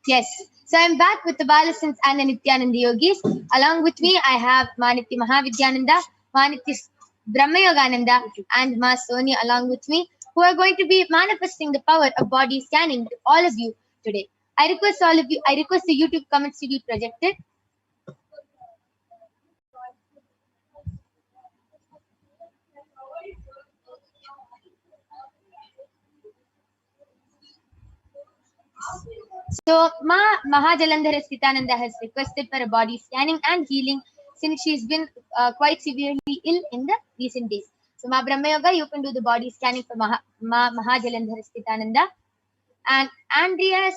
Yes. So I'm back with the Balasans and the Nithyananda Yogis. Along with me, I have Maniti Mahavidyananda, Maniti Brahmayogananda, and Ma Soni along with me, who are going to be manifesting the power of body scanning to all of you today. I request the YouTube comments to be projected. So, Mahajalandhara Sitananda has requested for a body scanning and healing since she's been quite severely ill in the recent days. So, Ma Brahmayoga, you can do the body scanning for Mahajalandhara Sitananda. And Andreas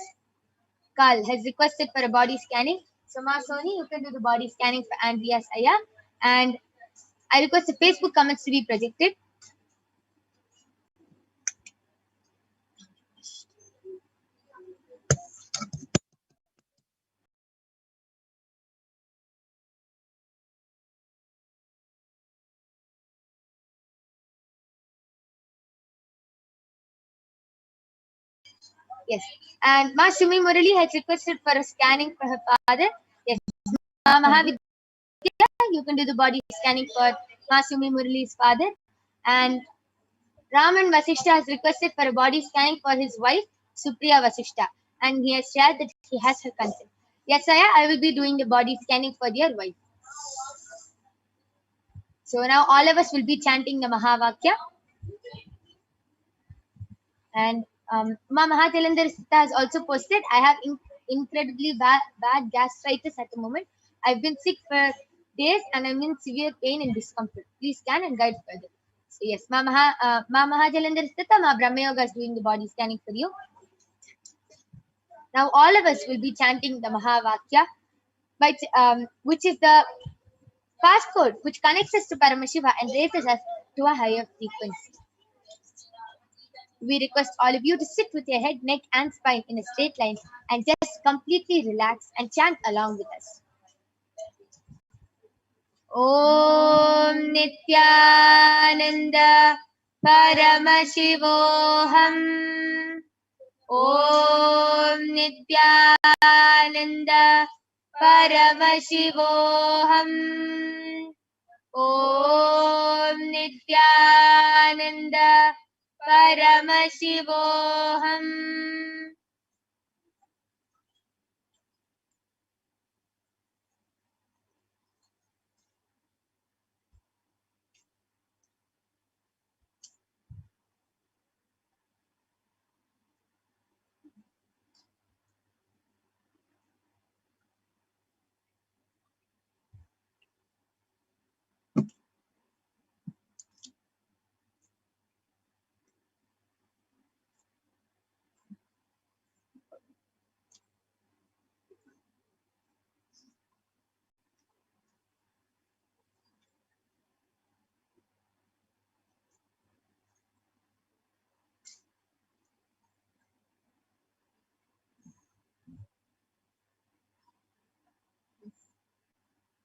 Karl has requested for a body scanning. So, Ma Soni, you can do the body scanning for Andreas Aya. And I request the Facebook comments to be projected. Yes. And Ma Shumi Murali has requested for a scanning for her father. Yes. Ma Mahavidya, you can do the body scanning for Ma Shumi Murali's father. And Raman Vasishta has requested for a body scanning for his wife, Supriya Vasishta. And he has shared that he has her consent. Yes, I will be doing the body scanning for their wife. So now all of us will be chanting the Mahavakya. And Ma Mahatilandar Sita has also posted, I have incredibly bad gastritis at the moment. I've been sick for days and I'm in severe pain and discomfort. Please scan and guide further. So yes, Ma Mahajalandar Sita, Ma Brahmayoga is doing the body scanning for you. Now all of us will be chanting the Mahavakya, which is the passcode which connects us to Paramashiva and raises us to a higher frequency. We request all of you to sit with your head, neck, and spine in a straight line and just completely relax and chant along with us. Om Nithyananda Paramashivoham. Om Nithyananda Paramashivoham. Om Nithyananda Paramashivoham.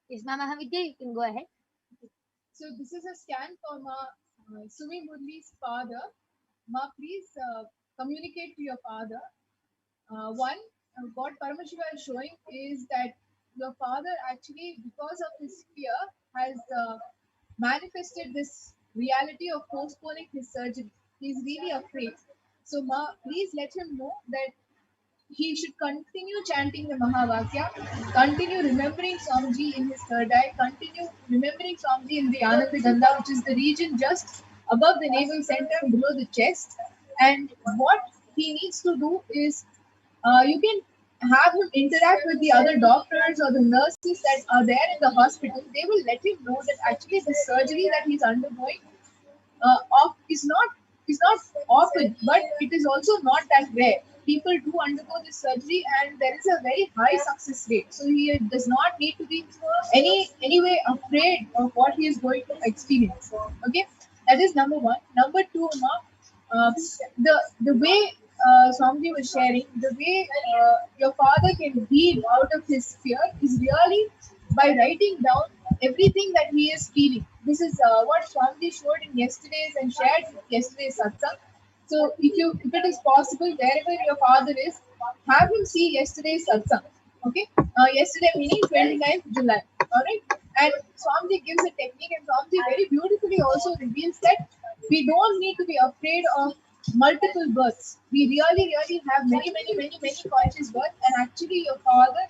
Yes, Mama Mahavidya, you can go ahead. So this is a scan for Ma Sumi Murli's father. Ma, please communicate to your father. One, what Paramashiva is showing is that your father actually, because of his fear, has manifested this reality of postponing his surgery. He's really afraid. So Ma, please let him know that he should continue chanting the Mahavakya, continue remembering Swamiji in his third eye, continue remembering Swamiji in the Anandagandha, which is the region just above the navel center and below the chest. And what he needs to do is you can have him interact with the other doctors or the nurses that are there in the hospital. They will let him know that actually the surgery that he's undergoing is not often, but it is also not that rare. People do undergo this surgery, and there is a very high success rate. So he does not need to be anyway afraid of what he is going to experience. Okay, that is number one. Number two, the way Swamiji was sharing, the way your father can heal out of his fear is really by writing down everything that he is feeling. This is what Swamiji showed in yesterday's and shared in yesterday's satsang. So if it is possible, wherever your father is, have him see yesterday's satsang. Okay, yesterday meaning 29th July. All right, and Swamiji gives a technique, and Swamiji very beautifully also reveals that we don't need to be afraid of multiple births. We really have many conscious births, and actually your father.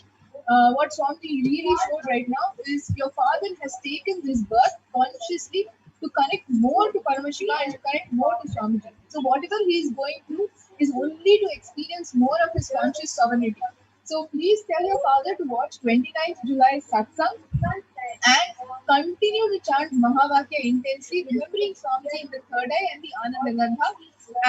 What Swami really showed right now is your father has taken this birth consciously to connect more to Paramashiva and to connect more to Swamiji. So whatever he is going through is only to experience more of his conscious sovereignty. So please tell your father to watch 29th July Satsang and continue to chant Mahavakya intensely, remembering Swamiji in the third eye and the Anandagandha.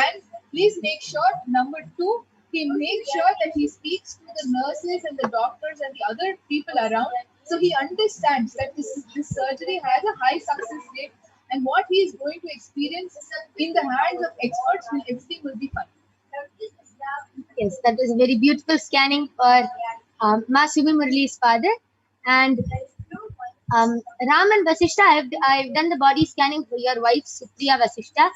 And please make sure, number two, he makes sure that he speaks to the nurses and the doctors and the other people around, so he understands that this surgery has a high success rate, and what he is going to experience in the hands of experts, everything will be fine. Yes, that was a very beautiful scanning for Ma Sumi Murali's father. And Ram and Vasishta, I've done the body scanning for your wife, Supriya Vasishta.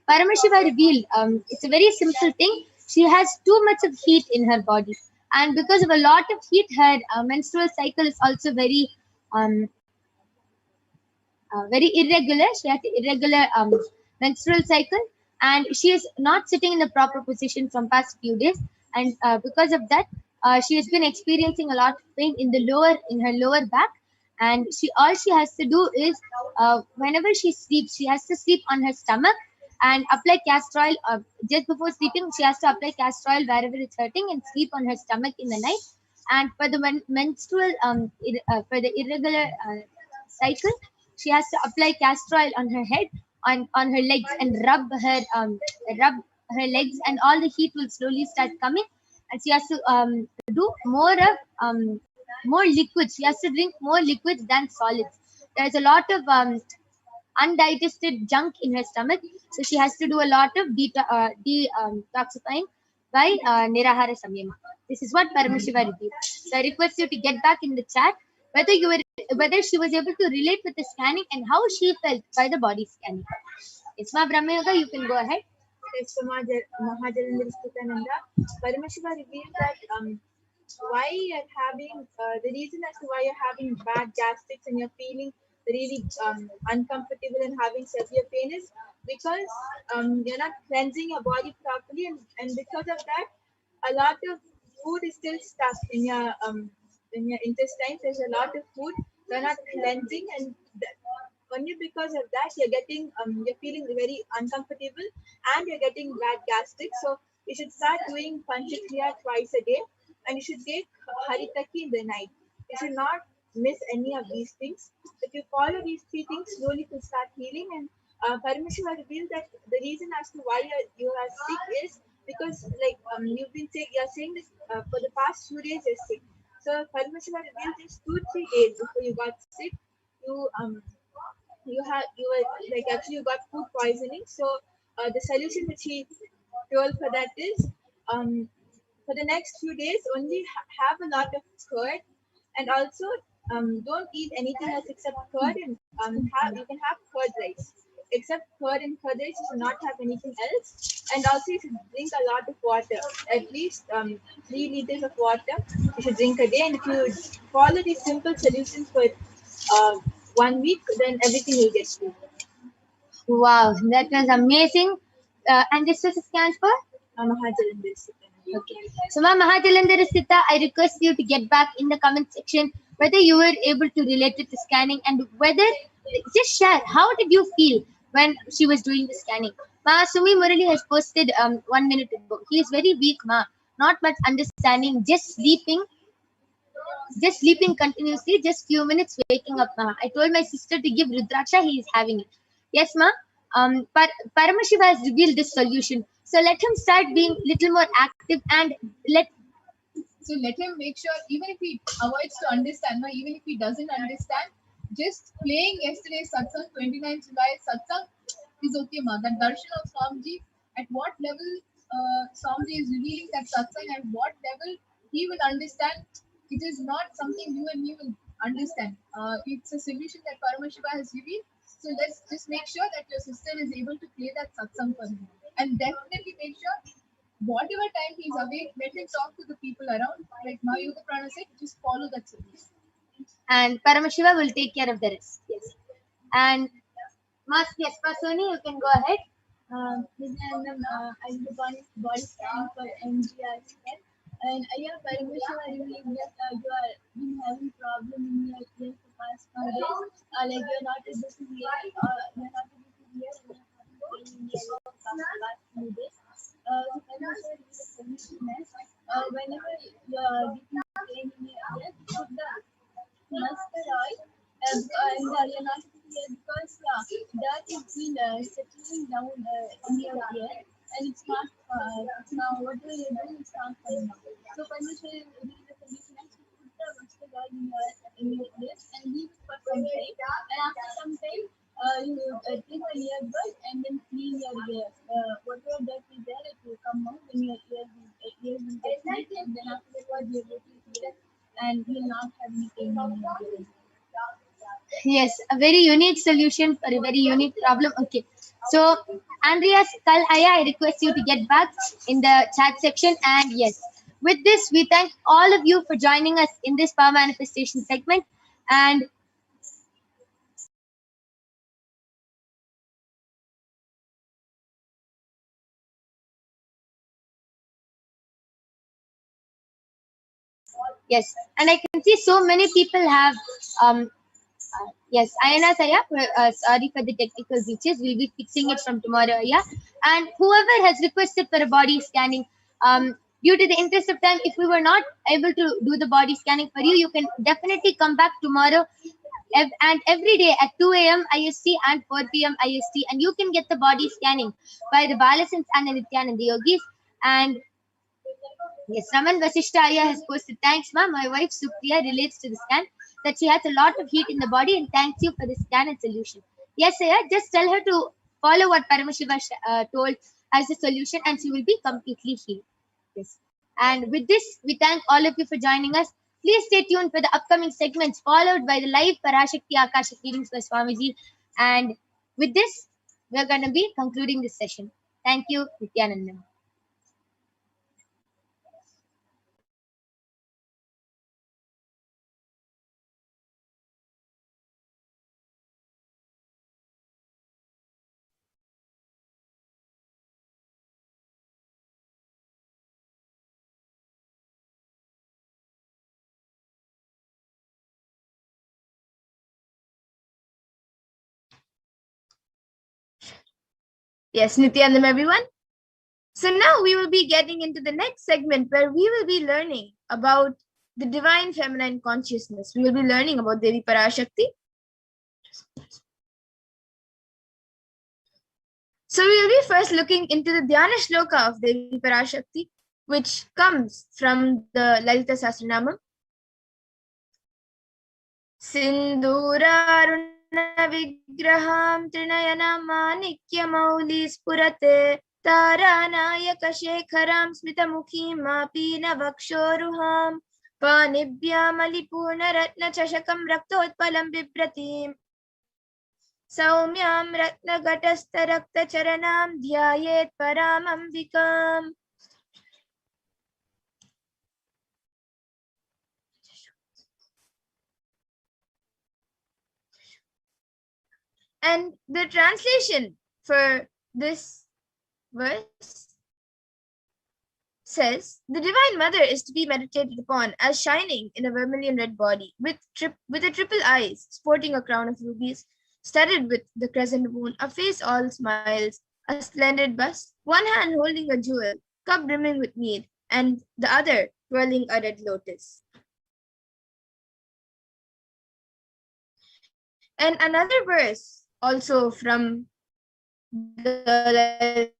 Paramashiva revealed, it's a very simple thing. She has too much of heat in her body. And because of a lot of heat, her menstrual cycle is also very irregular. She has irregular menstrual cycle, and she is not sitting in the proper position from past few days. And because of that, she has been experiencing a lot of pain in her lower back. And all she has to do is, whenever she sleeps, she has to sleep on her stomach and apply castor oil. Just before sleeping, she has to apply castor oil wherever it's hurting and sleep on her stomach in the night. And for the menstrual, for the irregular cycle, she has to apply castor oil on her head, on her legs, and rub her legs, and all the heat will slowly start coming. And she has to do more liquids. She has to drink more liquids than solids. There's a lot of undigested junk in her stomach, so she has to do a lot of detoxifying by Nirahara Samyama. This is what Paramashiva revealed. So I request you to get back in the chat whether she was able to relate with the scanning and how she felt by the body scanning. Isma Brahma Yoga, you can go ahead. Yes, Mahajalandhara Nithyananda Paramashiva revealed that why you're having the reason as to why you're having bad gastrics and you're feeling really uncomfortable and having severe pain is because you're not cleansing your body properly, and because of that, a lot of food is still stuck in your intestines. There's a lot of food you're not cleansing, and only because of that you're feeling very uncomfortable and you're getting bad gastric. So you should start doing Panchakriya twice a day, and you should take Haritaki in the night. You should not miss any of these things. If you follow these three things, slowly to start healing. And Paramashiva revealed that the reason as to why you are sick is because you're saying this for the past 2 days you're sick. So Paramashiva revealed this 2-3 days before you got sick, you got food poisoning. So the solution which he told for that is for the next few days only have a lot of curd, and also don't eat anything else except curd, and you can have curd rice. Except curd and curd rice, you should not have anything else. And also you should drink a lot of water, at least 3 liters of water you should drink a day. And if you follow these simple solutions for 1 week, then everything will get through. Wow, that was amazing. And this was a scan for Mahajalandhara. Okay. So, Mahajalandhara Sita, I request you to get back in the comment section whether you were able to relate it to scanning, and whether, just share, how did you feel when she was doing the scanning. Ma Sumi Murali has posted 1 minute ago. He is very weak, Ma. Not much understanding, just sleeping continuously, just few minutes waking up, Ma. I told my sister to give Rudraksha, he is having it. Yes, Ma. Paramashiva has revealed this solution. So let him start being little more active, and let him make sure, even if he avoids to understand, even if he doesn't understand, just playing yesterday's satsang, 29th July satsang is okay, Ma. That darshan of Swamiji, at what level Swamiji is revealing that satsang, and what level he will understand, it is not something you and me will understand. It's a solution that Paramashiva has revealed. So let's just make sure that your sister is able to play that satsang for him. And definitely make sure whatever time he's awake, let him talk to the people around. Like Mayuga Prana said, just follow that suggestion. And Paramashiva will take care of the rest. Yes. And yes, Pasoni, you can go ahead. I do body scanning for MGR scan. And Paramashiva revealed that you are been having problem in your ears the past few days. Like you're not able to hear, you're not able to hear, and you're having pain in your ears the past few days. So Paramashiva revealed a solution that whenever you're getting pain in your ears, put the mustard oil and you're not here because that is been settling down in your ear and it's not now whatever you're doing it's not coming out. So Parmeshwar will the solution is to put the mustard oil in your ears and leave it for some time, and after some time you take an earbud and then clean your ears. Whatever dirt is there it will come out and your ears will get clean, and then afterwards you're able to hear and will not have any pain in your ears. Yes, a very unique solution for a very unique problem. Okay. So, Andreas Kalaya, I request you to get back in the chat section. And yes, with this, we thank all of you for joining us in this power manifestation segment. And yes, and I can see so many people have yes, Ayana Saya, sorry for the technical glitches. We'll be fixing it from tomorrow, yeah. And whoever has requested for a body scanning, due to the interest of time, if we were not able to do the body scanning for you, you can definitely come back tomorrow and every day at 2 a.m. IST and 4 p.m. IST, and you can get the body scanning by the Balasins and the Nithyananda Yogis. And yes, Raman Vasishtaya has posted, thanks, ma. My wife Supriya relates to the scan that she has a lot of heat in the body and thanks you for the scan and solution. Yes, Saya, just tell her to follow what Paramashiva told as a solution and she will be completely healed. Yes. And with this, we thank all of you for joining us. Please stay tuned for the upcoming segments followed by the live Parashakti Akashic readings by Swamiji. And with this, we're going to be concluding this session. Thank you, Nithyananda. Yes, Nithyanandam, everyone. So now we will be getting into the next segment where we will be learning about the divine feminine consciousness. We will be learning about Devi Parashakti. So we will be first looking into the Dhyana Shloka of Devi Parashakti, which comes from the Lalita Sahasranamam. Sindhuraruna Vigraham Trinayana Manikya Spurate Taranayaka Shekharam Smitamukhim Mapina Vakshoruham Panibhyam Alipurna Ratna Chashakam Raktotpalam Bibratim Saumyam Ratna Gatasta Rakta Charanam Dhyayet Paramam Vikam. And the translation for this verse says, the Divine Mother is to be meditated upon as shining in a vermilion red body with a triple eyes, sporting a crown of rubies, studded with the crescent moon, a face all smiles, a splendid bust, one hand holding a jewel, cup brimming with mead, and the other twirling a red lotus. And another verse also from the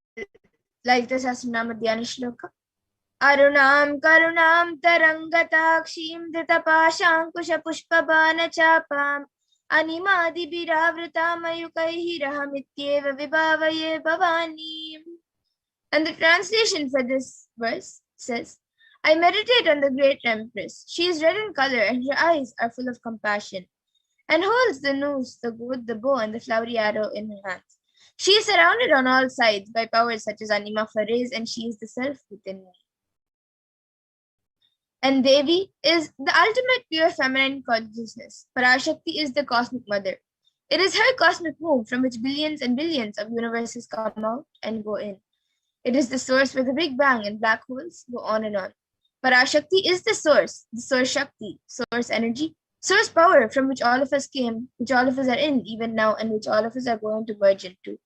Lalita Sahasranama Dhyana Shloka. Arunam karunam tarangatakshim dritapashankusha pushpabana chapam animadi biravritam ayukaihi rahamityeva vibhavaye bhavani. And the translation for this verse says, I meditate on the great Empress. She is red in color and her eyes are full of compassion, and holds the noose, the goad, the bow, and the flowery arrow in her hands. She is surrounded on all sides by powers such as Anima Fares, and she is the self within me. And Devi is the ultimate pure feminine consciousness. Parashakti is the cosmic mother. It is her cosmic womb from which billions and billions of universes come out and go in. It is the source where the Big Bang and black holes go on and on. Parashakti is the source Shakti, source energy, source power from which all of us came, which all of us are in even now, and which all of us are going to merge into.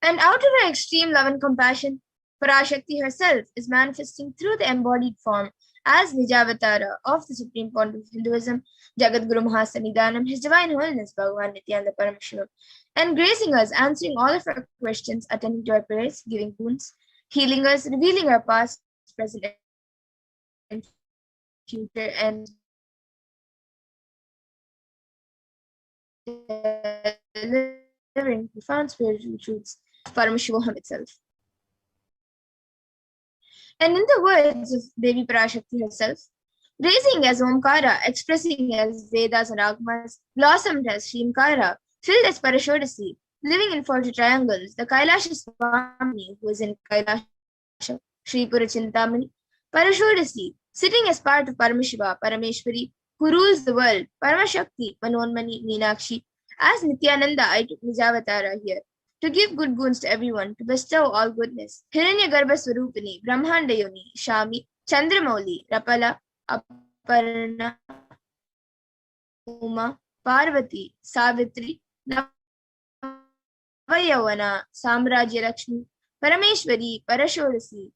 And out of her extreme love and compassion, Parashakti herself is manifesting through the embodied form as Nijavatara of the Supreme Pontiff of Hinduism, Jagadguru Mahasannidhanam, His Divine Holiness Bhagavan Nithyananda Paramashivam, and gracing us, answering all of our questions, attending to our prayers, giving boons, healing us, revealing our past, present, and future, and delivering profound spiritual truths of Paramashivoham itself. And in the words of Devi Parashakti herself, raising as Omkara, expressing as Vedas and Agmas, blossomed as Shrimkara, filled as Parashodasi, living in 40 triangles, the Kailasa Swami, who is in Kailasa, Shripura Chintamani, Parashodasi, sitting as part of Paramashiva, Parameshwari, who rules the world, Paramashakti, Manonmani, Meenakshi, as Nithyananda, I took Nijavatara here, to give good boons to everyone, to bestow all goodness. Hiranyagarbha Swarupini, Brahmandayoni, Shami, Chandramauli, Rapala, Aparna, Uma, Parvati, Savitri, Navayavana, Samrajya Lakshmi, Parameshwari, Parashodasi,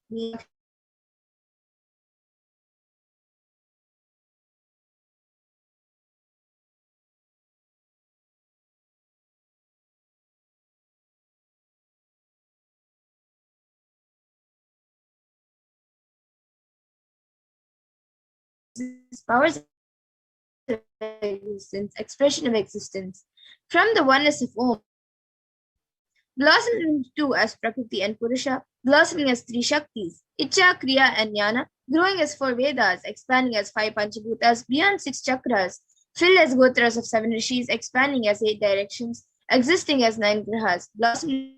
powers of existence, expression of existence, from the oneness of Om, blossoming into two as Prakriti and Purusha, blossoming as three Shaktis, Icha, Kriya, and Jnana, growing as four Vedas, expanding as five Panchabhutas, beyond six chakras, filled as Gotras of seven Rishis, expanding as eight directions, existing as nine Grahas, blossoming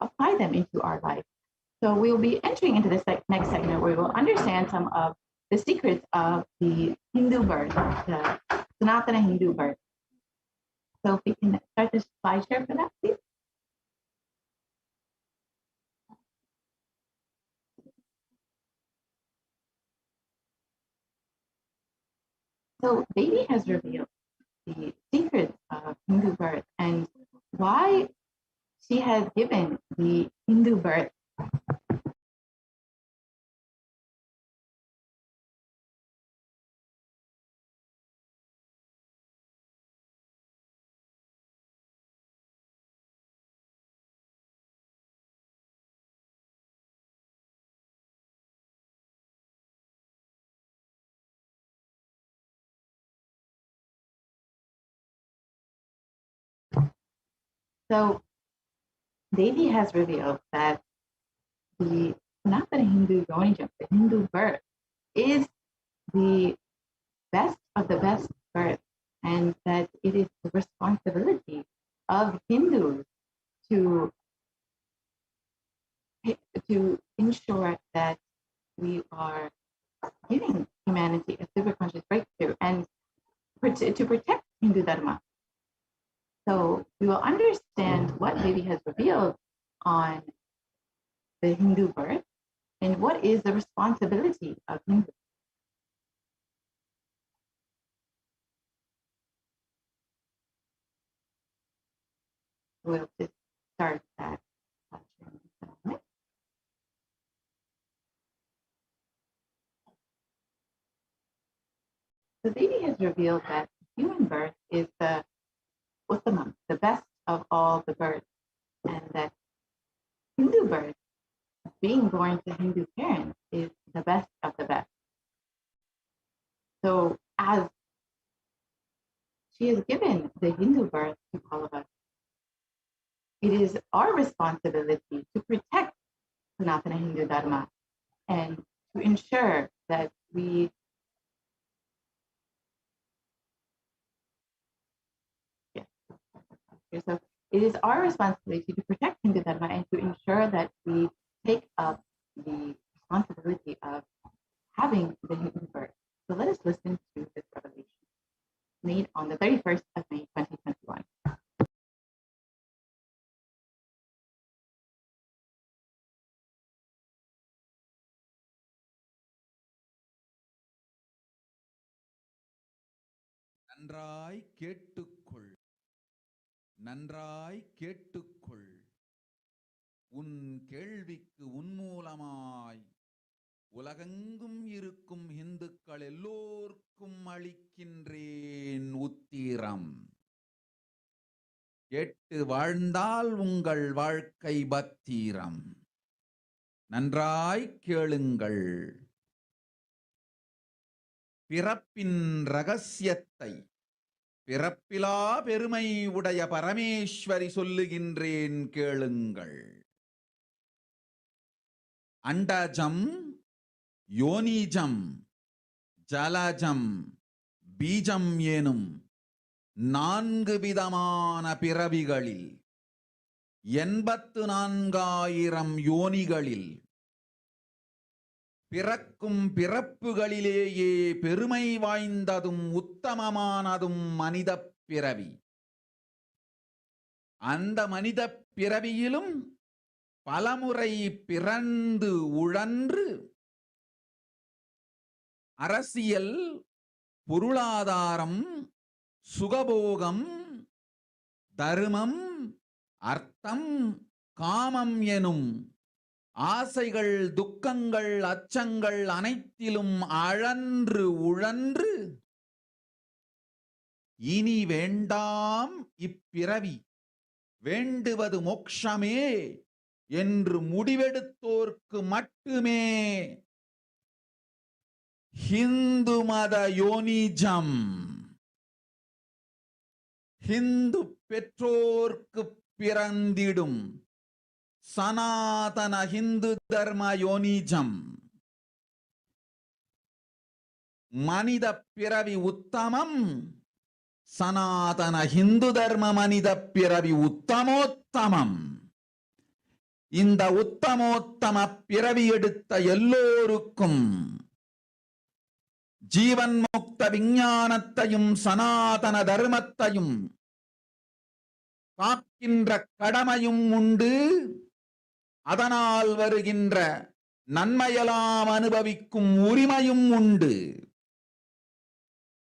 apply them into our life. So we'll be entering into this next segment where we'll understand some of the secrets of the Hindu birth, the Sanatana Hindu birth. So if we can start this slide share for that, please. So Devi has revealed the secrets of Hindu birth and why she has given the Hindu birth. So Devi has revealed that the Sanatana Hindu Yonijam, the Hindu birth, is the best of the best birth, and that it is the responsibility of Hindus to ensure that we are giving humanity a super conscious breakthrough and to protect Hindu Dharma. So we will understand what Devi has revealed on the Hindu birth and what is the responsibility of Hindus. We'll just start that. So Devi has revealed that human birth is the Uttamam, the best of all the births, and that Hindu birth, being born to Hindu parents, is the best of the best. So as she has given the Hindu birth to all of us, it is our responsibility to protect Sanatana Hindu Dharma and to ensure that we so it is our responsibility to protect Hindu Dharma and to ensure that we take up the responsibility of having the Hindu birth. So let us listen to this revelation made on the 31st of May, 2021. நன்றாய் கேட்டுக்கொள், நன்றாய் கேட்டுக்கொள். உன் கேள்விக்கு உன்மூலமாய் உலகெங்கும் இருக்கும் இந்துக்கள் எல்லோர்க்கும் அளிக்கின்றேன் உத்திரம். கேட்டு வாழ்ந்தால் உங்கள் வாழ்க்கை பத்திரம். நன்றாய் கேளுங்கள். பிறப்பின் ரகசியத்தை பிறப்பிலா பெருமை உடைய பரமேஸ்வரி சொல்லுகின்றேன் கேளுங்கள். அண்டஜம், யோனிஜம், ஜலஜம், பீஜம் எனும் 4 விதமான பிறவிகளில் 84,000 யோனிகளில் பிறக்கும் பிறப்புகளிலேயே பெருமை வாய்ந்ததும் உத்தமமானதும் மனித பிறவி. அந்த மனித பிறவியிலும் பலமுறை பிறந்து உழன்று அரசியல், பொருளாதாரம், சுகபோகம், தர்மம், அர்த்தம், காமம் எனும் ஆசைகள், துக்கங்கள், அச்சங்கள் அனைத்திலும் அழன்று உழன்று இனி வேண்டாம் இப்பிறவி, வேண்டுவது மோட்சமே என்று முடிவெடுத்தோர்க்கு மட்டுமே ஹிந்து மத யோனிஜம், ஹிந்து பெற்றோர்க்கு பிறந்திடும் சனாதன ஹிந்து தர்ம யோனிஜம். மனித பிறவி உத்தமம், சனாதன ஹிந்து தர்ம மனித பிறவி உத்தமோத்தமம். இந்த உத்தமோத்தம பிறவி எடுத்த எல்லோருக்கும் ஜீவன் முக்த விஞ்ஞானத்தையும் சனாதன தர்மத்தையும் காக்கின்ற கடமையும் உண்டு. அதனால் வருகின்ற நன்மையெல்லாம் அனுபவிக்கும் உரிமையும் உண்டு.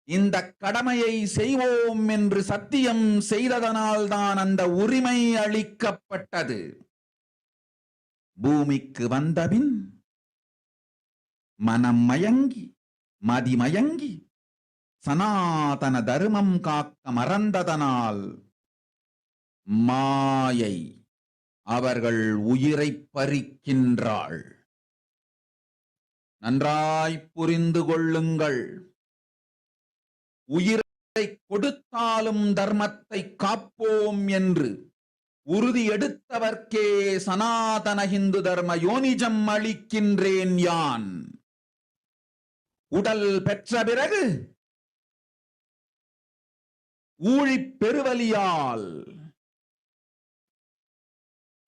இந்த கடமையை செய்வோம் என்று சத்தியம் செய்ததனால்தான் அந்த உரிமை அளிக்கப்பட்டது. பூமிக்கு வந்தபின் மனம் மயங்கி மதிமயங்கி சனாதன தர்மம் காக்க மறந்ததனால் மாயை அவர்கள் உயிரை பறிக்கின்றாள். நன்றாய் புரிந்து கொள்ளுங்கள். உயிரை கொடுத்தாலும் தர்மத்தை காப்போம் என்று உறுதி எடுத்தவர்க்கே சனாதன இந்து தர்ம யோனிஜம் அளிக்கின்றேன் யான். உடல் பெற்ற பிறகு ஊழிப் பெருவலியால்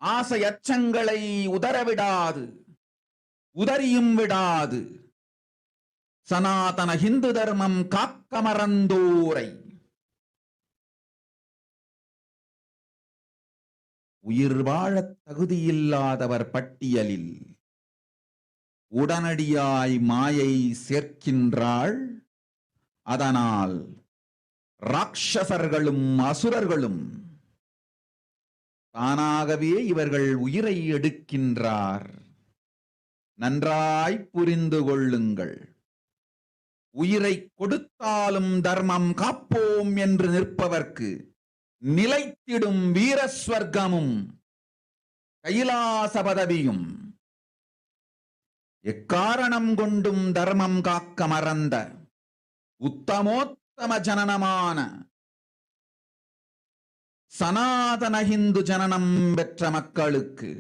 ஆசை அச்சங்களை உதறவிடாது, உதறியும் விடாது சனாதன இந்து தர்மம் காக்க மறந்தோரை உயிர் வாழத் தகுதியில்லாதவர் பட்டியலில் உடனடியாய் மாயை சேர்க்கின்றாள். அதனால் ராட்சசர்களும் அசுரர்களும் தானாகவே இவர்கள் உயிரை எடுக்கின்றார். நன்றாய் புரிந்து கொள்ளுங்கள். உயிரை கொடுத்தாலும் தர்மம் காப்போம் என்று நிற்பவர்க்கு நிலைத்திடும் வீரஸ்வர்க்கமும் கைலாச பதவியும் எக்காரணம் கொண்டும் தர்மம் காக்க மறந்த உத்தமோத்தம ஜனனமான சனாதன இந்து ஜனனம் பெற்ற மக்களுக்கு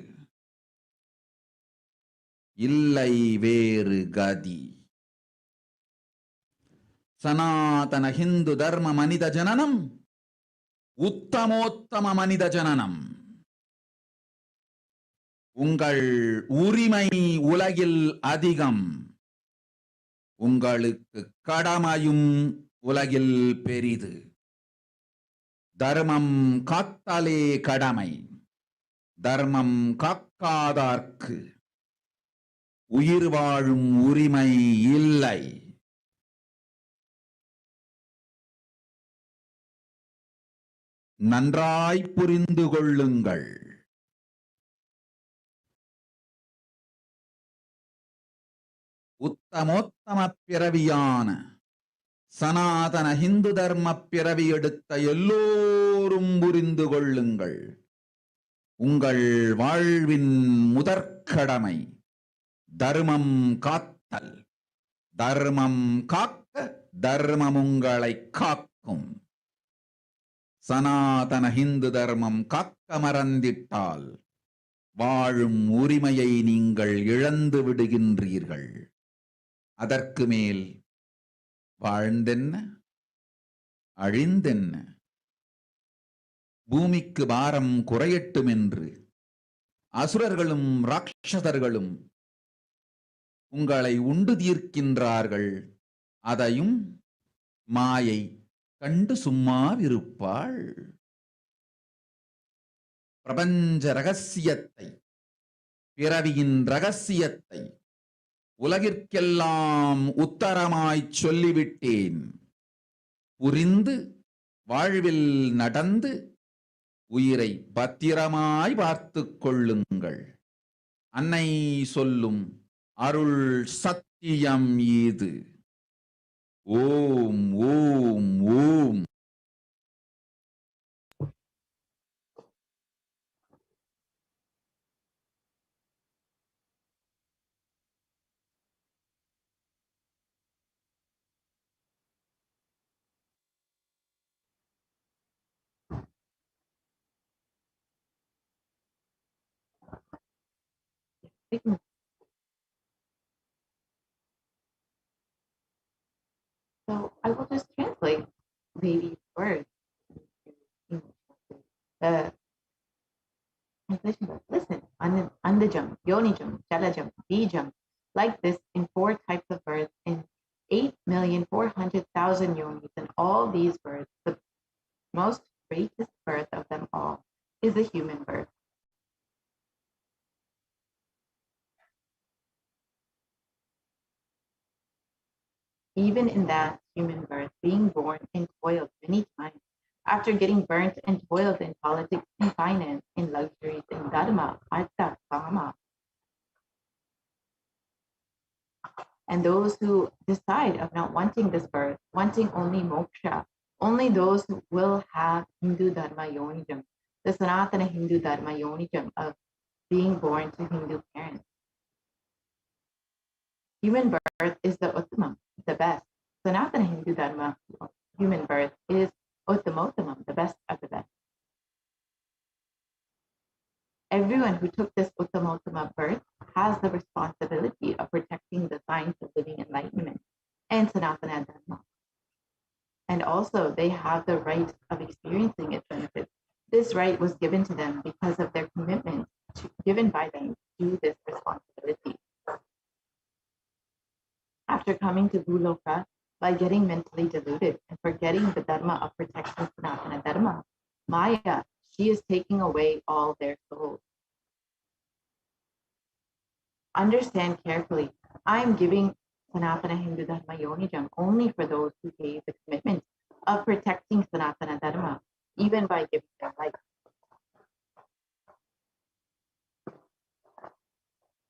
இல்லை வேறு கதி. சனாதன இந்து தர்ம மனித ஜனனம் உத்தமோத்தம மனித ஜனனம். உங்கள் உரிமை உலகில் அதிகம், உங்களுக்கு கடமையும் உலகில் பெரிது. தர்மம் காத்தாலே கடமை, தர்மம் காக்காதார்க்கு உயிர் வாழும் உரிமை இல்லை. நன்றாய் புரிந்து கொள்ளுங்கள். உத்தமோத்தம பிறவியான சனாதன இந்து தர்ம பிறவி எடுத்த எல்லோரும் புரிந்து கொள்ளுங்கள். உங்கள் வாழ்வின் முதற்கடமை தர்மம் காத்தல். தர்மம் காக்க தர்மம் உங்களை காக்கும். சனாதன இந்து தர்மம் காக்க மறந்திட்டால் வாழும் உரிமையை நீங்கள் இழந்து விடுகின்றீர்கள். அதற்கு மேல் வாழ்ந்தென்ன அழிந்தென்ன? பூமிக்கு பாரம் குறையட்டும் என்று அசுரர்களும் ராட்சதர்களும் உங்களை உண்டு தீர்க்கின்றார்கள். அதையும் மாயை கண்டு சும்மாவிருப்பாள். பிரபஞ்ச ரகசியத்தை, பிறவியின் ரகசியத்தை உலகிற்கெல்லாம் உத்தரமாய்ச் சொல்லிவிட்டேன். புரிந்து வாழ்வில் நடந்து உயிரை பத்திரமாய் பார்த்துக் கொள்ளுங்கள். அன்னை சொல்லும் அருள் சத்தியம் இது. ஓம் ஓம் ஓம். So I will just translate these words into English. The translation goes, listen, Khanijam, Jalajam, Bijam, like this in 4 types of births in 8,400,000 yonis. And all these births, the most greatest birth of them all is the human birth. Even in that human birth, being born and toiled many times, after getting burnt and toiled in politics and finance, in luxuries, in dharma, artha, kama. And those who decide of not wanting this birth, wanting only moksha, only those who will have Hindu dharma yonijam, the Sanatana Hindu dharma yonijam of being born to Hindu parents. Human birth is the uttamam, the best. Sanatana Hindu dharma human birth is uttamottamam, the best of the best. Everyone who took this uttamottama birth has the responsibility of protecting the science of living enlightenment and Sanatana Dharma. And also they have the right of experiencing its benefits. This right was given to them because of their commitment given by them to this responsibility. After coming to Bhuloka by getting mentally deluded and forgetting the Dharma of protecting Sanatana Dharma, Maya, she is taking away all their souls. Understand carefully, I am giving Sanatana Hindu Dharma Yonijam only for those who gave the commitment of protecting Sanatana Dharma, even by giving their life.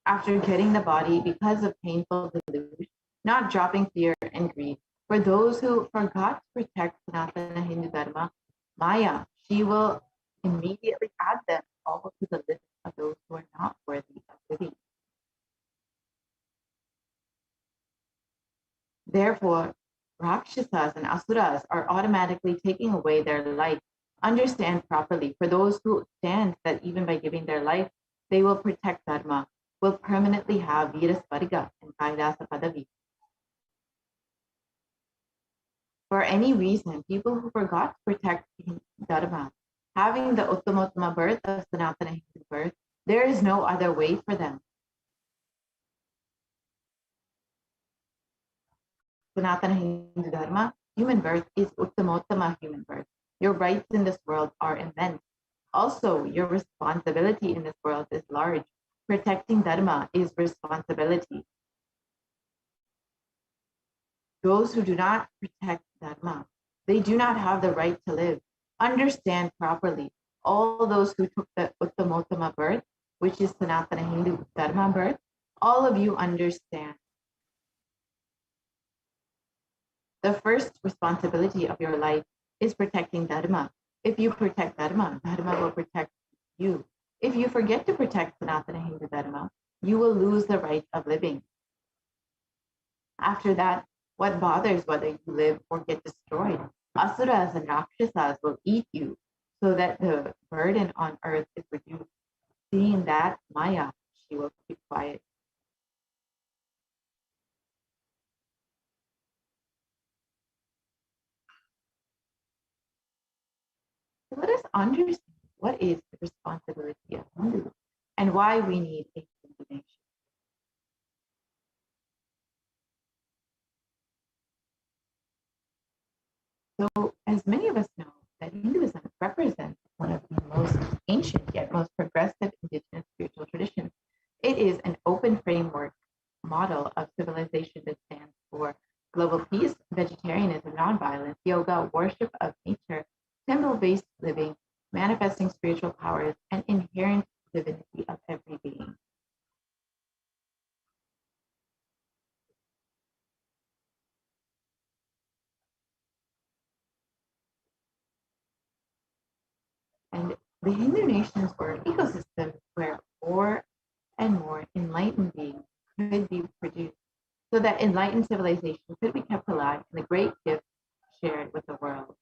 After getting the body because of painful delusion, not dropping fear and greed, for those who forgot to protect Sanatana Hindu Dharma, Maya, she will immediately add them all to the list of those who are not worthy of living. Therefore, Rakshasas and Asuras are automatically taking away their life. Understand properly, for those who stand that even by giving their life, they will protect Dharma, will permanently have Virasvarga and Kailasa Padavi. For any reason, people who forgot to protect Dharma, having the Uttamottama birth of Sanatana Hindu birth, there is no other way for them. Sanatana Hindu Dharma, human birth is Uttamottama human birth. Your rights in this world are immense. Also, your responsibility in this world is large. Protecting Dharma is responsibility. Those who do not protect Dharma, they do not have the right to live. Understand properly. All those who took the Uttamottama birth, which is Sanatana Hindu Dharma birth, all of you understand. The first responsibility of your life is protecting Dharma. If you protect Dharma, Dharma will protect you. If you forget to protect Sanatana Hindu Dharma, you will lose the right of living. After that, what bothers whether you live or get destroyed? Asuras and Rakshasas will eat you so that the burden on earth is reduced. Seeing that, Maya, she will keep quiet. So let us understand what is the responsibility of Hindus and why we need a Hindu nation. So, as many of us know, that Hinduism represents one of the most ancient yet most progressive indigenous spiritual traditions. It is an open framework model of civilization that stands for global peace, vegetarianism, nonviolence, yoga, worship of nature, temple-based living, manifesting spiritual powers, and inherent divinity of every being. And the Hindu nations were ecosystems where more and more enlightened beings could be produced, so that enlightened civilization could be kept alive and the great gift shared with the world.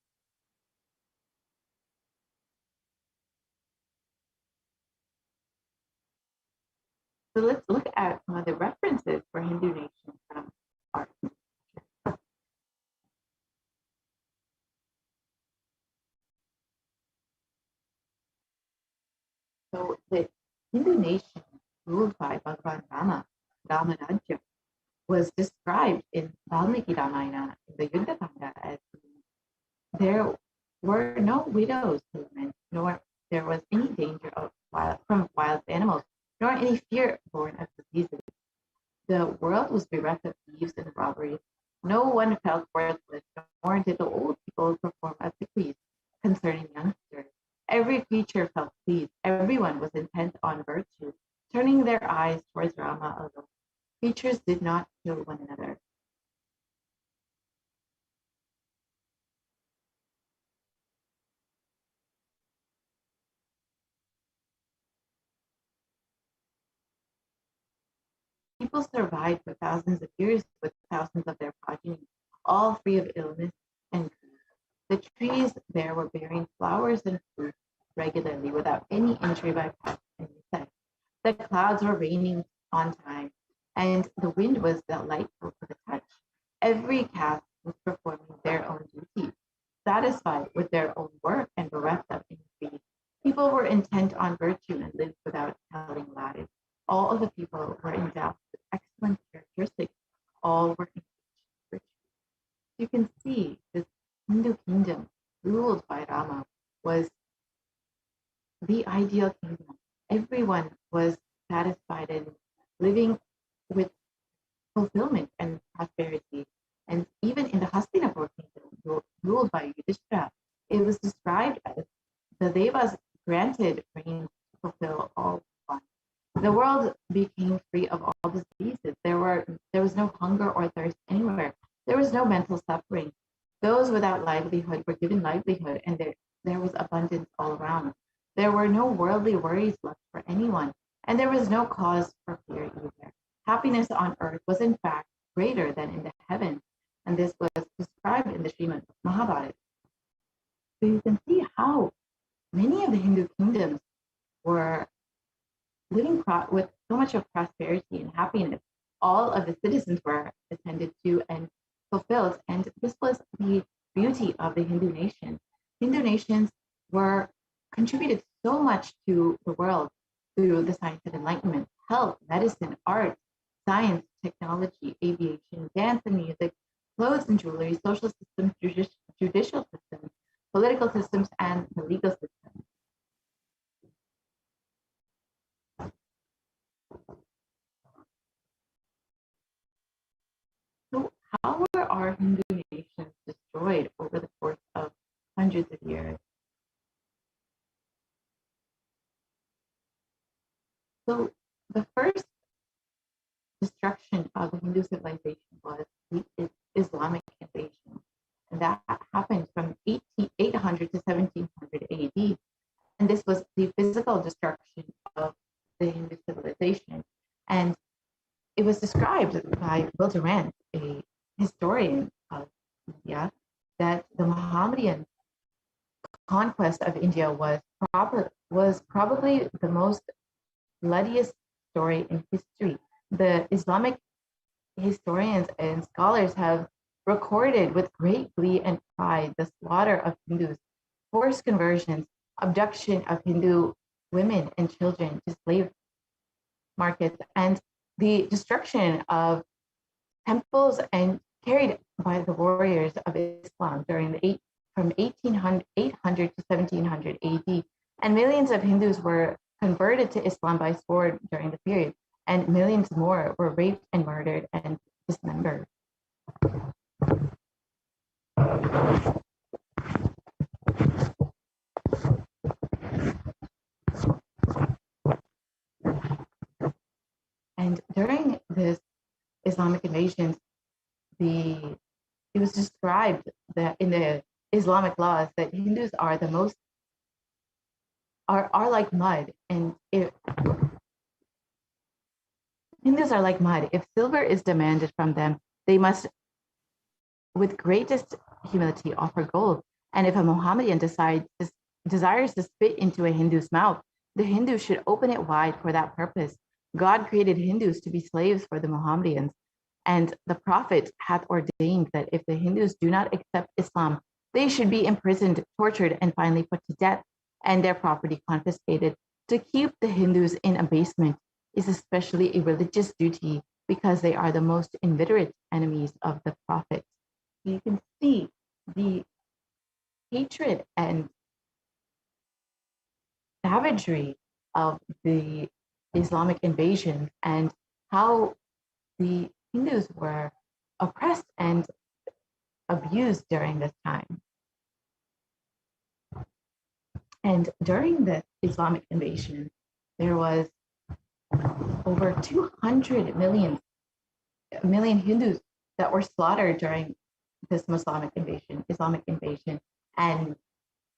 So let's look at some of the references for Hindu nations from art. So the Hindu nation ruled by upon Rama, Ramarajya, was described in Valmiki Ramayana, in the Yuddha Kanda, as there were no widows who meant, nor there was any danger from wild animals, nor any fear born of diseases. The world was bereft of thieves and robberies. No one felt worthless, nor did the old people perform obsequies concerning youngsters. Every creature felt pleased. Everyone was intent on virtue, turning their eyes towards Rama alone. Creatures did not kill one another. People survived for thousands of years with thousands of their progeny, all free of illness and grief. The trees there were bearing flowers and fruit regularly without any injury by pest and insect. The clouds were raining on time, and the wind was delightful to the touch. Every caste was performing their own duty, satisfied with their own work and bereft of any greed. People were intent on virtue and lived without telling lies. All of the people were endowed with excellent characteristics. All were in virtue. You can see this Hindu kingdom ruled by Rama was the ideal kingdom. Everyone was satisfied in living with fulfillment and prosperity. And even in the Hastinapur kingdom, ruled by Yudhishthira, it was described as the Devas granted rain to fulfill all wants. The world became free of all diseases. There was no hunger or thirst anywhere. There was no mental suffering. Those without livelihood were given livelihood, and there was abundance all around. There were no worldly worries left for anyone, and there was no cause for fear either. Happiness on earth was in fact greater than in the heavens, and this was described in the Srimad Mahabharata. So you can see how many of the Hindu kingdoms were living with so much of prosperity and happiness. All of the citizens were attended to and fulfilled, and this was the beauty of the Hindu nation. Hindu nations were contributed so much to the world through the science of enlightenment, health, medicine, art, science, technology, aviation, dance and music, clothes and jewelry, social systems, judicial systems, political systems, and the legal system. So how were our Hindu nations destroyed over the course of hundreds of years? So the first destruction of the Hindu civilization was the Islamic invasion. And that happened from 800 to 1700 AD. And this was the physical destruction of the Hindu civilization. And it was described by Will Durant, a historian of India, that the Mohammedan conquest of India was probably the most bloodiest story in history. The Islamic historians and scholars have recorded with great glee and pride the slaughter of Hindus, forced conversions, abduction of Hindu women and children to slave markets, and the destruction of temples and carried by the warriors of Islam during from 800 to 1700 AD. And millions of Hindus were converted to Islam by sword during the period, and millions more were raped and murdered and dismembered. And during this Islamic invasion, it was described that in the Islamic laws that Hindus are like mud, and Hindus are like mud. If silver is demanded from them, they must, with greatest humility, offer gold. And if a Mohammedan desires to spit into a Hindu's mouth, the Hindu should open it wide for that purpose. God created Hindus to be slaves for the Mohammedans, and the Prophet hath ordained that if the Hindus do not accept Islam, they should be imprisoned, tortured, and finally put to death, and their property confiscated, to keep the Hindus in abasement. is especially a religious duty because they are the most inveterate enemies of the Prophet. You can see the hatred and savagery of the Islamic invasion and how the Hindus were oppressed and abused during this time. And during the Islamic invasion, there was over 200 million Hindus that were slaughtered during this Islamic invasion, and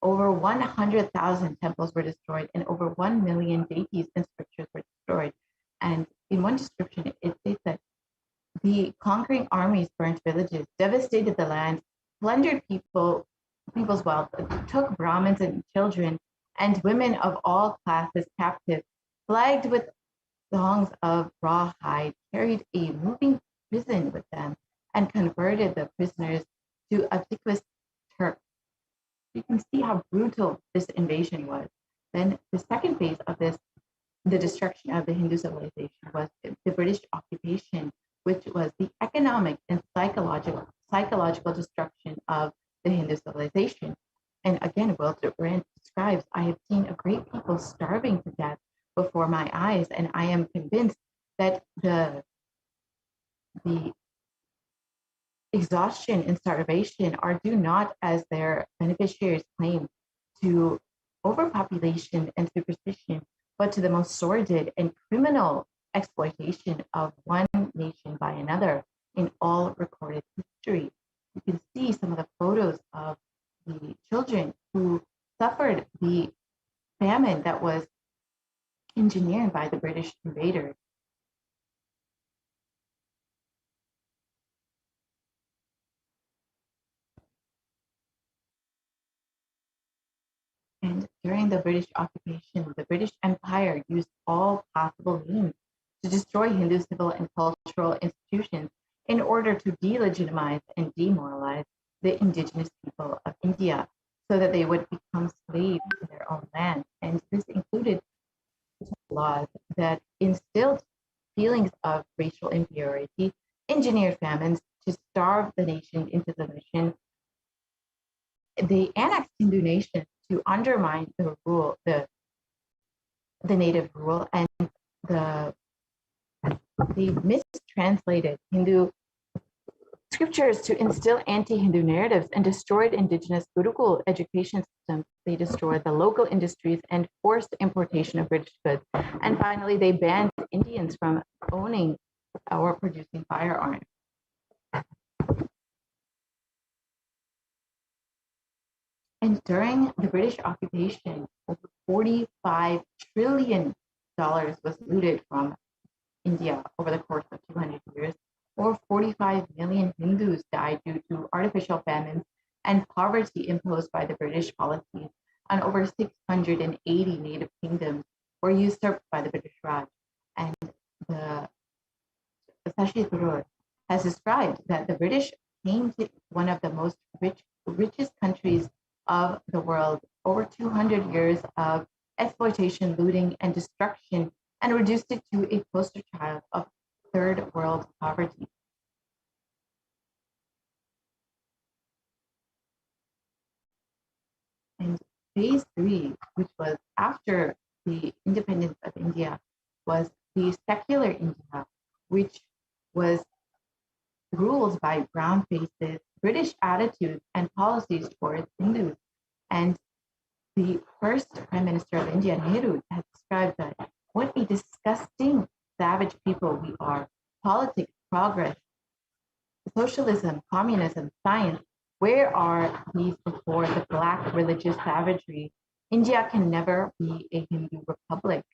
over 100,000 temples were destroyed, and over 1 million deities and scriptures were destroyed. And in one description, it states that the conquering armies burnt villages, devastated the land, plundered people's wealth, took Brahmins and children and women of all classes captive, flagged with thongs of rawhide, carried a moving prison with them, and converted the prisoners to obsequious Turks. You can see how brutal this invasion was. Then the second phase of this, the destruction of the Hindu civilization, was the British occupation, which was the economic and psychological destruction of the Hindu civilization. And again, Walter Brandt describes, I have seen a great people starving to death before my eyes, and I am convinced that the exhaustion and starvation are due not, as their beneficiaries claim, to overpopulation and superstition, but to the most sordid and criminal exploitation of one nation by another in all recorded history. You can see some of the photos of the children who suffered the famine that was engineered by the British invaders. And during the British occupation, the British Empire used all possible means to destroy Hindu civil and cultural institutions in order to delegitimize and demoralize the indigenous people of India so that they would become slaves in their own land. And this included laws that instilled feelings of racial inferiority, engineered famines to starve the nation into submission. They annexed Hindu nations to undermine the rule, the native rule, and they mistranslated Hindu scriptures to instill anti-Hindu narratives and destroyed indigenous Gurukul education systems. They destroyed the local industries and forced importation of British goods. And finally, they banned Indians from owning or producing firearms. And during the British occupation, over $45 trillion was looted from India over the course of 200 years. Over 45 million Hindus died due to artificial famines and poverty imposed by the British policies, and over 680 native kingdoms were usurped by the British Raj. And the Sashi Tharoor has described that the British came to one of the most richest countries of the world, over 200 years of exploitation, looting, and destruction, and reduced it to a poster child of third world poverty. And phase 3, which was after the independence of India, was the secular India, which was ruled by brown faces, British attitudes and policies towards Hindus. And the first Prime Minister of India, Nehru, has described that what a disgusting, savage people we are. Politics, progress, socialism, communism, science, where are these before the Black religious savagery? India can never be a Hindu republic.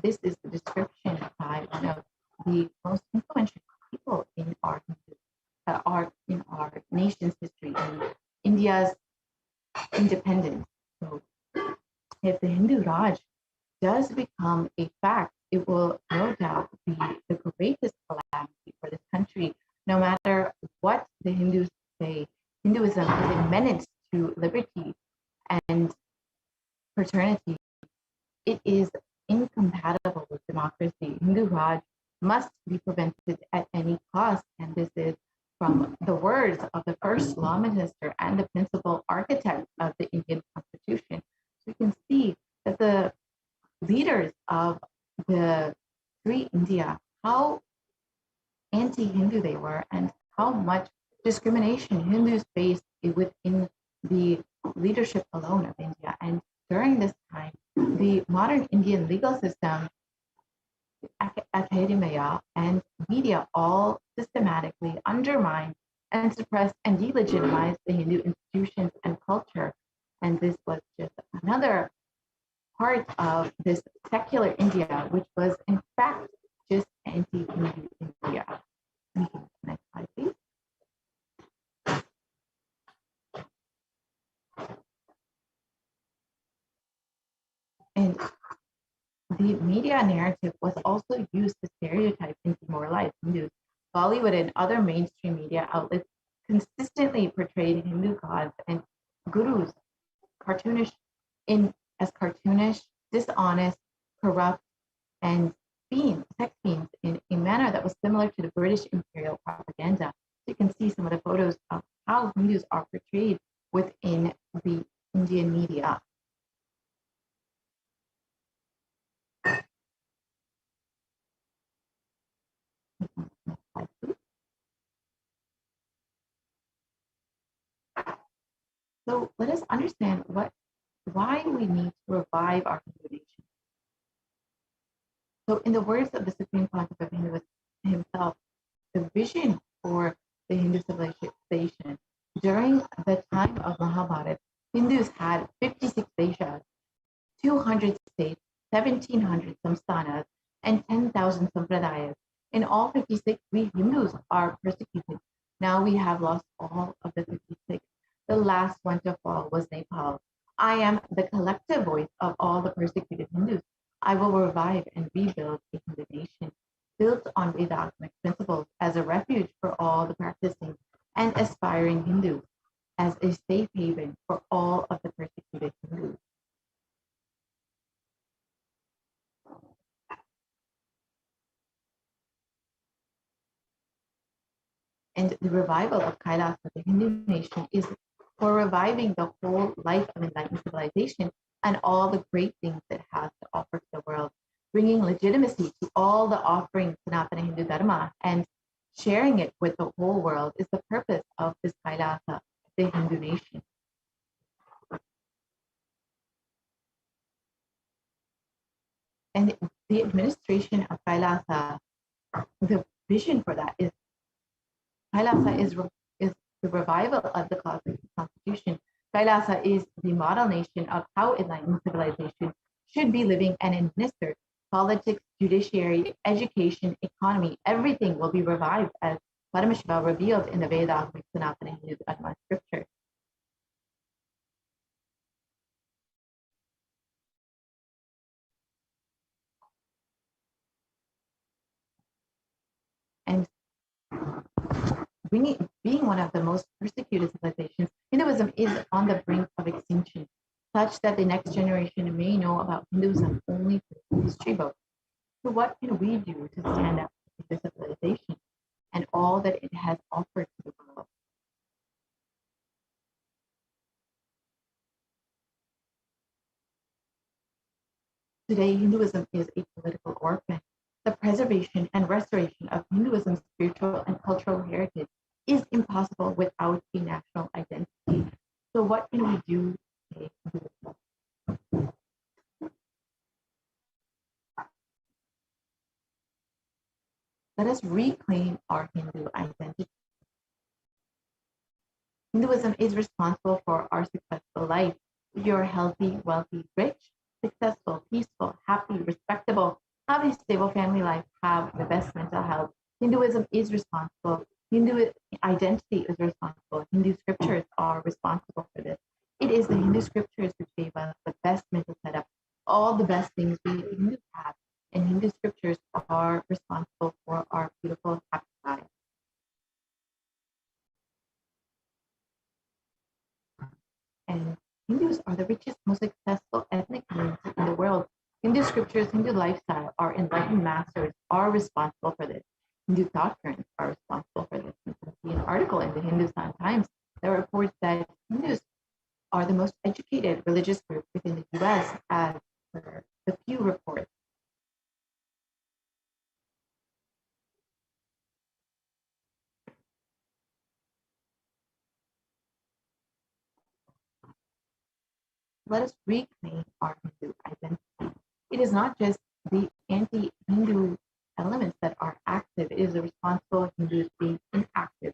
This is the description by one of the most influential people in our nation's history, in India's independence. So if the Hindu Raj does become a fact, it will no doubt be the greatest calamity for this country, no matter what the Hindus say. Hinduism is a menace to liberty and fraternity. It is incompatible with democracy. Hindu be prevented at any cost. And this is from the words of the first law minister and the principal architect of the Indian Constitution. So you can see that the leaders of the free India, how anti-Hindu they were and how much discrimination Hindus faced within the leadership alone of India. And during this time, the modern Indian legal system, academia, and media all systematically undermined and suppressed and delegitimized the Hindu institutions and culture. And this was just another part of this secular India, which was in fact just anti-Hindu India. Next slide, please. And the media narrative was also used to stereotype and demoralize Hindus. Bollywood and other mainstream media outlets consistently portrayed Hindu gods and gurus as cartoonish, dishonest, corrupt, and sex fiends in a manner that was similar to the British imperial propaganda. So you can see some of the photos of how Hindus are portrayed within the Indian media. So let us understand why we need to revive our Hindu nation. So in the words of the Supreme Pontiff of Hinduism himself, the vision for the Hindu civilization during the time of Mahabharata, Hindus had 56 deshas, 200 states, 1,700 samsthanas, and 10,000 sampradayas. In all 56, we Hindus are persecuted. Now we have lost all of the 56. The last one to fall was Nepal. I am the collective voice of all the persecuted Hindus. I will revive and rebuild a Hindu nation built on Vedic principles as a refuge for all the practicing and aspiring Hindus, as a safe haven for all of the persecuted Hindus. And the revival of Kailasa, the Hindu nation, is for reviving the whole life of enlightened civilization and all the great things it has to offer to the world, bringing legitimacy to all the offerings Sanatana Hindu Dharma and sharing it with the whole world is the purpose of this Kailasa, the Hindu nation. And the administration of Kailasa, the vision for that is Kailasa is the revival of the classic constitution. Kailasa is the model nation of how enlightened civilization should be living and administered. Politics, judiciary, education, economy, everything will be revived as Paramashivoham revealed in the Vedas, Sanatana Hindu Dharma scripture. And being one of the most persecuted civilizations, Hinduism is on the brink of extinction, such that the next generation may know about Hinduism only through history books. So what can we do to stand up to this civilization and all that it has offered to the world? Today, Hinduism is a political orphan. The preservation and restoration of Hinduism's spiritual and cultural heritage is impossible without a national identity. So what can we do today? Let us reclaim our Hindu identity. Hinduism is responsible for our successful life. If you're healthy, wealthy, rich, successful, peaceful, happy, respectable, have a stable family life, have the best mental health, Hinduism is responsible. Hindu identity is responsible. Hindu scriptures are responsible for this. It is the Hindu scriptures which gave us the best mental setup, all the best things we Hindus have. And Hindu scriptures are responsible for our beautiful, happy lives. And Hindus are the richest, most successful ethnic community in the world. Hindu scriptures, Hindu lifestyle, our enlightened masters are responsible for this. Hindu thought currents are responsible for this. You can see an article in the Hindustan Times that reports that Hindus are the most educated religious group within the US as per the Pew report. Let us reclaim our Hindu identity. It is not just the anti-Hindu elements that are active. It is the responsible Hindus being inactive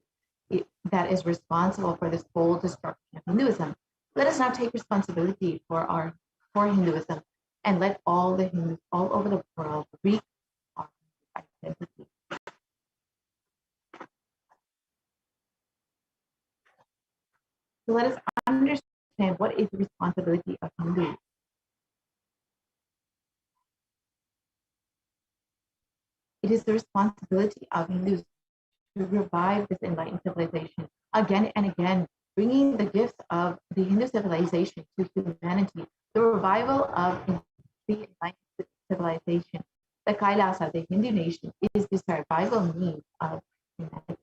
that is responsible for this whole destruction of Hinduism. Let us now take responsibility for Hinduism and let all the Hindus all over the world reclaim our identity. So let us understand what is the responsibility of Hindus. It is the responsibility of Hindus to revive this enlightened civilization again and again, bringing the gifts of the Hindu civilization to humanity, the revival of the enlightened civilization. The Kailasa, the Hindu nation, is the survival need of humanity.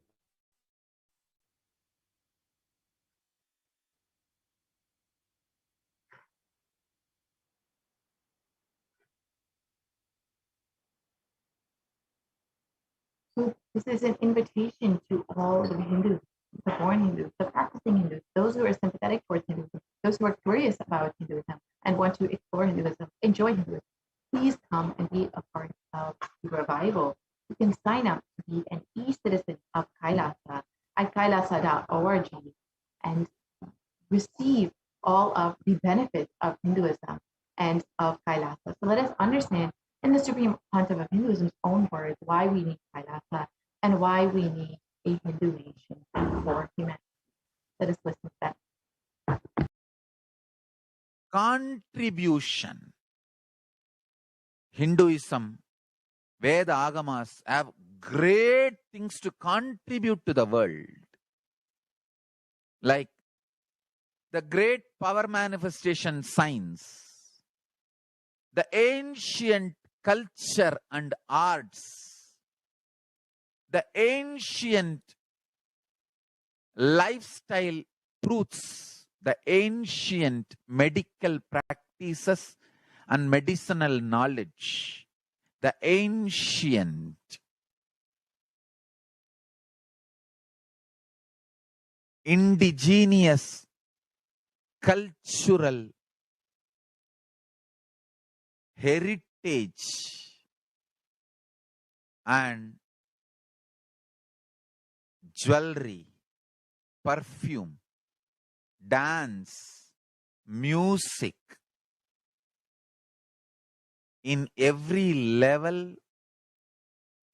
So this is an invitation to all the Hindus, the born Hindus, the practicing Hindus, those who are sympathetic towards Hinduism, those who are curious about Hinduism and want to explore Hinduism, enjoy Hinduism. Please come and be a part of the revival. You can sign up to be an e-citizen of Kailasa at kailasa.org and receive all of the benefits of Hinduism and of Kailasa. So let us understand in the Supreme Pontiff of Hinduism's own words why we need Kailasa and why we need a Hindu nation for humanity. Let us listen to that. Contribution. Hinduism, Veda Agamas have great things to contribute to the world. Like the great power manifestation science, the ancient culture and arts, the ancient lifestyle truths, the ancient medical practices and medicinal knowledge, the ancient indigenous cultural heritage and jewelry, perfume, dance, music. In every level,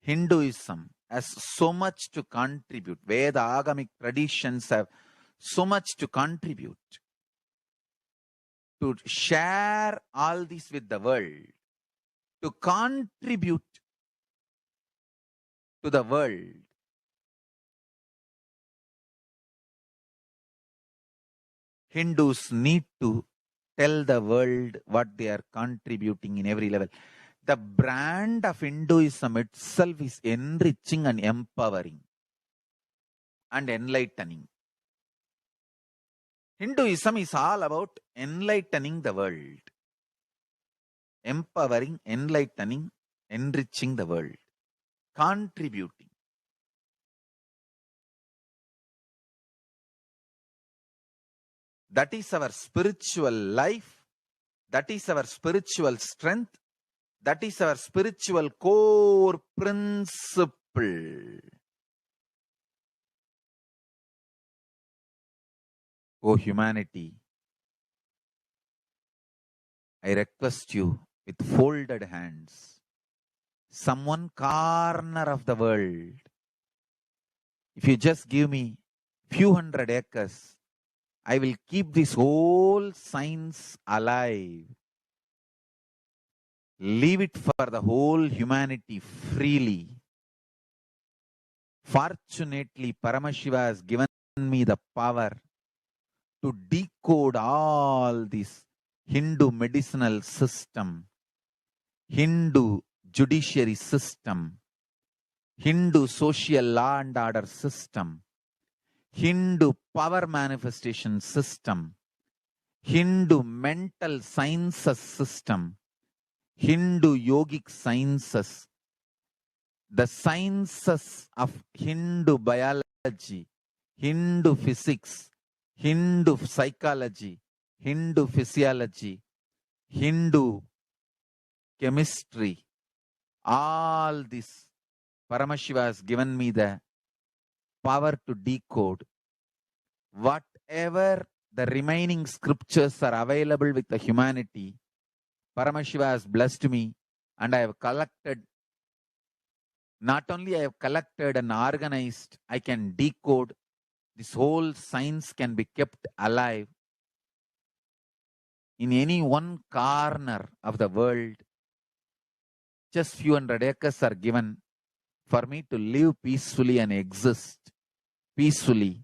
Hinduism has so much to contribute. Veda Agamic traditions have so much to contribute. To share all this with the world, to contribute to the world. Hindus need to tell the world what they are contributing in every level. The brand of Hinduism itself is enriching and empowering and enlightening. Hinduism is all about enlightening the world. Empowering, enlightening, enriching the world. Contributing. That is our spiritual life. That is our spiritual strength. That is our spiritual core principle. O humanity, I request you with folded hands, some one corner of the world, if you just give me few hundred acres, I will keep this whole science alive. Leave it for the whole humanity freely. Fortunately, Paramashiva has given me the power to decode all this Hindu medicinal system, Hindu judiciary system, Hindu social law and order system, Hindu power manifestation system, Hindu mental sciences system, Hindu yogic sciences, the sciences of Hindu biology, Hindu physics, Hindu psychology, Hindu physiology, Hindu chemistry, all this, Paramashiva has given me the power to decode. Whatever the remaining scriptures are available with the humanity, Paramashiva has blessed me, and I have collected. Not only I have collected and organized, I can decode. This whole science can be kept alive in any one corner of the world. Just few hundred acres are given for me to live peacefully and exist peacefully.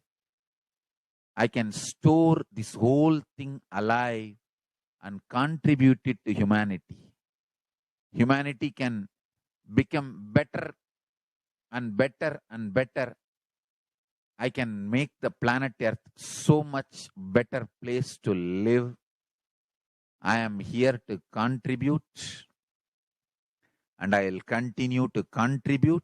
I can store this whole thing alive and contribute it to humanity. Humanity can become better and better and better. I can make the planet Earth so much better place to live. I am here to contribute, and I will continue to contribute.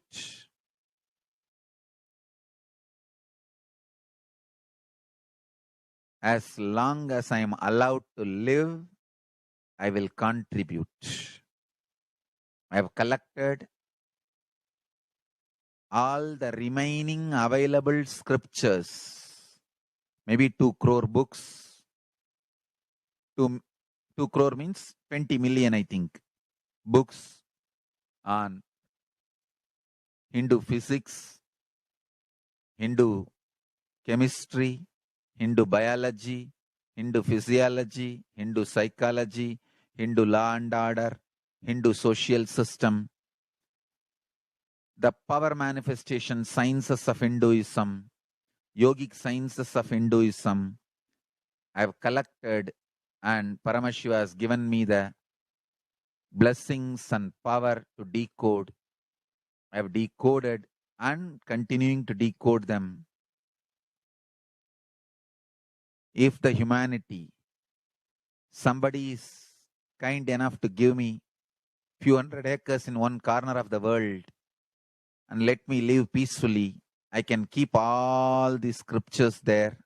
As long as I am allowed to live, I will contribute. I have collected all the remaining available scriptures, maybe 2 crore books. 2 crore means 20 million, I think, books on Hindu physics, Hindu chemistry, Hindu biology, Hindu physiology, Hindu psychology, Hindu law and order, Hindu social system, the power manifestation sciences of Hinduism, yogic sciences of Hinduism. I have collected, and Paramashiva has given me the blessings and power to decode. I have decoded and continuing to decode them. If the humanity, somebody is kind enough to give me few hundred acres in one corner of the world and let me live peacefully, I can keep all the scriptures there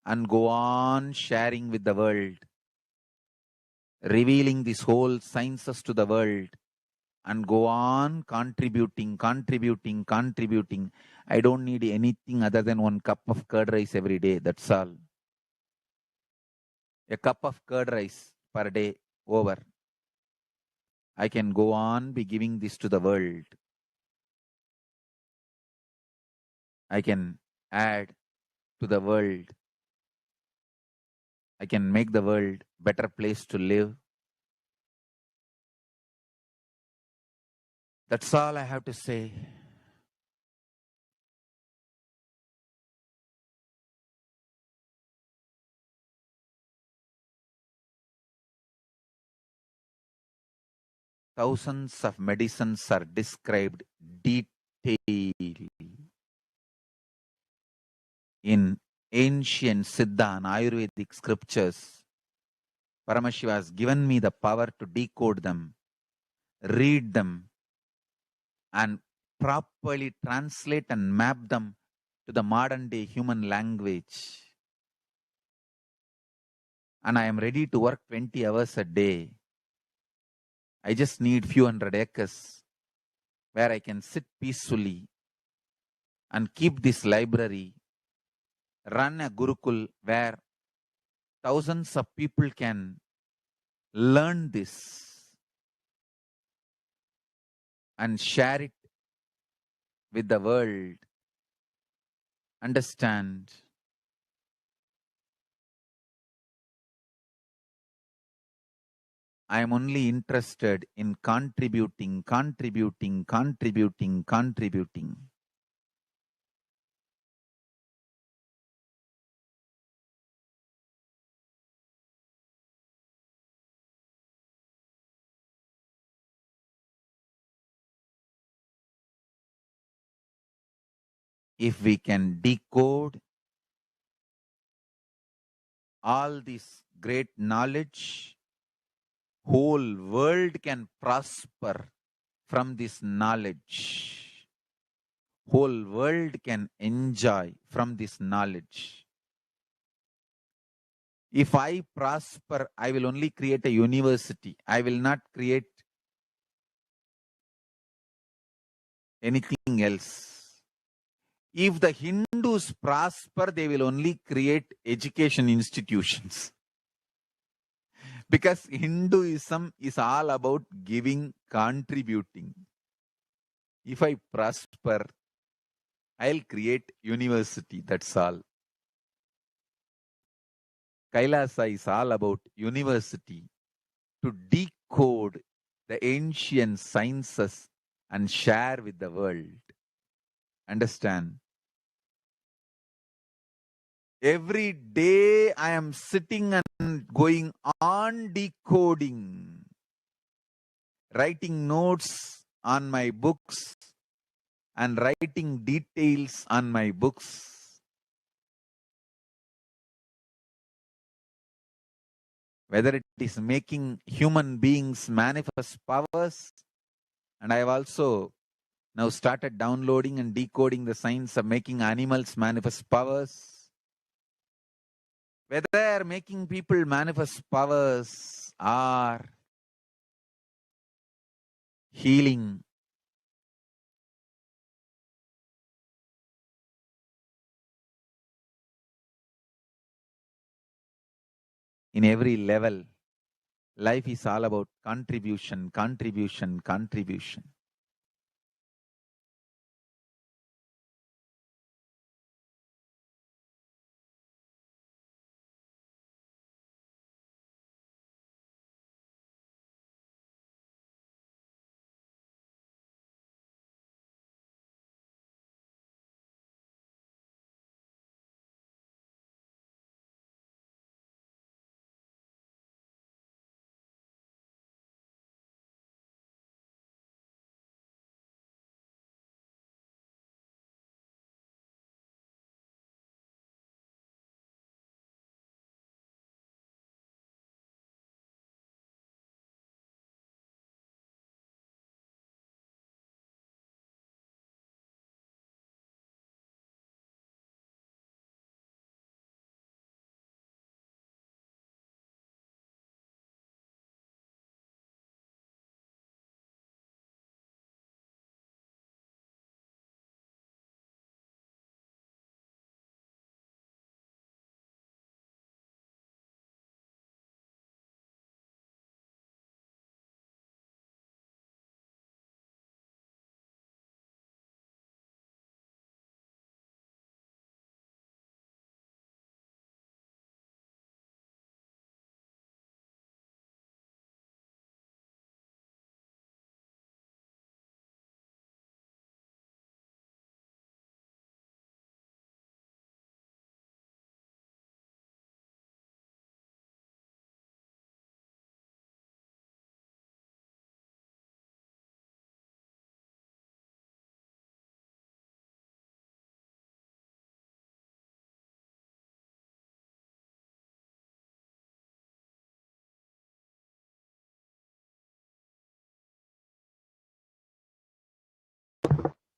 and go on sharing with the world, revealing this whole sciences to the world, and go on contributing. I don't need anything other than 1 cup of curd rice every day. That's all. A cup of curd rice per day over. I can go on be giving this to the world. I can add to the world. I can make the world better place to live. That's all I have to say. Thousands of medicines are described detailedly in ancient Siddha and Ayurvedic scriptures. Paramashiva has given me the power to decode them, read them, and properly translate and map them to the modern day human language. And I am ready to work 20 hours a day. I just need few hundred acres where I can sit peacefully and keep this library, run a Gurukul where thousands of people can learn this and share it with the world, understand. I am only interested in contributing. if we can decode all this great knowledge, whole world can prosper from this knowledge. Whole world can enjoy from this knowledge. If I prosper, I will only create a university. I will not create anything else. If the Hindus prosper, they will only create education institutions. Because Hinduism is all about giving, contributing. If I prosper, I'll create university, that's all. Kailasa is all about university, to decode the ancient sciences and share with the world. Understand? Every day I am sitting and going on decoding, writing notes on my books and writing details on my books. Whether it is making human beings manifest powers, and I have also now started downloading and decoding the science of making animals manifest powers. Whether making people manifest powers or healing, in every level, life is all about contribution, contribution, contribution.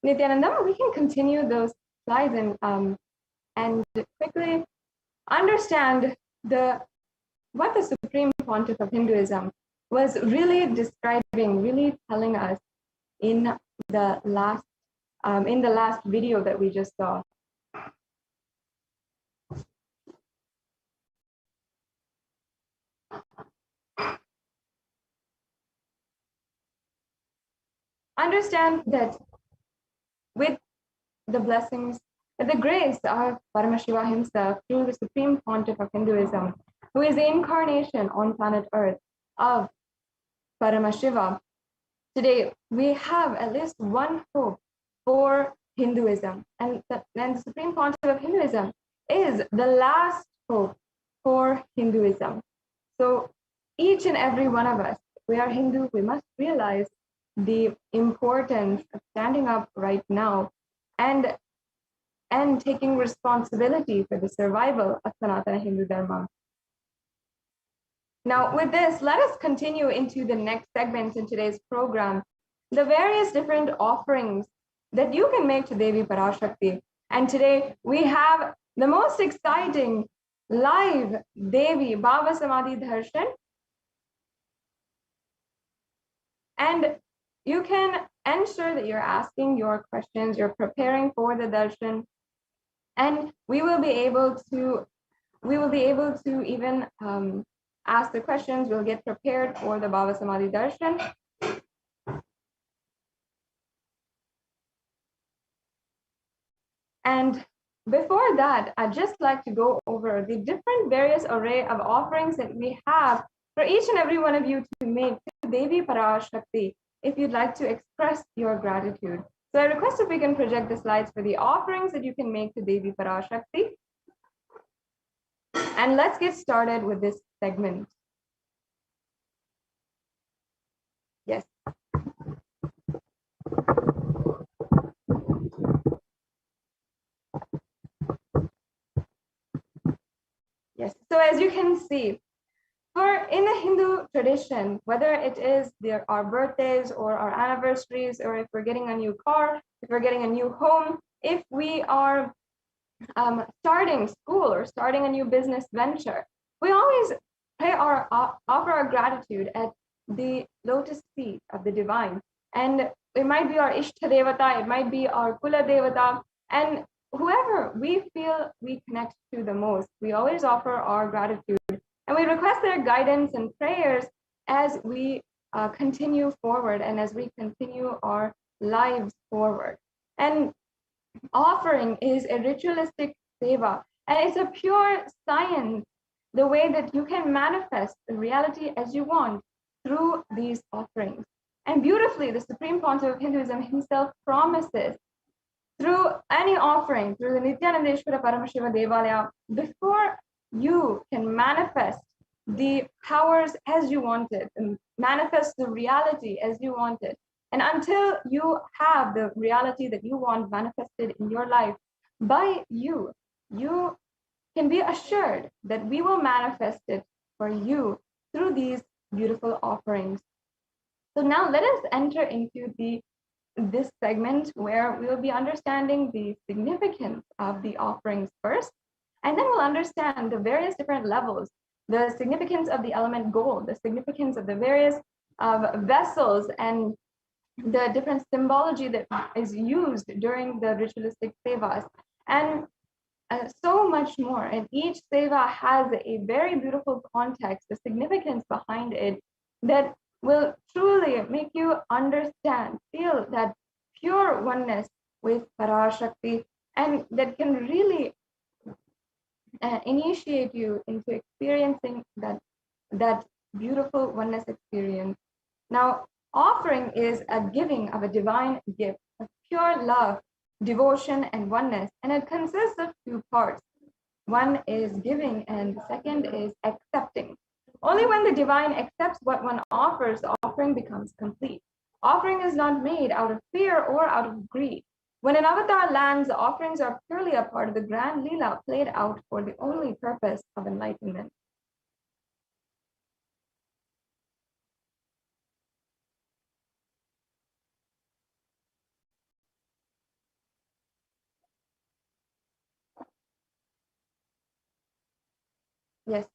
Nithyananda, we can continue those slides and quickly understand what the Supreme Pontiff of Hinduism was really describing, really telling us in the last video that we just saw. Understand that with the blessings, the grace of Paramashiva himself, through the Supreme Pontiff of Hinduism, who is the incarnation on planet Earth of Paramashiva, today we have at least one hope for Hinduism, and the Supreme Pontiff of Hinduism is the last hope for Hinduism. So each and every one of us, we are Hindu, we must realize the importance of standing up right now and and taking responsibility for the survival of Sanatana Hindu Dharma. Now, with this, let us continue into the next segment in today's program, the various different offerings that you can make to Devi Parashakti. And today we have the most exciting live Devi Bhava Samadhi Darshan. And you can ensure that you're asking your questions, you're preparing for the darshan, and we will be able to even ask the questions. We'll get prepared for the Bhava Samadhi darshan. And before that, I'd just like to go over the different various array of offerings that we have for each and every one of you to make to Devi Parashakti if you'd like to express your gratitude. So I request if we can project the slides for the offerings that you can make to Devi Parashakti. And let's get started with this segment. Yes. Yes, so as you can see, in the Hindu tradition, whether it is our birthdays or our anniversaries, or if we're getting a new car, if we're getting a new home, if we are starting school or starting a new business venture, we always offer our gratitude at the lotus feet of the divine. And it might be our Ishta Devata, it might be our Kula Devata, and whoever we feel we connect to the most, we always offer our gratitude. And we request their guidance and prayers as we continue forward and as we continue our lives forward. And offering is a ritualistic seva, and it's a pure science, the way that you can manifest the reality as you want through these offerings. And beautifully, the Supreme Pontiff of Hinduism himself promises through any offering, through the Nithyananda Paramashiva Devalaya, before you can manifest the powers as you want it, and manifest the reality as you want it. And until you have the reality that you want manifested in your life by you, you can be assured that we will manifest it for you through these beautiful offerings. So now let us enter into this segment where we will be understanding the significance of the offerings first, and then we'll understand the various different levels, the significance of the element gold, the significance of the various vessels, and the different symbology that is used during the ritualistic sevas, and so much more. And each seva has a very beautiful context, a significance behind it that will truly make you understand, feel that pure oneness with Parashakti, and that can really initiate you into experiencing that beautiful oneness experience. Now, offering is a giving of a divine gift of pure love, devotion, and oneness, and it consists of two parts. One is giving, and the second is accepting. Only when the divine accepts what one offers, the offering becomes complete. Offering is not made out of fear or out of greed. When an avatar lands, the offerings are purely a part of the grand lila played out for the only purpose of enlightenment. Yes.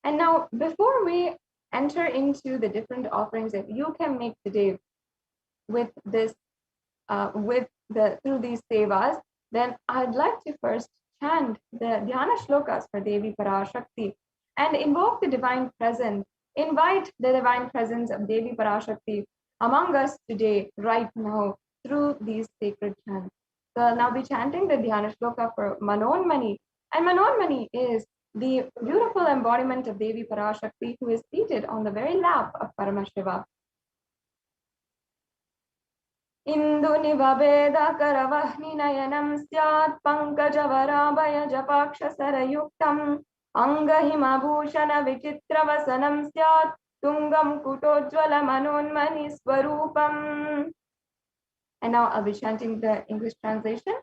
And now, before we enter into the different offerings that you can make today with this, through these sevas, then I'd like to first chant the Dhyana shlokas for Devi Parashakti and invoke the divine presence, invite the divine presence of Devi Parashakti among us today, right now, through these sacred chants. So I'll now be chanting the Dhyana shloka for Manonmani, and Manonmani is the beautiful embodiment of Devi Parashakti who is seated on the very lap of Paramashiva. Indu nivabeda karavahni nayanam syat pankajavara japaksha sarayuktam angahima bhushana vichitra vasanam syat tungam kutojvala manonmani swarupam. And now I'll be chanting the English translation.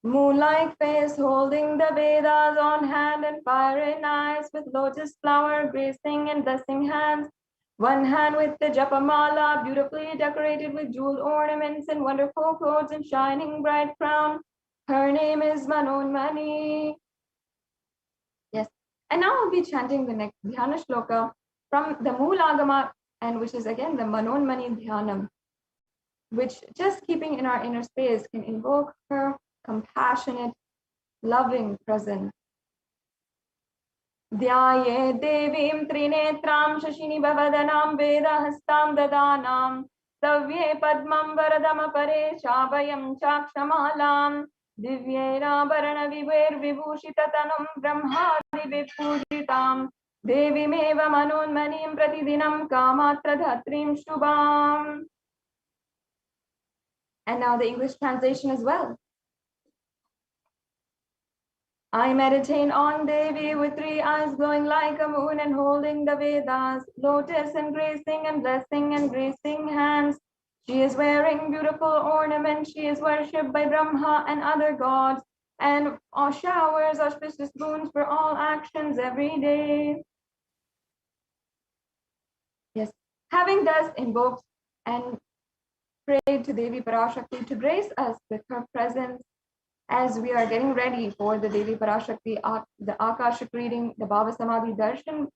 Moon-like face holding the Vedas on hand and fire in eyes with lotus flower gracing and blessing hands. One hand with the japamala beautifully decorated with jeweled ornaments and wonderful clothes and shining bright crown. Her name is Manonmani. Yes, and now I'll be chanting the next Dhyana Shloka from the Moolagama, and which is again the Manonmani Dhyanam, which just keeping in our inner space can invoke her compassionate, loving presence. Dhyaye devim trinetram shashini bhavadanam vedahastam dadanam savye padmam varadamapare shabhayam chakshamalam divyera vibher vibhushitatanam brahmadi vipujitam devimeva manonmanim pratidinam kamatra dhatrim shubham. And now the English translation as well. I meditate on Devi with 3 eyes glowing like a moon and holding the Vedas, lotus and gracing and blessing and gracing hands. She is wearing beautiful ornaments. She is worshipped by Brahma and other gods and showers auspicious boons for all actions every day. Yes, having thus invoked and prayed to Devi Parashakti to grace us with her presence, as we are getting ready for the Devi Parashakti, the Akashic reading, the Bhava Samadhi Darshan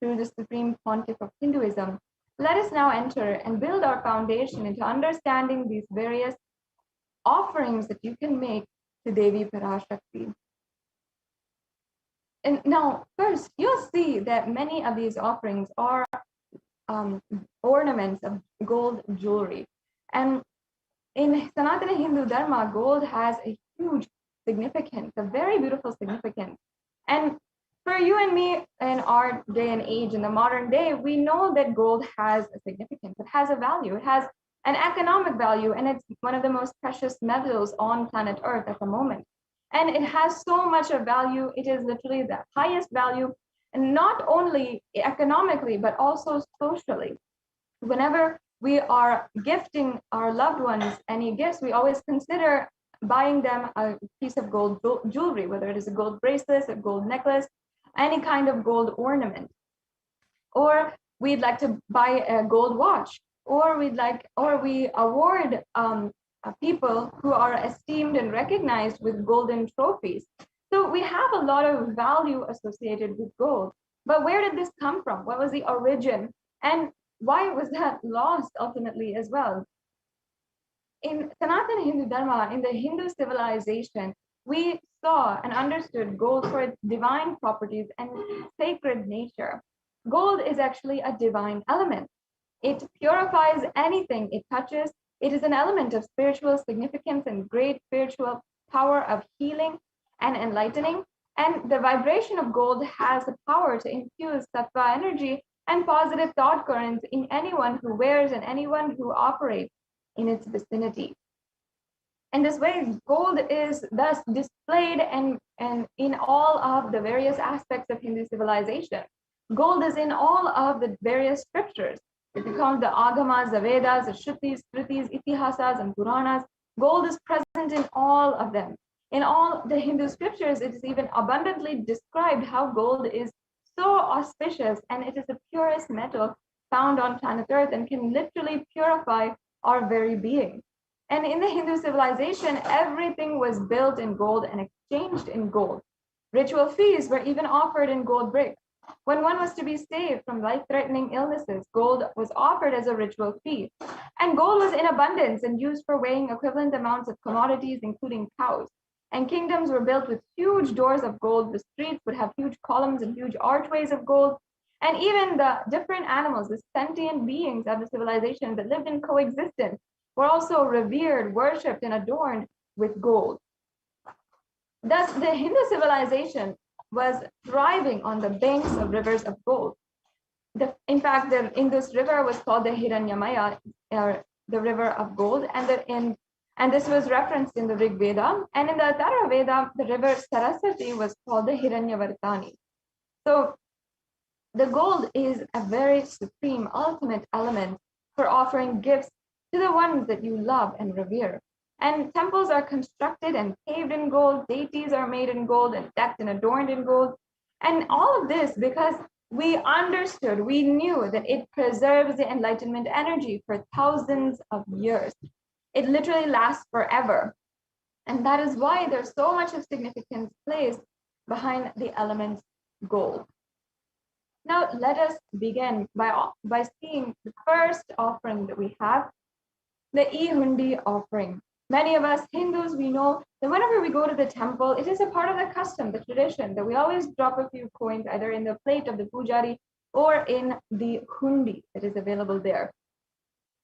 through the Supreme Pontiff of Hinduism, let us now enter and build our foundation into understanding these various offerings that you can make to Devi Parashakti. And now, first, you'll see that many of these offerings are ornaments of gold jewelry. And in Sanatana Hindu Dharma, gold has a huge significance, a very beautiful significance. And for you and me in our day and age, in the modern day, we know that gold has a significance. It has a value. It has an economic value, and it's one of the most precious metals on planet Earth at the moment. And it has so much of value. It is literally the highest value, and not only economically, but also socially. Whenever we are gifting our loved ones any gifts, we always consider buying them a piece of gold jewelry, whether it is a gold bracelet, a gold necklace, any kind of gold ornament. Or we'd like to buy a gold watch, or we award people who are esteemed and recognized with golden trophies. So we have a lot of value associated with gold. But where did this come from? What was the origin? And why was that lost ultimately as well? In Sanatana Hindu Dharma, in the Hindu civilization, we saw and understood gold for its divine properties and sacred nature. Gold is actually a divine element. It purifies anything it touches. It is an element of spiritual significance and great spiritual power of healing and enlightening. And the vibration of gold has the power to infuse sattva energy and positive thought currents in anyone who wears and anyone who operates in its vicinity. In this way, gold is thus displayed and in all of the various aspects of Hindu civilization. Gold is in all of the various scriptures. If you count the Agamas, the Vedas, the Shrutis, Smritis, Itihasas, and Puranas, gold is present in all of them. In all the Hindu scriptures, it is even abundantly described how gold is so auspicious, and it is the purest metal found on planet Earth and can literally purify our very being. And in the Hindu civilization, everything was built in gold and exchanged in gold. Ritual feasts were even offered in gold bricks. When one was to be saved from life-threatening illnesses, gold was offered as a ritual fee. And gold was in abundance and used for weighing equivalent amounts of commodities, including cows. And kingdoms were built with huge doors of gold. The streets would have huge columns and huge archways of gold. And even the different animals, the sentient beings of the civilization that lived in coexistence, were also revered, worshipped, and adorned with gold. Thus, the Hindu civilization was thriving on the banks of rivers of gold. In fact, the Indus River was called the Hiranyamaya, the river of gold, and this was referenced in the Rig Veda. And in the Athara Veda, the river Saraswati was called the Hiranyavartani. So the gold is a very supreme, ultimate element for offering gifts to the ones that you love and revere. And temples are constructed and paved in gold, deities are made in gold and decked and adorned in gold. And all of this because we understood, we knew that it preserves the enlightenment energy for thousands of years. It literally lasts forever. And that is why there's so much of significance placed behind the element gold. Now, let us begin by seeing the first offering that we have, the e-hundi offering. Many of us Hindus, we know that whenever we go to the temple, it is a part of the custom, the tradition, that we always drop a few coins either in the plate of the pujari or in the hundi that is available there.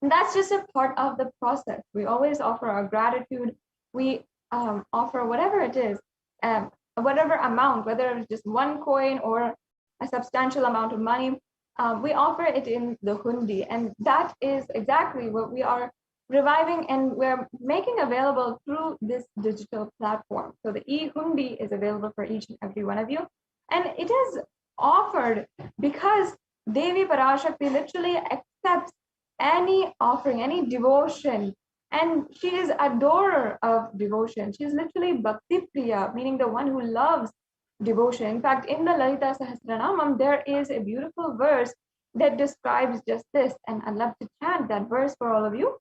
And that's just a part of the process. We always offer our gratitude. We offer whatever it is, whatever amount, whether it's just one coin or a substantial amount of money, we offer it in the hundi. And that is exactly what we are reviving and we're making available through this digital platform. So the e-hundi is available for each and every one of you. And it is offered because Devi Parashakti literally accepts any offering, any devotion. And she is adorer of devotion. She's literally Bhakti Priya, meaning the one who loves devotion. In fact, in the Lalita Sahasranamam, there is a beautiful verse that describes just this. And I'd love to chant that verse for all of you.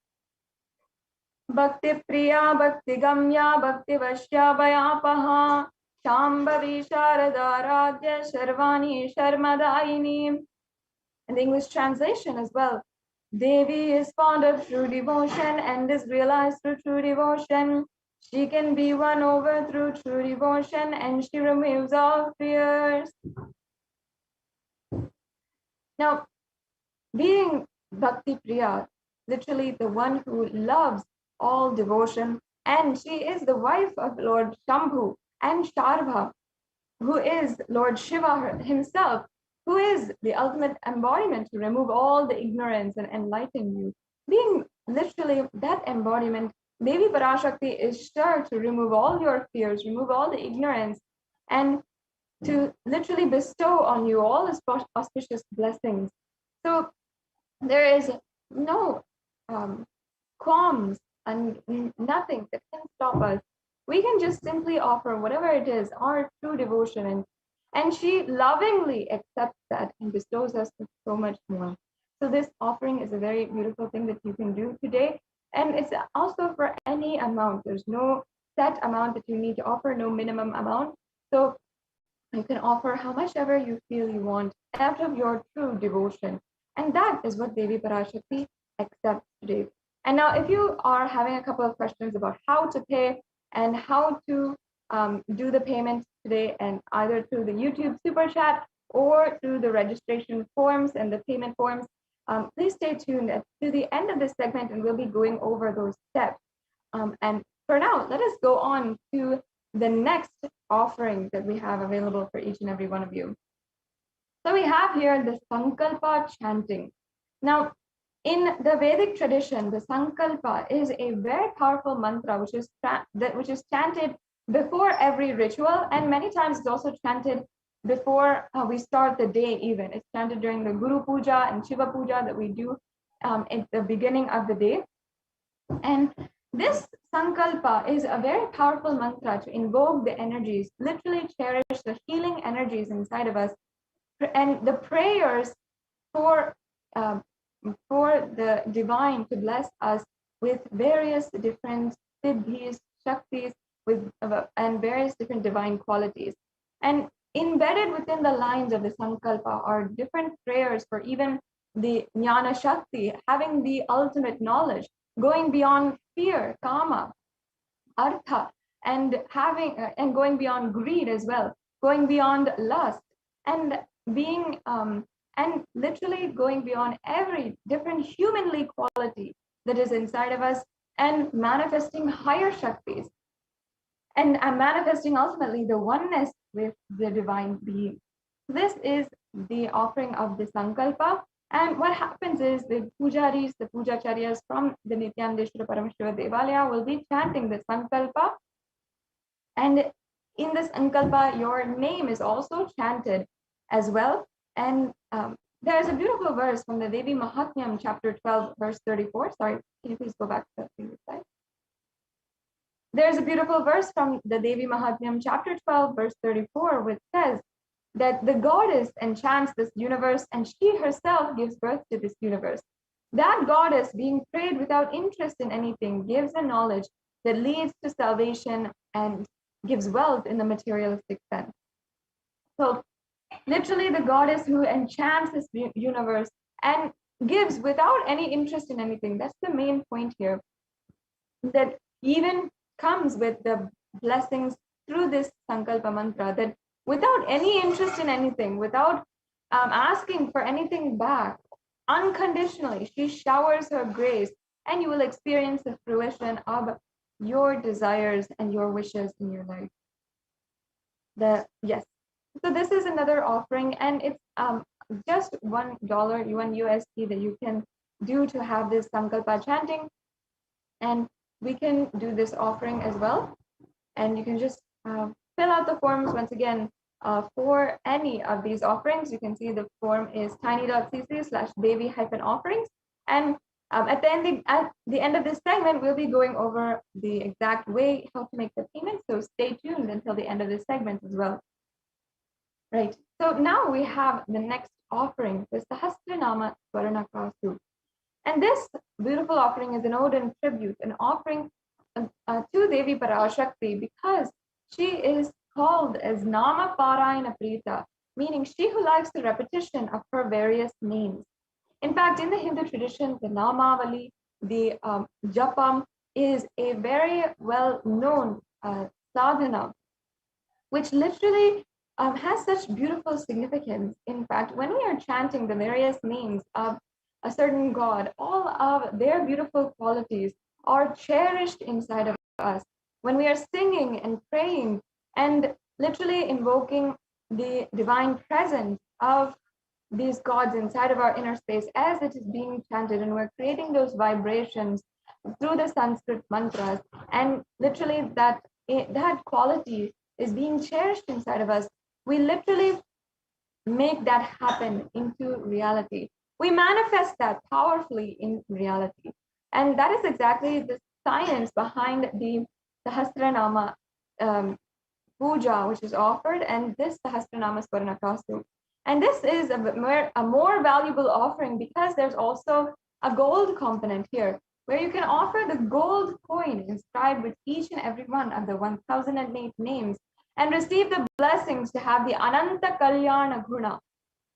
Bhakti Priya, Bhakti Gamya, Bhakti Vashya Bhayapaha, Shambhavi Sharada Radya Sharvani Sharmadayini. And the English translation as well. Devi is fond of true devotion and is realized through true devotion. She can be won over through true devotion and she removes all fears. Now, being Bhakti Priya, literally the one who loves all devotion, and she is the wife of Lord Shambhu and Sharbha, who is Lord Shiva himself, who is the ultimate embodiment to remove all the ignorance and enlighten you. Being literally that embodiment, Devi Parashakti is sure to remove all your fears, remove all the ignorance, and to literally bestow on you all the auspicious blessings. So there is no qualms and nothing that can stop us. We can just simply offer whatever it is, our true devotion, and she lovingly accepts that and bestows us with so much more. So this offering is a very beautiful thing that you can do today. And it's also for any amount. There's no set amount that you need to offer, no minimum amount. So you can offer how much ever you feel you want out of your true devotion. And that is what Devi Parashakti accepts today. And now if you are having a couple of questions about how to pay and how to do the payment today, and either through the YouTube super chat or through the registration forms and the payment forms, please stay tuned to the end of this segment and we'll be going over those steps. And for now, let us go on to the next offering that we have available for each and every one of you. So we have here the Sankalpa chanting. Now, in the Vedic tradition, the Sankalpa is a very powerful mantra which is chanted before every ritual, and many times it's also chanted before we start the day even. It's chanted during the Guru Puja and Shiva Puja that we do at the beginning of the day. And this Sankalpa is a very powerful mantra to invoke the energies, literally cherish the healing energies inside of us, and the prayers for the divine to bless us with various different siddhis, shaktis, and various different divine qualities. And embedded within the lines of the Sankalpa are different prayers for even the Jnana Shakti, having the ultimate knowledge, going beyond fear, kama, artha, and having and going beyond greed as well, going beyond lust, and being and literally going beyond every different humanly quality that is inside of us, and manifesting higher Shaktis, and manifesting ultimately the oneness with the divine being. This is the offering of the Sankalpa. And what happens is the pujaris, the pujacharyas from the Nithyananda Paramashiva Devalaya will be chanting the Sankalpa. And in the Sankalpa, your name is also chanted as well. And there's a beautiful verse from the Devi Mahatmyam, chapter 12, verse 34. Sorry, can you please go back to the previous slide? there's a beautiful verse from the Devi Mahatmyam, chapter 12, verse 34, which says that the goddess enchants this universe and she herself gives birth to this universe. That goddess, being prayed without interest in anything, gives a knowledge that leads to salvation and gives wealth in the materialistic sense. So literally the goddess who enchants this universe and gives without any interest in anything. That's the main point here, that even comes with the blessings through this Sankalpa mantra, that without any interest in anything, without asking for anything back, unconditionally, she showers her grace and you will experience the fruition of your desires and your wishes in your life. Yes. So this is another offering, and it's just $1, $1 that you can do to have this Sankalpa chanting. And we can do this offering as well. And you can just fill out the forms once again for any of these offerings. You can see the form is tiny.cc/Devi-offerings. And at the end of this segment, we'll be going over the exact way how to make the payment. So stay tuned until the end of this segment as well. Right. So now we have the next offering, the Sahasranama Swaranakasu. And this beautiful offering is an ode and tribute, an offering to Devi Parashakti, because she is called as Nama Parayana Prita, meaning she who likes the repetition of her various names. In fact, in the Hindu tradition, the Namavali, the Japam, is a very well-known sadhana, which literally has such beautiful significance. In fact, when we are chanting the various names of a certain god, all of their beautiful qualities are cherished inside of us. When we are singing and praying and literally invoking the divine presence of these gods inside of our inner space as it is being chanted, and we're creating those vibrations through the Sanskrit mantras, and literally that quality is being cherished inside of us, we literally make that happen into reality. We manifest that powerfully in reality. And that is exactly the science behind the Sahasranama puja, which is offered, and this Sahasranama Swaranakasu. And this is a more valuable offering because there's also a gold component here, where you can offer the gold coin inscribed with each and every one of the 1008 names and receive the blessings to have the Ananta Kalyana Guna,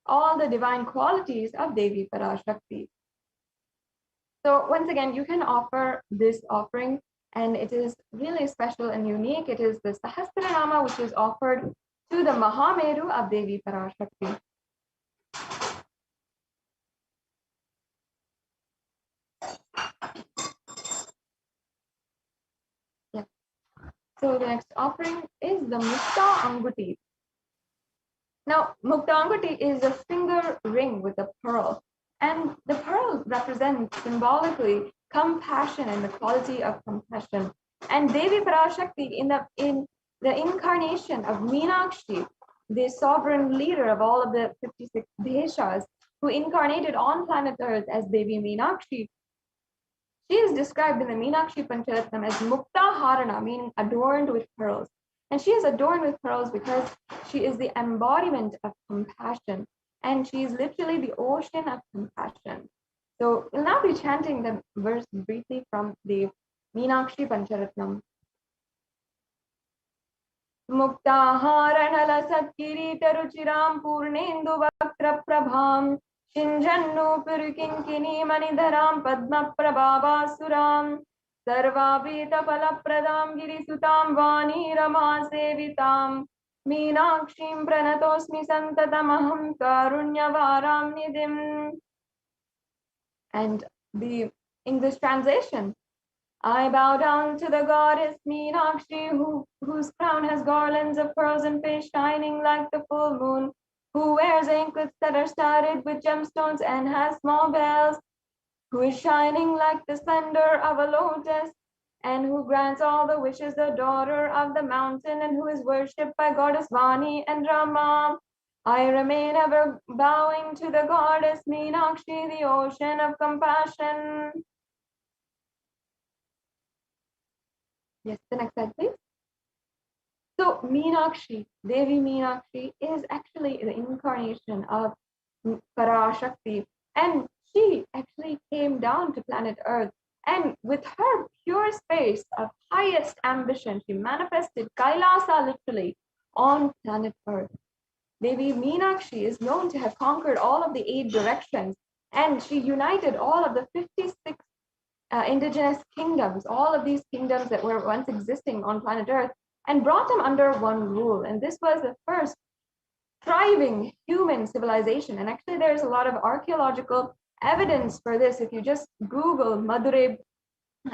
all the divine qualities of Devi Parashakti. So once again, you can offer this offering, and it is really special and unique. It is the Sahasranama, which is offered to the Mahameru of Devi Parashakti. Yeah. So the next offering is the Mukta Anguti. Now, Mukta Anguti is a finger ring with a pearl, and the pearl represents symbolically compassion and the quality of compassion. And Devi Parashakti, in the incarnation of Meenakshi, the sovereign leader of all of the 56 Deshas, who incarnated on planet Earth as Devi Meenakshi, she is described in the Meenakshi Pancharatnam as Mukta Harana, meaning adorned with pearls. And she is adorned with pearls because she is the embodiment of compassion. And she is literally the ocean of compassion. So we'll now be chanting the verse briefly from the Meenakshi Pancharatnam. Muktaharanala Satkirita Ruchiram Purnendu Vaktra Prabham Shinjannu Purikinkini Manidharam Padma Prabhavasuram Sarvabhita Palapradam Girisutam Vani Rama Sevitam Meenakshim Pranatosmi Santatamaham Karunyavaram Nidim. And the English translation: I bow down to the goddess Meenakshi, whose crown has garlands of pearls and face shining like the full moon, who wears anklets that are studded with gemstones and has small bells, who is shining like the splendor of a lotus, and who grants all the wishes, the daughter of the mountain, and who is worshipped by goddess Vani and Rama. I remain ever bowing to the goddess Meenakshi, the ocean of compassion. Yes, the next slide, please. So Meenakshi, Devi Meenakshi is actually the incarnation of Parashakti, and she actually came down to planet Earth, and with her pure space of highest ambition, she manifested Kailasa literally on planet Earth. Devi Meenakshi is known to have conquered all of the 8 directions, and she united all of the 56 indigenous kingdoms, all of these kingdoms that were once existing on planet Earth, and brought them under one rule. And this was the first thriving human civilization. And actually, there's a lot of archaeological evidence for this. If you just Google Madurai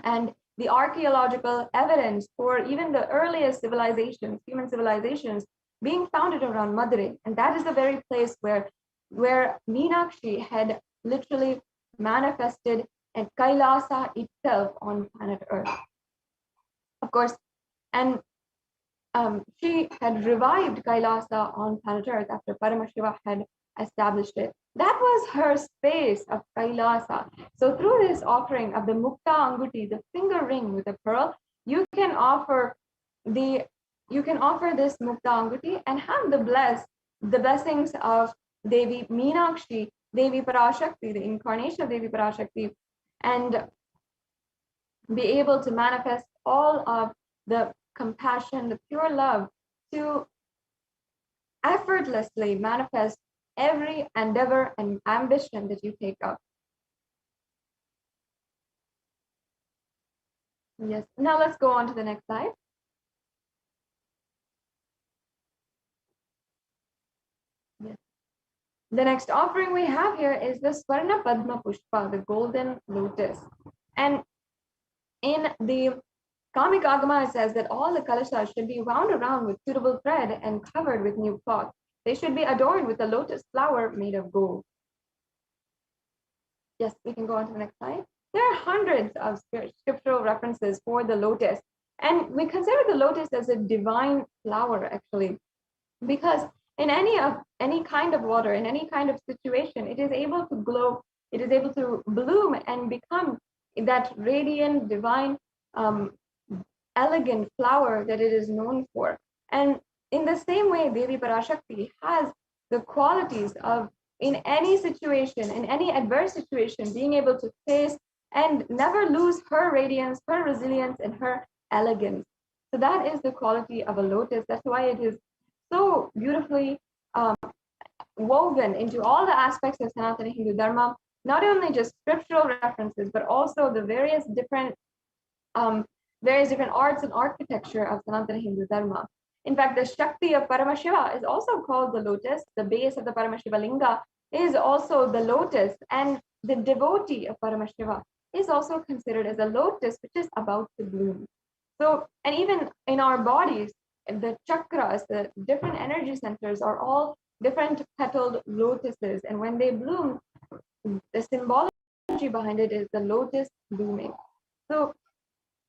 and the archaeological evidence for even the earliest civilizations, human civilizations, being founded around Madurai. And that is the very place where Meenakshi had literally manifested and Kailasa itself on planet Earth. Of course, and she had revived Kailasa on planet Earth after Paramashiva had established it. That was her space of Kailasa. So through this offering of the Mukta Anguti, the finger ring with a pearl, you can offer this Mukta Anguti and have the blessings of Devi Meenakshi, Devi Parashakti, the incarnation of Devi Parashakti, and be able to manifest all of the compassion, the pure love, to effortlessly manifest every endeavor and ambition that you take up. Yes, now let's go on to the next slide. Yes. The next offering we have here is the Swarna Padma Pushpa, the golden lotus. And in the Kamik Agama, it says that all the kalashas should be wound around with suitable thread and covered with new cloth. They should be adorned with a lotus flower made of gold. Yes, we can go on to the next slide. There are hundreds of scriptural references for the lotus. And we consider the lotus as a divine flower, actually, because in any kind of water, in any kind of situation, it is able to glow, it is able to bloom and become that radiant, divine, elegant flower that it is known for. And in the same way, Devi Parashakti has the qualities of, in any situation, in any adverse situation, being able to face and never lose her radiance, her resilience, and her elegance. So that is the quality of a lotus. That's why it is so beautifully woven into all the aspects of Sanatana Hindu Dharma, not only just scriptural references, but also the various different arts and architecture of Sanatana Hindu Dharma. In fact, the Shakti of Paramashiva is also called the lotus. The base of the Paramashiva Linga is also the lotus, and the devotee of Paramashiva is also considered as a lotus, which is about to bloom. So, and even in our bodies, the chakras, the different energy centers are all different petaled lotuses, and when they bloom, the symbology behind it is the lotus blooming. So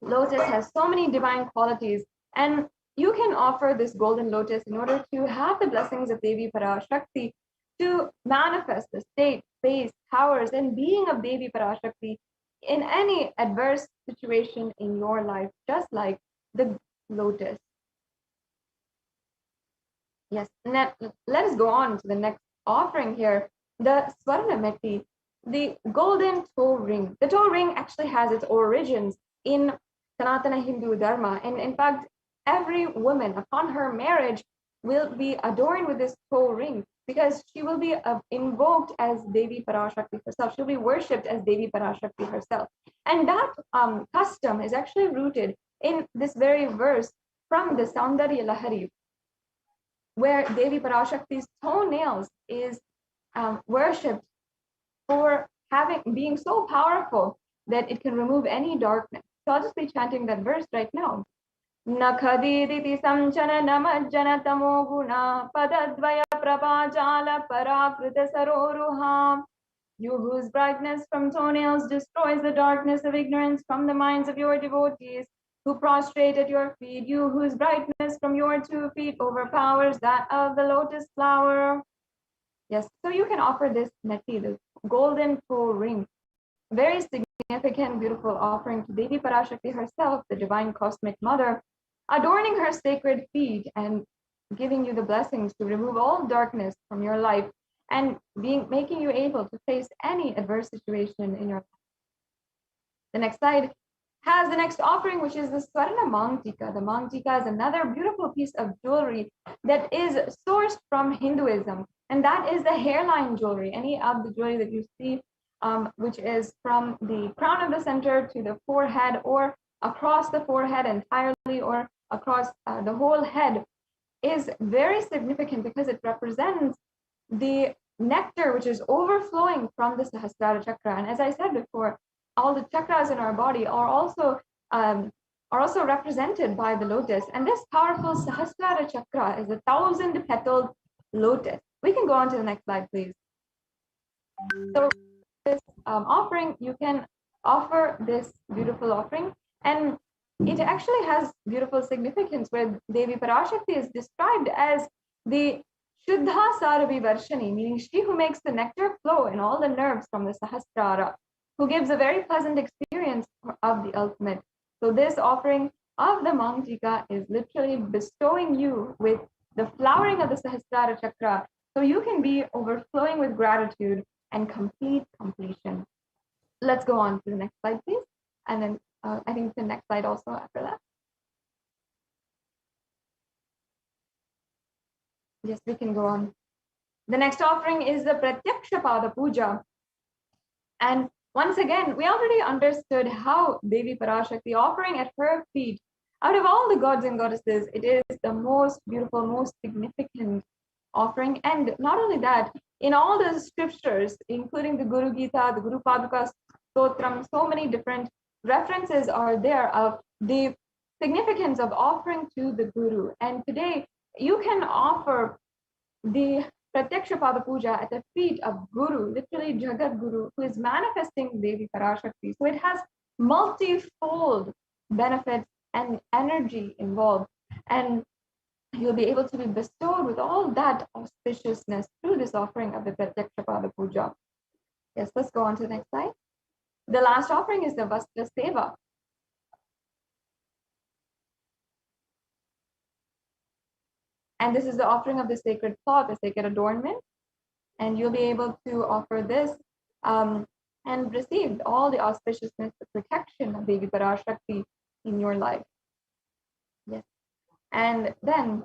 lotus has so many divine qualities, and you can offer this golden lotus in order to have the blessings of Devi Parashakti to manifest the state, space, powers, and being of Devi Parashakti in any adverse situation in your life, just like the lotus. Yes, let us go on to the next offering here, the Swarna Metti, the golden toe ring. The toe ring actually has its origins in Sanatana Hindu Dharma, and in fact, every woman upon her marriage will be adorned with this toe ring, because she will be invoked as Devi Parashakti herself. She'll be worshipped as Devi Parashakti herself. And that custom is actually rooted in this very verse from the Saundarya Lahari, where Devi Parashakti's toenails is worshipped for being so powerful that it can remove any darkness. So I'll just be chanting that verse right now. Nakhadiditi samchana namajjana tamo guna padadvaya prabhajala parakrita saroruham. You whose brightness from toenails destroys the darkness of ignorance from the minds of your devotees, who prostrate at your feet, you whose brightness from your 2 feet overpowers that of the lotus flower. Yes, so you can offer this metti, the golden toe ring, very significant significant, beautiful offering to Devi Parashakti herself, the divine cosmic mother, adorning her sacred feet and giving you the blessings to remove all darkness from your life and making you able to face any adverse situation in your life. The next slide has the next offering, which is the Swarna Mangtika. The Mangtika is another beautiful piece of jewelry that is sourced from Hinduism, and that is the hairline jewelry. Any of the jewelry that you see, which is from the crown of the center to the forehead, or across the forehead entirely, or across the whole head, is very significant because it represents the nectar which is overflowing from the Sahasrara chakra. And as I said before, all the chakras in our body are also represented by the lotus. And this powerful Sahasrara chakra is 1,000-petaled lotus. We can go on to the next slide, please. So this offering, you can offer this beautiful offering, and it actually has beautiful significance where Devi Parashakti is described as the Shuddha Saravi Varshani, meaning she who makes the nectar flow in all the nerves from the Sahasrara, who gives a very pleasant experience of the ultimate. So this offering of the Mangtika is literally bestowing you with the flowering of the Sahasrara chakra, so you can be overflowing with gratitude and complete completion. Let's go on to the next slide, please. And then I think the next slide also after that. Yes, we can go on. The next offering is the Pratyaksha Pada Puja. And once again, we already understood how Devi Parashakti offering at her feet, out of all the gods and goddesses, it is the most beautiful, most significant offering. And not only that, in all the scriptures, including the Guru Gita, the Guru Paduka Stotram, so many different references are there of the significance of offering to the Guru. And today, you can offer the Pratyaksha Pada Puja at the feet of Guru, literally Jagat Guru, who is manifesting Devi Parashakti. So it has multifold benefits and energy involved. And you'll be able to be bestowed with all that auspiciousness through this offering of the Pratyaksha Pada Puja. Yes, let's go on to the next slide. The last offering is the Vastra Seva. And this is the offering of the sacred cloth, the sacred adornment. And you'll be able to offer this and receive all the auspiciousness, the protection of Devi Parashakti in your life. Yes. And then,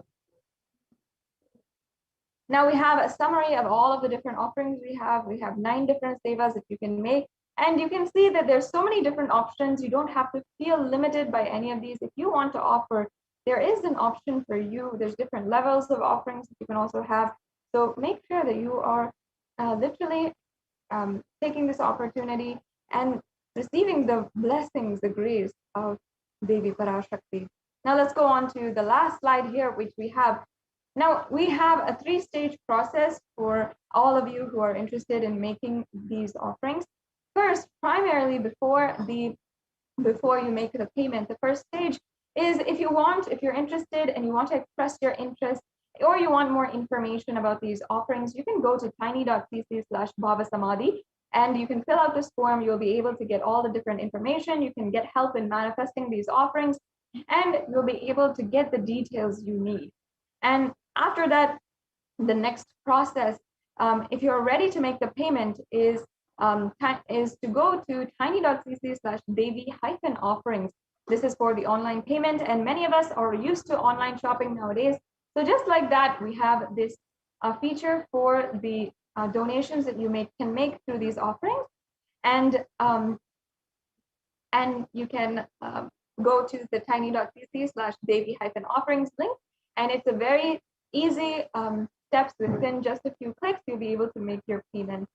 now we have a summary of all of the different offerings we have. We have 9 different sevas that you can make. And you can see that there's so many different options. You don't have to feel limited by any of these. If you want to offer, there is an option for you. There's different levels of offerings that you can also have. So make sure that you are literally taking this opportunity and receiving the blessings, the grace of Devi Parashakti. Now let's go on to the last slide here, which we have. Now we have a 3-stage process for all of you who are interested in making these offerings. First, primarily before you make the payment, the first stage is if you're interested and you want to express your interest, or you want more information about these offerings, you can go to tiny.cc/bhavasamadhi and you can fill out this form. You'll be able to get all the different information. You can get help in manifesting these offerings, and you'll be able to get the details you need. And after that, the next process, if you're ready to make the payment, is to go to tiny.cc/devi-offerings. This is for the online payment, and many of us are used to online shopping nowadays. So just like that, we have this feature for the donations that you can make through these offerings, and you can go to the tiny.cc/devi-offerings link, and it's a very easy steps. Within just a few clicks, you'll be able to make your payment.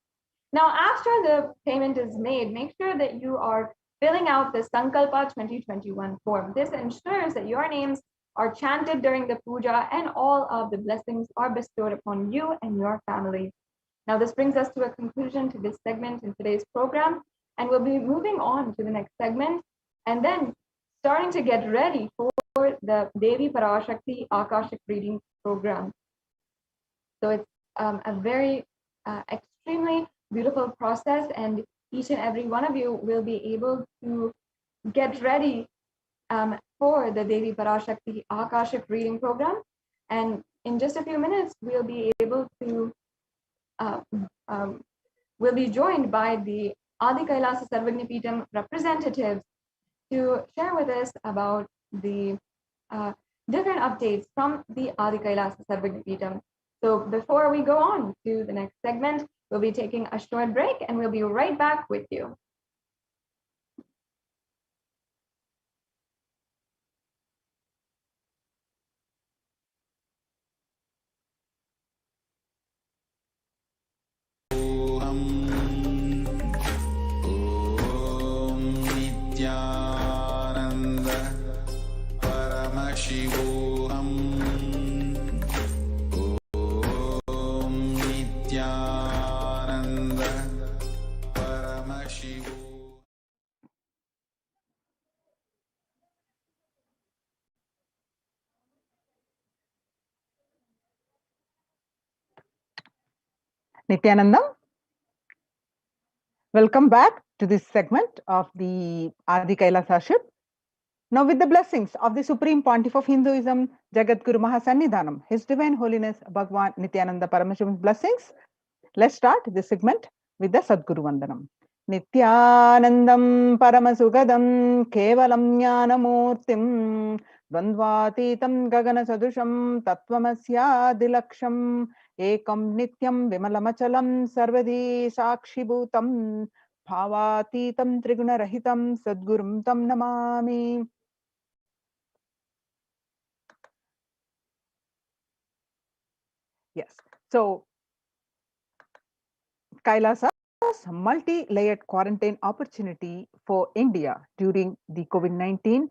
Now, after the payment is made, make sure that you are filling out the Sankalpa 2021 form. This ensures that your names are chanted during the puja and all of the blessings are bestowed upon you and your family. Now, this brings us to a conclusion to this segment in today's program, and we'll be moving on to the next segment and then starting to get ready for the Devi Parashakti Akashic reading program. So it's a very extremely beautiful process, and each and every one of you will be able to get ready for the Devi Parashakti Akashic reading program. And in just a few minutes, we'll be able to, we'll be joined by the Adi Kailasa Sarvagnapeetham representatives to share with us about the different updates from the Adi Kailasa Sarvagnapeetham. So before we go on to the next segment, we'll be taking a short break and we'll be right back with you. Nithyananda Paramashivoham. Om Nithyananda Paramashivoham. Nithyanandam. Welcome back to this segment of the Adi Kailasaship. Now, with the blessings of the Supreme Pontiff of Hinduism, Jagadguru Mahasannidhanam, His Divine Holiness Bhagwan Nithyananda Paramashivan's blessings, let's start this segment with the Sadguru Vandanam. Nithyanandam Paramasugadam Kevalam Jnanamurtim Dvandvatitam Gagana Sadusham Tattvamasya Dilaksham Ekam Nityam Vimalamachalam Sarvadi Sakshibhutam Bhavatitam Triguna-rahitam Sadgurum Tam Namami. Yes, so Kailasa's multi-layered quarantine opportunity for India during the COVID-19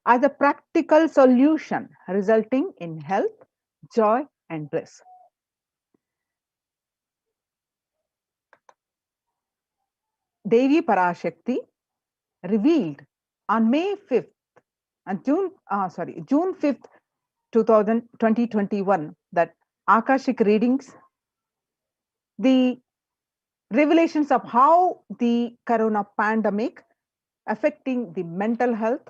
as a practical solution resulting in health, joy, and bliss. Devi Parashakti revealed on May 5th and June 5th, 2021 that Akashic readings, the revelations of how the corona pandemic affecting the mental health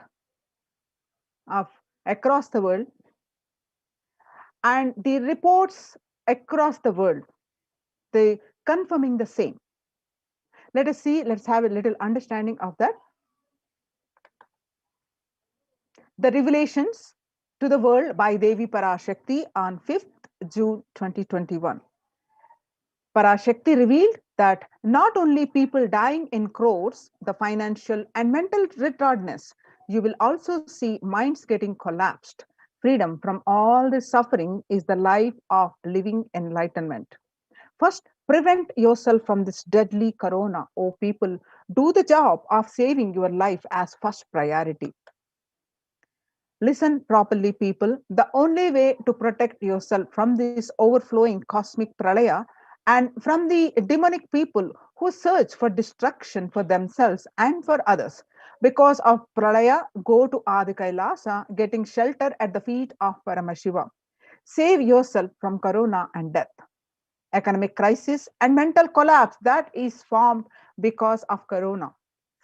of across the world and the reports across the world, they confirming the same. Let us see, let's have a little understanding of that. The revelations to the world by Devi Parashakti on 5th June 2021. Parashakti revealed that not only people dying in crores, the financial and mental retardedness, you will also see minds getting collapsed. Freedom from all this suffering is the life of living enlightenment. First, prevent yourself from this deadly corona. Oh, people, do the job of saving your life as first priority. Listen properly, people. The only way to protect yourself from this overflowing cosmic pralaya and from the demonic people who search for destruction for themselves and for others. Because of pralaya, go to Adi Kailasa, getting shelter at the feet of Paramashiva. Save yourself from corona and death. Economic crisis and mental collapse that is formed because of corona.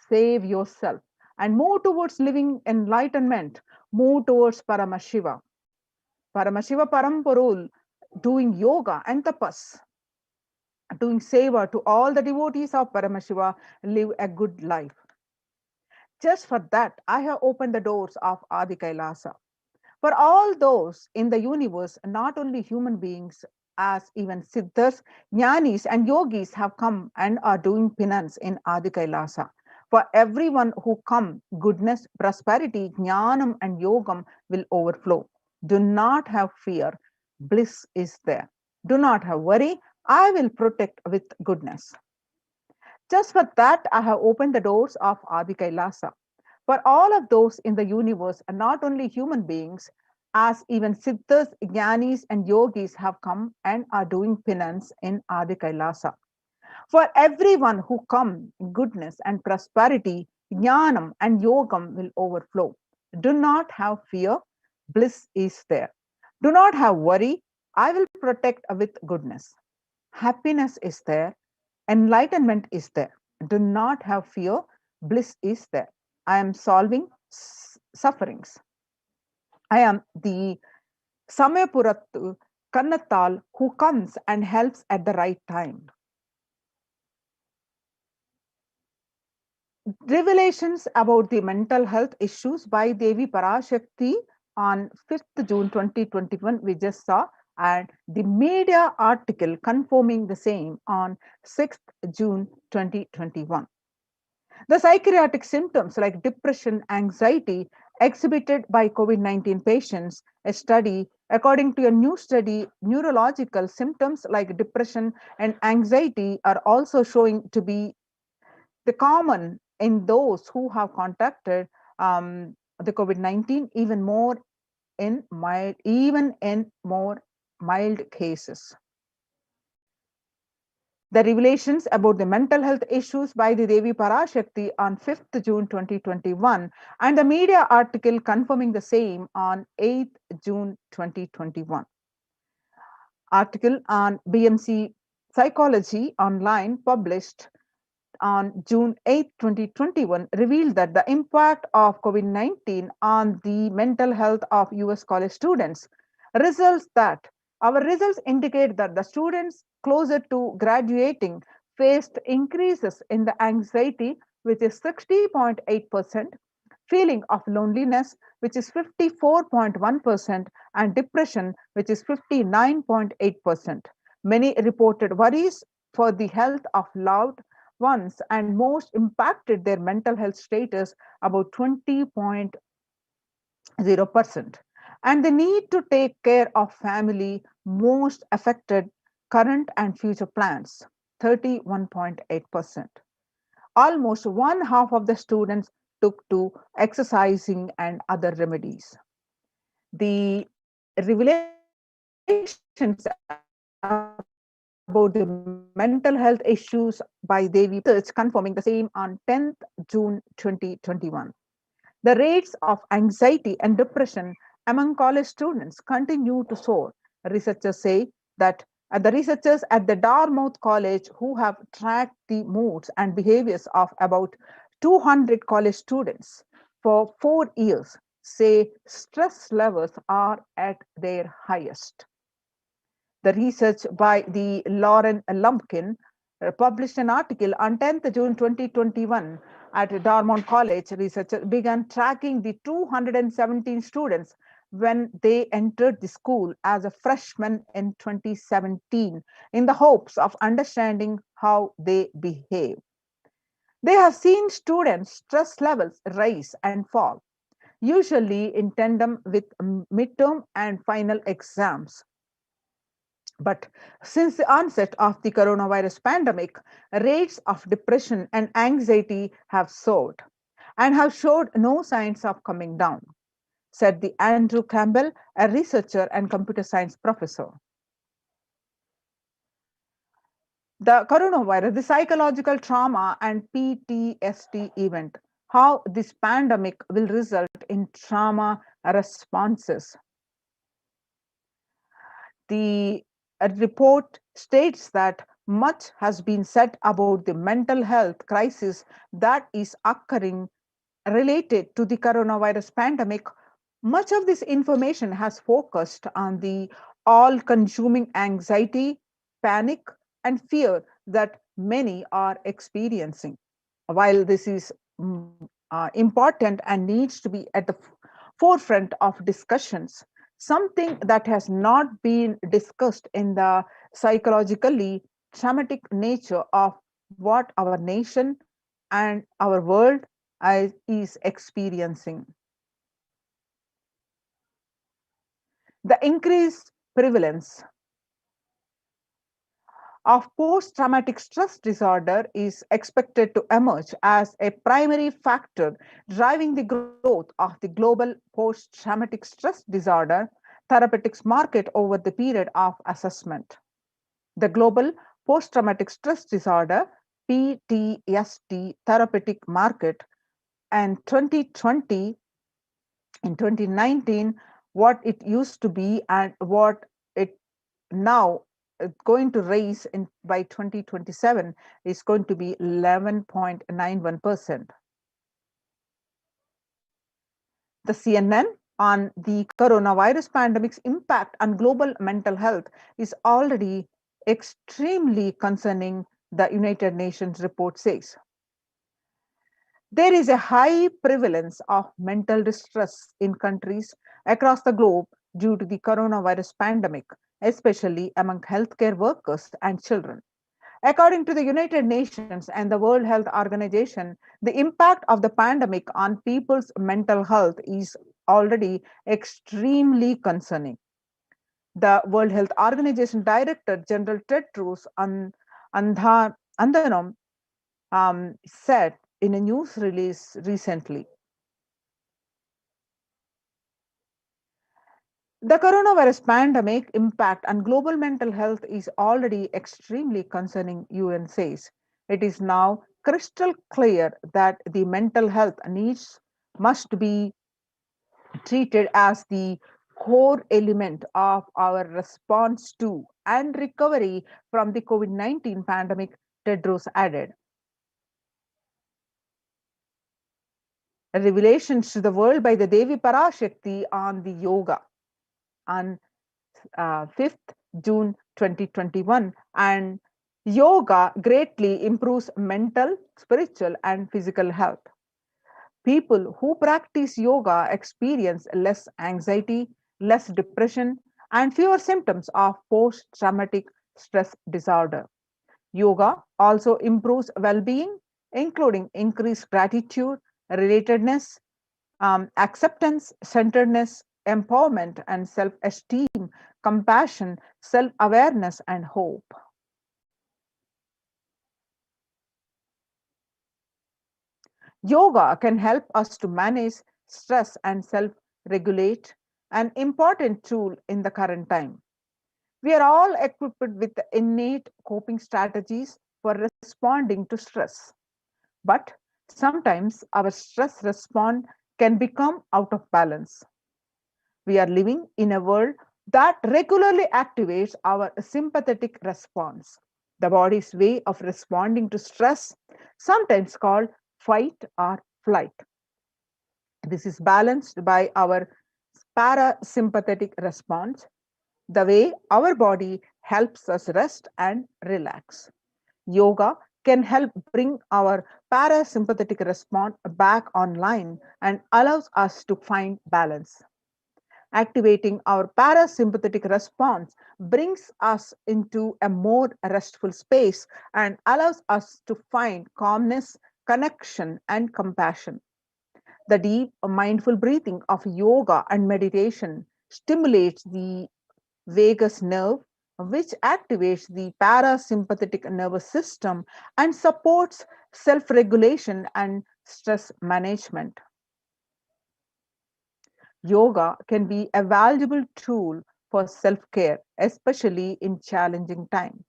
Save yourself and move towards living enlightenment. Move towards Paramashiva. Paramashiva Paramparul, doing yoga and tapas, doing seva to all the devotees of Paramashiva, live a good life. Just for that, I have opened the doors of Adi Kailasa. For all those in the universe, not only human beings, as even Siddhas, Jnanis, and Yogis have come and are doing penance in Adi Kailasa. For everyone who come, goodness, prosperity, Jnanam, and Yogam will overflow. Do not have fear. Bliss is there. Do not have worry. I will protect with goodness. Just for that, I have opened the doors of Adi Kailasa. For all of those in the universe are not only human beings, as even Siddhas, Jnanis, and Yogis have come and are doing penance in Adi Kailasa. For everyone who come, goodness and prosperity, Jnanam and Yogam will overflow. Do not have fear. Bliss is there. Do not have worry. I will protect with goodness. Happiness is there. Enlightenment is there. Do not have fear. Bliss is there. I am solving sufferings. I am the Samayapurattu Kannatal who comes and helps at the right time. Revelations about the mental health issues by Devi Parashakti on 5th June 2021, we just saw, and the media article confirming the same on 6th June 2021. The psychiatric symptoms like depression, anxiety exhibited by COVID-19 patients, a study, according to a new study, neurological symptoms like depression and anxiety are also showing to be the common in those who have contacted the COVID-19, even in more mild cases. The revelations about the mental health issues by the Devi Parashakti on 5th June 2021 and the media article confirming the same on 8th June 2021. Article on BMC Psychology Online published on June 8, 2021 revealed that the impact of COVID-19 on the mental health of US college students our results indicate that the students closer to graduating faced increases in the anxiety, which is 60.8%, feeling of loneliness, which is 54.1%, and depression, which is 59.8%. Many reported worries for the health of loved ones and most impacted their mental health status about 20.0%. And the need to take care of family most affected current and future plans, 31.8%. Almost one half of the students took to exercising and other remedies. The revelations about the mental health issues by Devi research confirming the same on 10th June 2021. The rates of anxiety and depression among college students continue to soar. Researchers say that the researchers at the Dartmouth College, who have tracked the moods and behaviors of about 200 college students for 4 years, say stress levels are at their highest. The research by the Lauren Lumpkin published an article on 10th June 2021 at Dartmouth College. Researchers began tracking the 217 students when they entered the school as a freshman in 2017 in the hopes of understanding how they behave. They have seen students' stress levels rise and fall, usually in tandem with midterm and final exams. But since the onset of the coronavirus pandemic, rates of depression and anxiety have soared and have showed no signs of coming down, said the Andrew Campbell, a researcher and computer science professor. The coronavirus, the psychological trauma and PTSD event, how this pandemic will result in trauma responses. The report states that much has been said about the mental health crisis that is occurring related to the coronavirus pandemic. Much of this information has focused on the all consuming anxiety, panic, and fear that many are experiencing. While this is important and needs to be at the forefront of discussions, something that has not been discussed in the psychologically traumatic nature of what our nation and our world is experiencing. The increased prevalence of post-traumatic stress disorder is expected to emerge as a primary factor driving the growth of the global post-traumatic stress disorder therapeutics market over the period of assessment. The global post-traumatic stress disorder PTSD therapeutic market and 2020 in 2019 what it used to be and what it now going to raise by 2027 is going to be 11.91%. The CNN on the coronavirus pandemic's impact on global mental health is already extremely concerning, the United Nations report says. There is a high prevalence of mental distress in countries across the globe due to the coronavirus pandemic, especially among healthcare workers and children. According to the United Nations and the World Health Organization, the impact of the pandemic on people's mental health is already extremely concerning. The World Health Organization Director General Tedros Adhanom said in a news release recently. The coronavirus pandemic impact on global mental health is already extremely concerning, UN says. It is now crystal clear that the mental health needs must be treated as the core element of our response to and recovery from the COVID-19 pandemic, Tedros added. Revelations to the world by the Devi Parashakti on the yoga on 5th June 2021, and yoga greatly improves mental, spiritual, and physical health. People who practice yoga experience less anxiety, less depression, and fewer symptoms of post traumatic stress disorder. Yoga also improves well being, including increased gratitude, relatedness, acceptance, centeredness, empowerment, and self esteem, compassion, self awareness, and hope. Yoga can help us to manage stress and self regulate, an important tool in the current time. We are all equipped with innate coping strategies for responding to stress. But sometimes our stress response can become out of balance. We are living in a world that regularly activates our sympathetic response, the body's way of responding to stress, sometimes called fight or flight. This is balanced by our parasympathetic response, the way our body helps us rest and relax. Yoga can help bring our parasympathetic response back online and allows us to find balance. Activating our parasympathetic response brings us into a more restful space and allows us to find calmness, connection, and compassion. The deep mindful breathing of yoga and meditation stimulates the vagus nerve, which activates the parasympathetic nervous system and supports self regulation and stress management. Yoga can be a valuable tool for self care, especially in challenging times.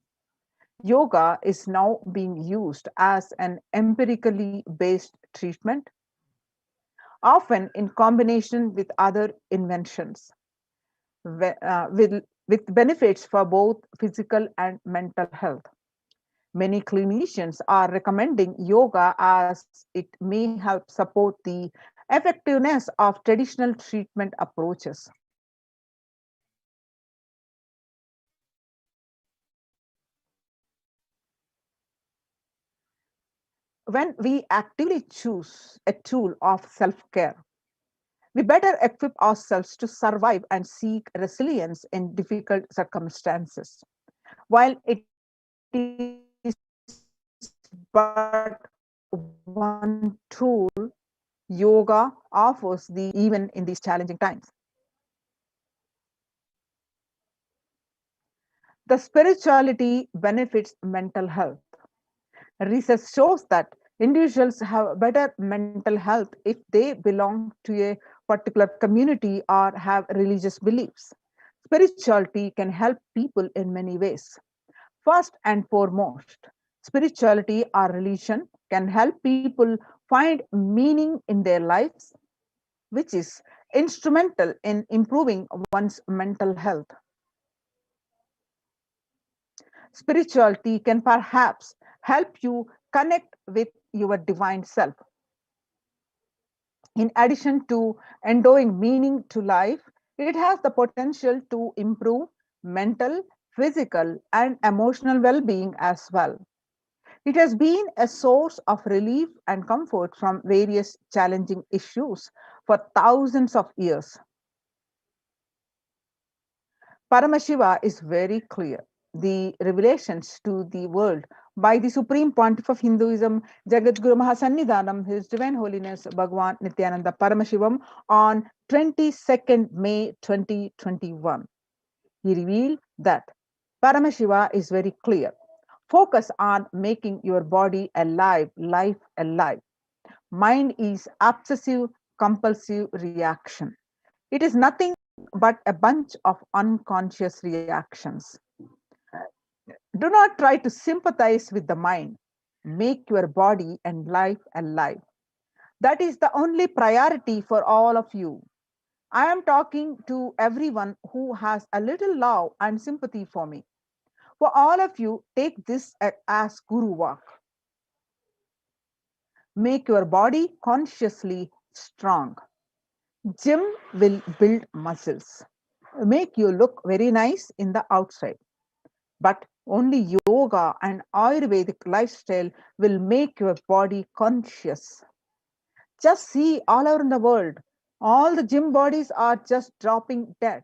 Yoga is now being used as an empirically based treatment, often in combination with other inventions, with benefits for both physical and mental health. Many clinicians are recommending yoga as it may help support the effectiveness of traditional treatment approaches. When we actively choose a tool of self care, we better equip ourselves to survive and seek resilience in difficult circumstances. While it is but one tool, yoga offers the even in these challenging times. The spirituality benefits mental health. Research shows that individuals have better mental health if they belong to a particular community or have religious beliefs. Spirituality can help people in many ways. First and foremost, spirituality or religion can help people find meaning in their lives, which is instrumental in improving one's mental health. spirituality can perhaps help you connect with your divine self. In addition to endowing meaning to life, it has the potential to improve mental, physical, and emotional well being as well. It has been a source of relief and comfort from various challenging issues for thousands of years. Paramashiva is very clear. The revelations to the world by the Supreme Pontiff of Hinduism, Jagadguru Mahasannidhanam, His Divine Holiness Bhagwan Nithyananda Paramashivam, on 22nd May 2021. He revealed that Paramashiva is very clear. Focus on making your body alive, life alive. Mind is obsessive compulsive reaction. It is nothing but a bunch of unconscious reactions. Do not try to sympathize with the mind. Make your body and life alive. That is the only priority for all of you. I am talking to everyone who has a little love and sympathy for me. For all of you, take this as Guru Vak. Make your body consciously strong. Gym will build muscles, make you look very nice in the outside. But only yoga and Ayurvedic lifestyle will make your body conscious. Just see all over the world, all the gym bodies are just dropping dead.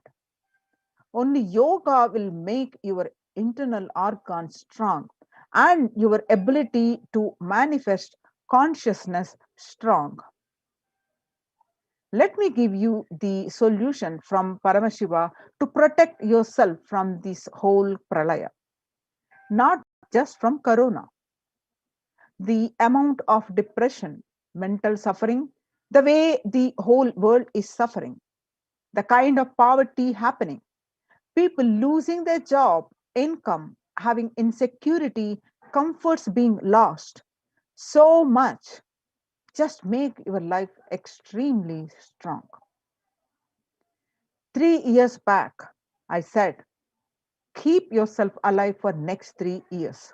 Only yoga will make your internal organs strong and your ability to manifest consciousness strong. Let me give you the solution from Paramashiva to protect yourself from this whole pralaya. Not just from corona. The amount of depression, mental suffering, the way the whole world is suffering, the kind of poverty happening, people losing their job, income, having insecurity, comforts being lost, so much. Just make your life extremely strong. 3 years back, I said, keep yourself alive for next 3 years.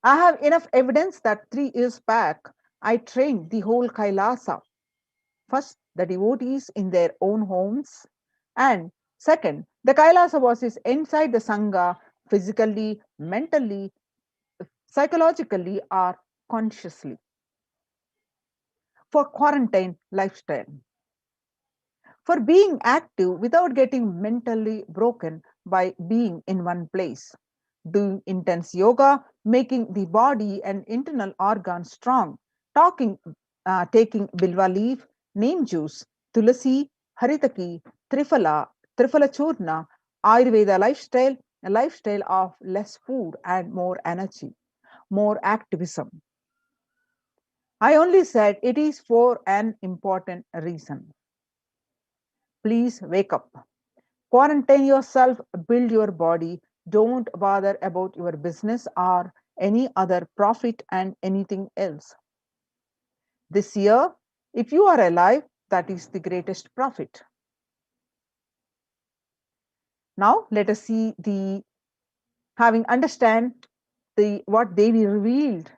I have enough evidence that 3 years back, I trained the whole Kailasa. First, the devotees in their own homes. And second, the Kailasa was inside the Sangha, physically, mentally, psychologically, or consciously. For quarantine lifestyle. For being active without getting mentally broken by being in one place. Doing intense yoga, making the body and internal organs strong, taking bilva leaf, neem juice, tulasi, haritaki, trifala churna, Ayurveda lifestyle, a lifestyle of less food and more energy, more activism. I only said it is for an important reason. Please wake up. Quarantine yourself, build your body. Don't bother about your business or any other profit and anything else. This year, if you are alive, that is the greatest profit. Now, let us see having understand what Devi revealed,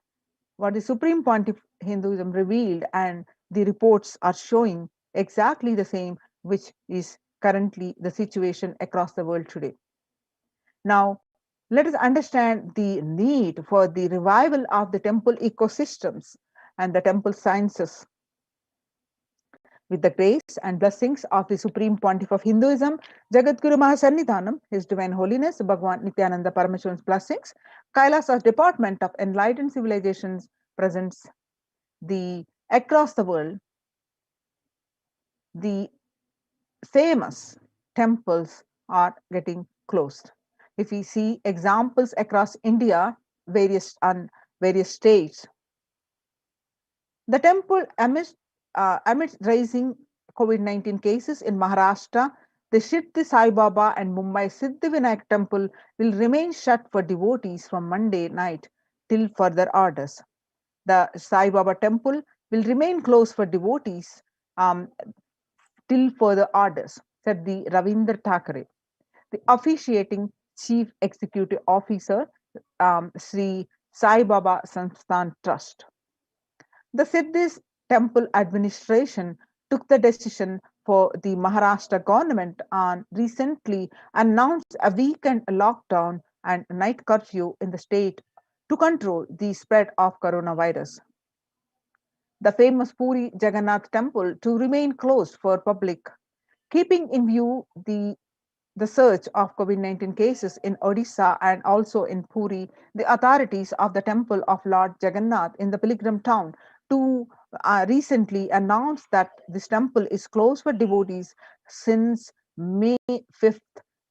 what the Supreme Pontiff Hinduism revealed, and the reports are showing exactly the same, which is currently the situation across the world today. Now, let us understand the need for the revival of the temple ecosystems and the temple sciences. With the grace and blessings of the Supreme Pontiff of Hinduism, Jagadguru Mahasannidhanam, His Divine Holiness Bhagwan Nithyananda Paramashivan's blessings, Kailasa's Department of Enlightened Civilizations presents across the world, the famous temples are getting closed. If we see examples across India, various states, the temple amidst rising COVID-19 cases in Maharashtra, the Siddhi Sai Baba and Mumbai Siddhivinayak temple will remain shut for devotees from Monday night till further orders. The Sai Baba temple will remain closed for devotees till further orders, said the Ravindra Thakare, the officiating Chief Executive Officer, Sri Sai Baba Sansthan Trust. The Siddhis Temple Administration took the decision for the Maharashtra government on recently announced a weekend lockdown and night curfew in the state to control the spread of coronavirus. The famous Puri Jagannath temple to remain closed for public, keeping in view the surge of COVID-19 cases in Odisha and also in Puri, the authorities of the temple of Lord Jagannath in the pilgrim town to recently announced that this temple is closed for devotees since May 5th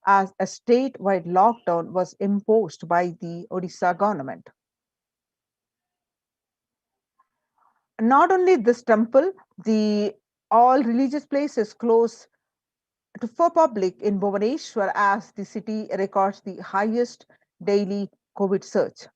as a statewide lockdown was imposed by the Odisha government. Not only this temple, the all religious places close for public in Bhubaneswar as the city records the highest daily COVID surge,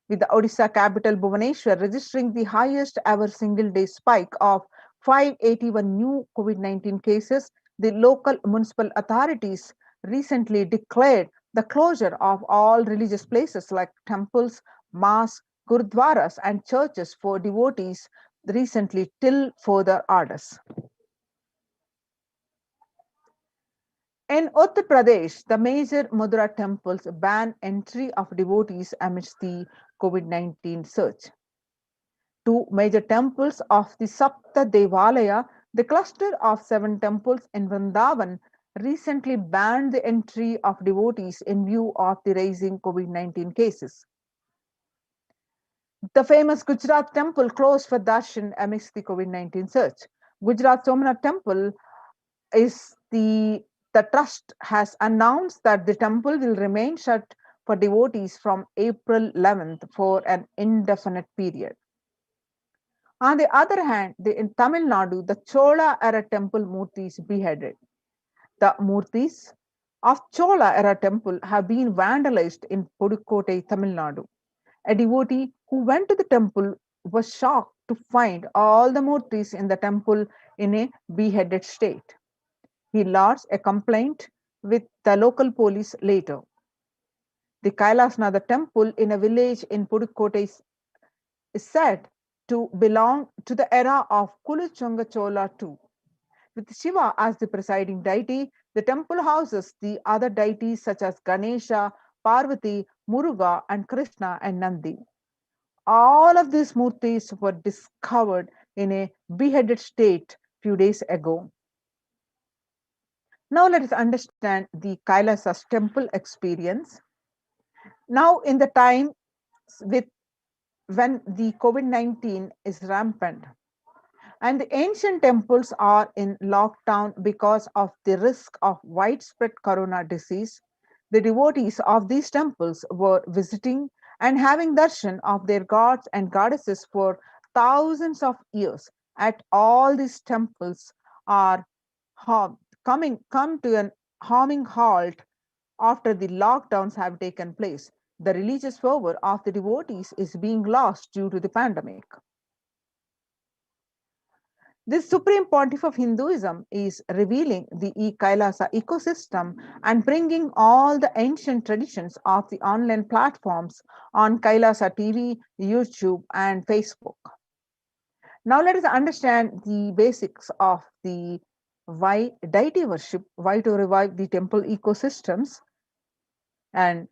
with the Odisha capital Bhubaneswar registering the highest ever single day spike of 581 new COVID-19 cases. The local municipal authorities recently declared the closure of all religious places like temples, mosques, gurudwaras, and churches for devotees recently till further orders. In Uttar Pradesh, the major Mathura temples ban entry of devotees amidst the COVID-19 surge. Two major temples of the Sapta Devalaya, the cluster of 7 temples in Vrindavan, recently banned the entry of devotees in view of the rising COVID-19 cases. The famous Gujarat temple closed for darshan amidst the COVID-19 surge. Gujarat Somnath temple is the trust has announced that the temple will remain shut for devotees from April 11th for an indefinite period. On the other hand, in Tamil Nadu, the Chola era temple murtis beheaded. The murtis of Chola era temple have been vandalized in Pudukkottai, Tamil Nadu. A devotee who went to the temple was shocked to find all the murtis in the temple in a beheaded state. He lodged a complaint with the local police later. The Kailasa temple in a village in Pudukkottai is said to belong to the era of Kuluchunga Chola too. With Shiva as the presiding deity, the temple houses the other deities such as Ganesha, Parvati, Muruga, and Krishna and Nandi. All of these murtis were discovered in a beheaded state few days ago. Now let us understand the Kailasa's temple experience. Now in the time with when the COVID-19 is rampant and the ancient temples are in lockdown because of the risk of widespread corona disease, the devotees of these temples were visiting and having darshan of their gods and goddesses for thousands of years. At all these temples are come to an harming halt after the lockdowns have taken place. The religious fervor of the devotees is being lost due to the pandemic. This Supreme Pontiff of Hinduism is revealing the Kailasa ecosystem and bringing all the ancient traditions of the online platforms on Kailasa TV, YouTube, and Facebook. Now let us understand the basics of the why deity worship, why to revive the temple ecosystems. And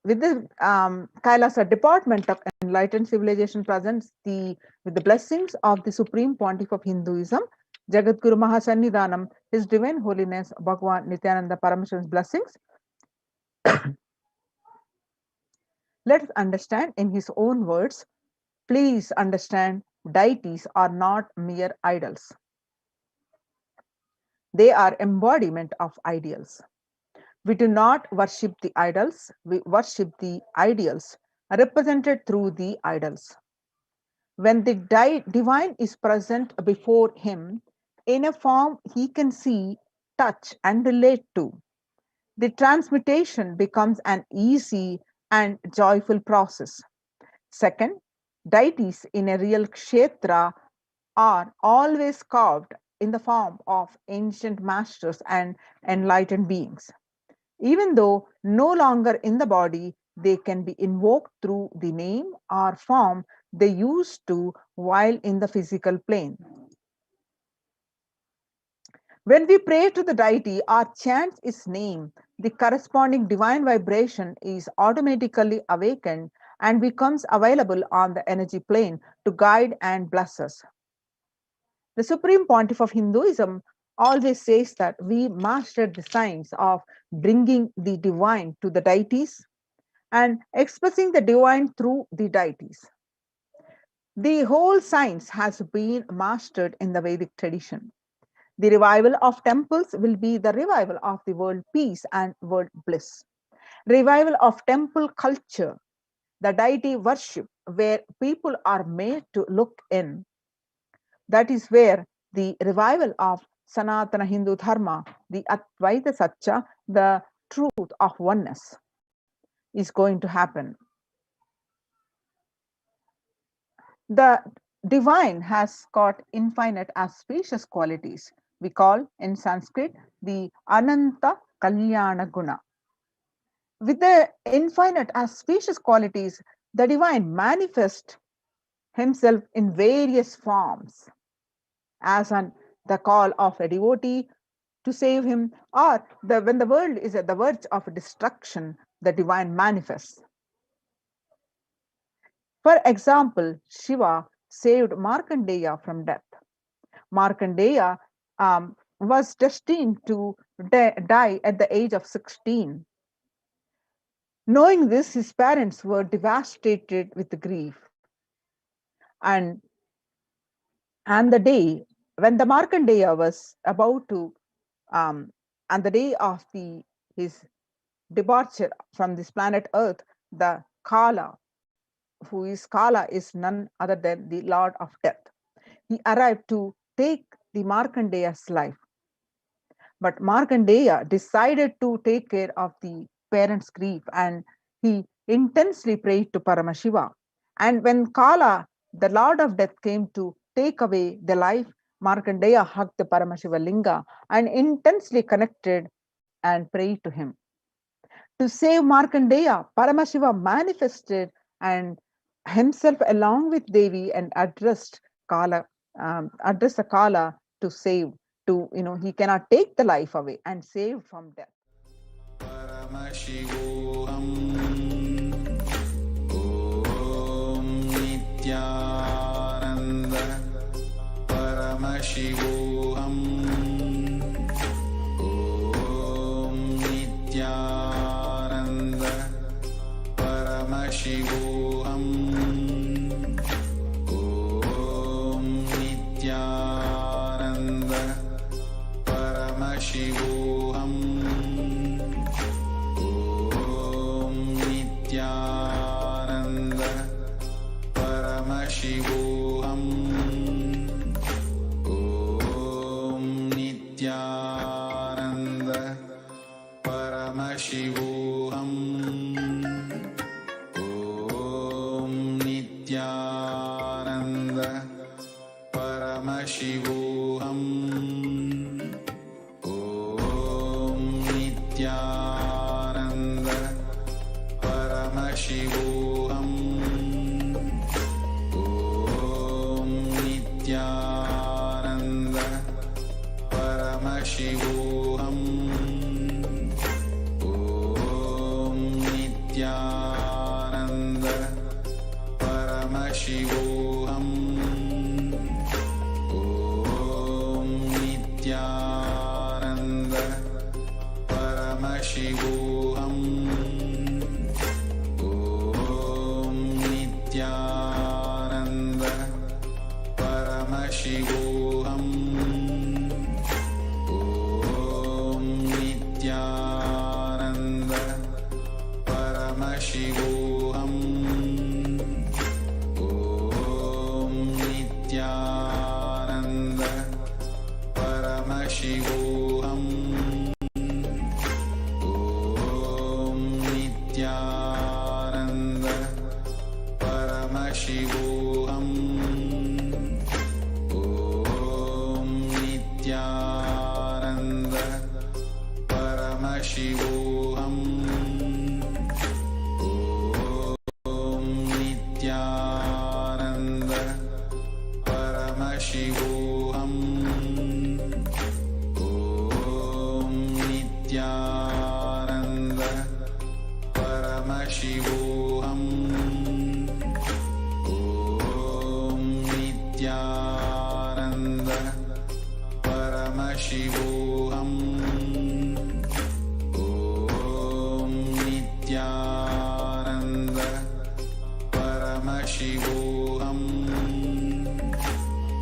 with the Kailasa Department of Enlightened Civilization presents with the blessings of the Supreme Pontiff of Hinduism, Jagadguru Mahasannidhanam, His Divine Holiness Bhagwan Nithyananda Paramashivan's blessings. Let us understand in his own words. Please understand, deities are not mere idols. They are embodiment of ideals. We do not worship the idols, we worship the ideals represented through the idols. When the divine is present before him in a form he can see, touch, and relate to, the transmutation becomes an easy and joyful process. Second, deities in a real kshetra are always carved in the form of ancient masters and enlightened beings. Even though no longer in the body, they can be invoked through the name or form they used to while in the physical plane. When we pray to the deity or chant its name, the corresponding divine vibration is automatically awakened and becomes available on the energy plane to guide and bless us. The Supreme Pontiff of Hinduism always says that we mastered the science of bringing the divine to the deities and expressing the divine through the deities. The whole science has been mastered in the Vedic tradition. The revival of temples will be the revival of the world peace and world bliss. Revival of temple culture, the deity worship, where people are made to look in. That is where the revival of Sanatana Hindu Dharma, the Advaita Satya, the truth of oneness, is going to happen. The divine has got infinite as spacious qualities. We call in Sanskrit the Ananta Kalyana Guna. With the infinite as spacious qualities, the divine manifests himself in various forms, as on the call of a devotee to save him, or when the world is at the verge of destruction, the divine manifests. For example, Shiva saved Markandeya from death. Markandeya was destined to die at the age of 16. Knowing this, his parents were devastated with grief. And the day when the Markandeya was about to, and the day of his departure from this planet Earth, the Kala, who is Kala, is none other than the Lord of Death. He arrived to take the Markandeya's life. But Markandeya decided to take care of the parents' grief and he intensely prayed to Paramashiva. And when Kala, the Lord of Death, came to take away the life, Markandeya hugged the Paramashiva Linga and intensely connected and prayed to him. To save Markandeya, Paramashiva manifested and himself along with Devi and addressed the Kala to save, he cannot take the life away and save from death. Paramashivoham Om Nithyananda Paramashivoham Om Nithyananda Paramashivoham Om Nithyananda Paramashivoham Om Nithyananda Paramashivoham Om Nithyananda Paramashivoham Om Nithyananda Paramashivoham Om Nithyananda Paramashivoham Om Nithyananda Paramashivoham Om Nithyananda Paramashivoham Om Nithyananda Paramashivoham Om Nithyananda Paramashivoham Om Nithyananda Paramashivoham Om Nithyananda Paramashivoham Om Nithyananda Paramashivoham Om Nithyananda Paramashivoham Nithyananda Paramashivoham. Om Nithyananda Paramashivoham. Om Nithyananda Paramashivoham.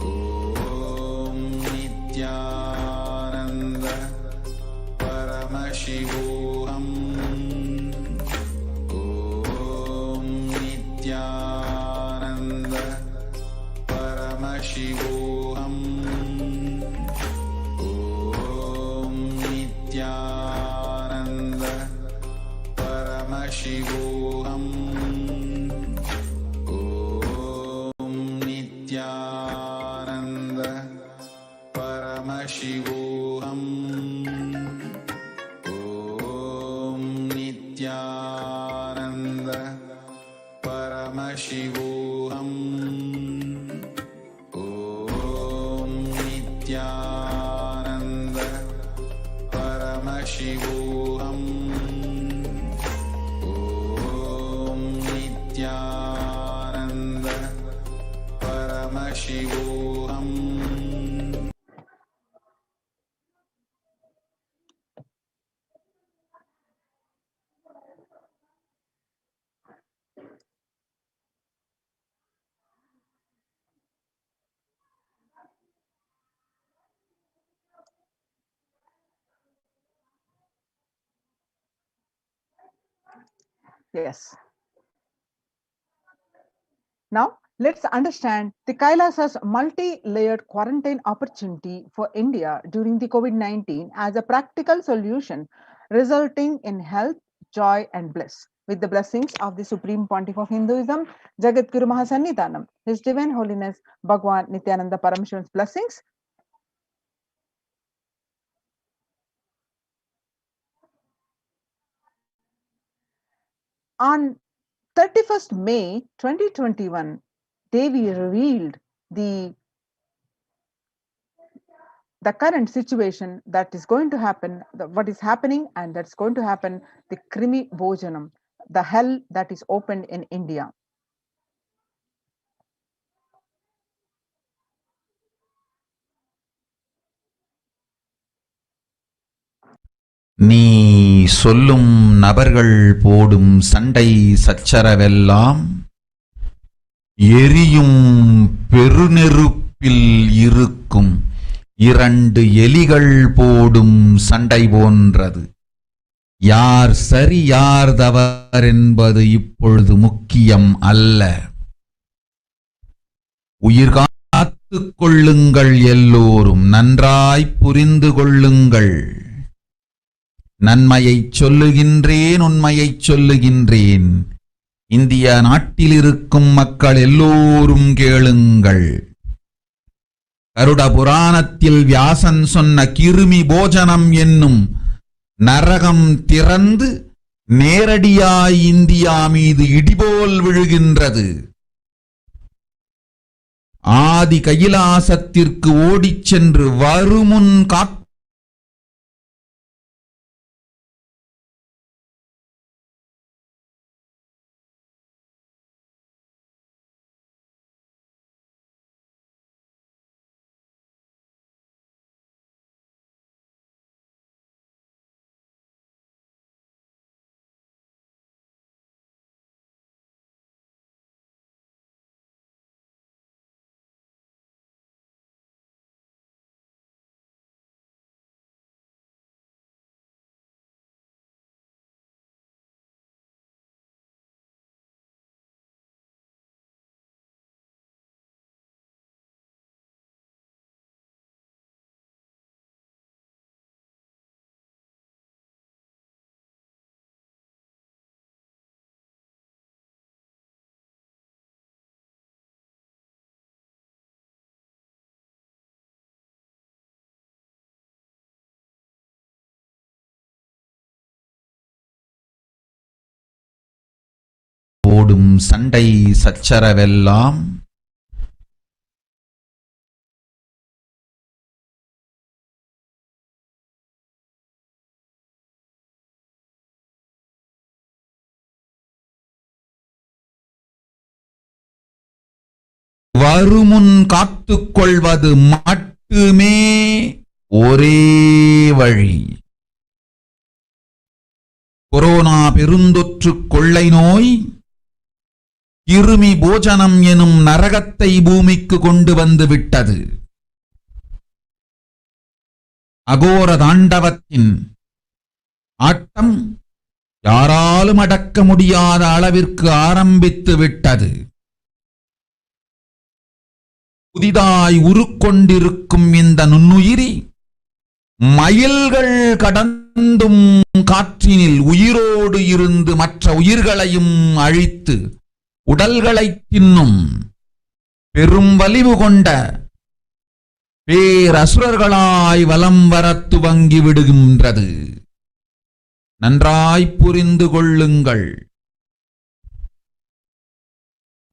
Om Nithyananda Paramashivoham. Om Nithyananda Paramashivoham. Om Nithyananda Paramashivoham. Om Nithyananda Paramashivoham. Om Nithyananda Paramashivoham. Om Nithyananda Paramashivoham. Om Nithyananda Paramashivoham. Yes. Now, let's understand the Kailasa's multi-layered quarantine opportunity for India during the COVID-19 as a practical solution resulting in health, joy, and bliss. With the blessings of the Supreme Pontiff of Hinduism, Jagadguru Mahasannidhanam, His Divine Holiness Bhagwan Nithyananda Paramashivan's blessings. On 31st May 2021, Devi revealed the current situation that is going to happen, what is happening and that's going to happen, the Krimi Bhojanam, the hell that is opened in India. நீ சொல்லும் நபர்கள் போடும் சண்டை சச்சரவெல்லாம் எரியும் பெருநெருப்பில் இருக்கும் இரண்டு எலிகள் போடும் சண்டை போன்றது. யார் சரி யார் தவறு என்பது இப்பொழுது முக்கியம் அல்ல. உயிர் காத்துக் கொள்ளுங்கள், எல்லோரும் நன்றாய் புரிந்து கொள்ளுங்கள். நன்மையைச் சொல்லுகின்றேன், உண்மையைச் சொல்லுகின்றேன். இந்திய நாட்டில் இருக்கும் மக்கள் எல்லோரும் கேளுங்கள். கருட புராணத்தில் வியாசன் சொன்ன கிருமி போஜனம் என்னும் நரகம் திறந்து நேரடியாய் இந்தியா மீது இடிபோல் விழுகின்றது. ஆதி கைலாசத்திற்கு ஓடிச் சென்று வருமுன் போடும் சண்டை சச்சரவெல்லாம் வருமுன் காத்துக் கொள்வது மட்டுமே ஒரே வழி. கொரோனா பெருந்தொற்று கொள்ளை நோய் கிருமி போஜனம் எனும் நரகத்தை பூமிக்கு கொண்டு வந்து விட்டது. அகோர தாண்டவத்தின் ஆட்டம் யாராலும் அடக்க முடியாத அளவிற்கு ஆரம்பித்து விட்டது. புதிதாய் உருக்கொண்டிருக்கும் இந்த நுண்ணுயிரி மைல்கள் கடந்தும் காற்றினில் உயிரோடு இருந்து மற்ற உயிர்களையும் அழித்து உடல்களை தின்னும் பெரும் வலிவு கொண்ட பேரசுரர்களாய் வலம் வர துவங்கி விடுகின்றது. நன்றாய் புரிந்து கொள்ளுங்கள்.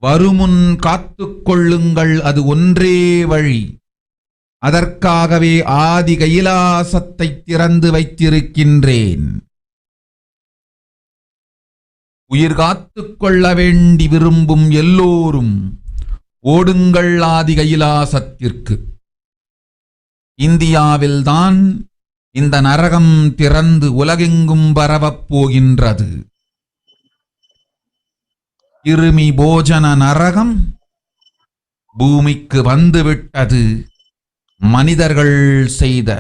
வருமுன் காத்துக் கொள்ளுங்கள், அது ஒன்றே வழி. அதற்காகவே ஆதி கைலாசத்தை திறந்து வைத்திருக்கின்றேன். உயிர் காத்துக் கொள்ள வேண்டி விரும்பும் எல்லோரும் ஓடுங்கள் ஆதி கைலாசத்திற்கு. இந்தியாவில்தான் இந்த நரகம் திறந்து உலகெங்கும் பரவப் போகின்றது. கிருமி போஜன நரகம் பூமிக்கு வந்துவிட்டது. மனிதர்கள் செய்த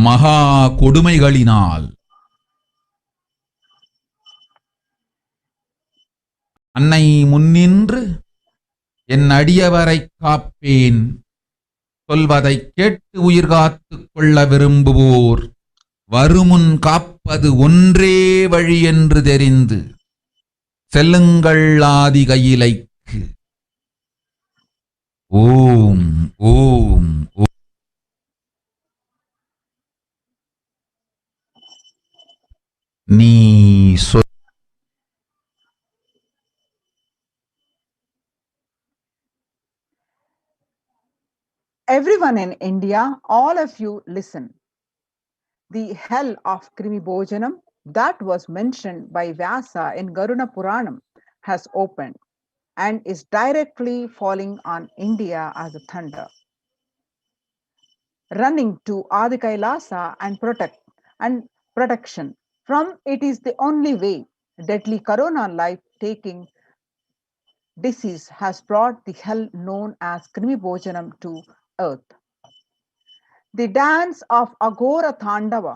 மகா கொடுமைகளினால். அன்னை முன்னின்று என் அடியவரை காப்பேன் சொல்வதை கேட்டு உயிர் காத்துக் கொள்ள விரும்புவோர் வருமுன் காப்பது ஒன்றே வழி என்று தெரிந்து செல்லுங்கள் ஆதி கையிலைக்கு. ஓம் ஓம் ஓம். நீ சொல். Everyone in India, all of you listen. The hell of Krimi Bhojanam that was mentioned by Vyasa in Garuna Puranam has opened and is directly falling on India as a thunder. Running to Adi Kailasa and protection from it is the only way. Deadly corona life-taking disease has brought the hell known as Krimi Bhojanam to earth. The dance of Agora Thandava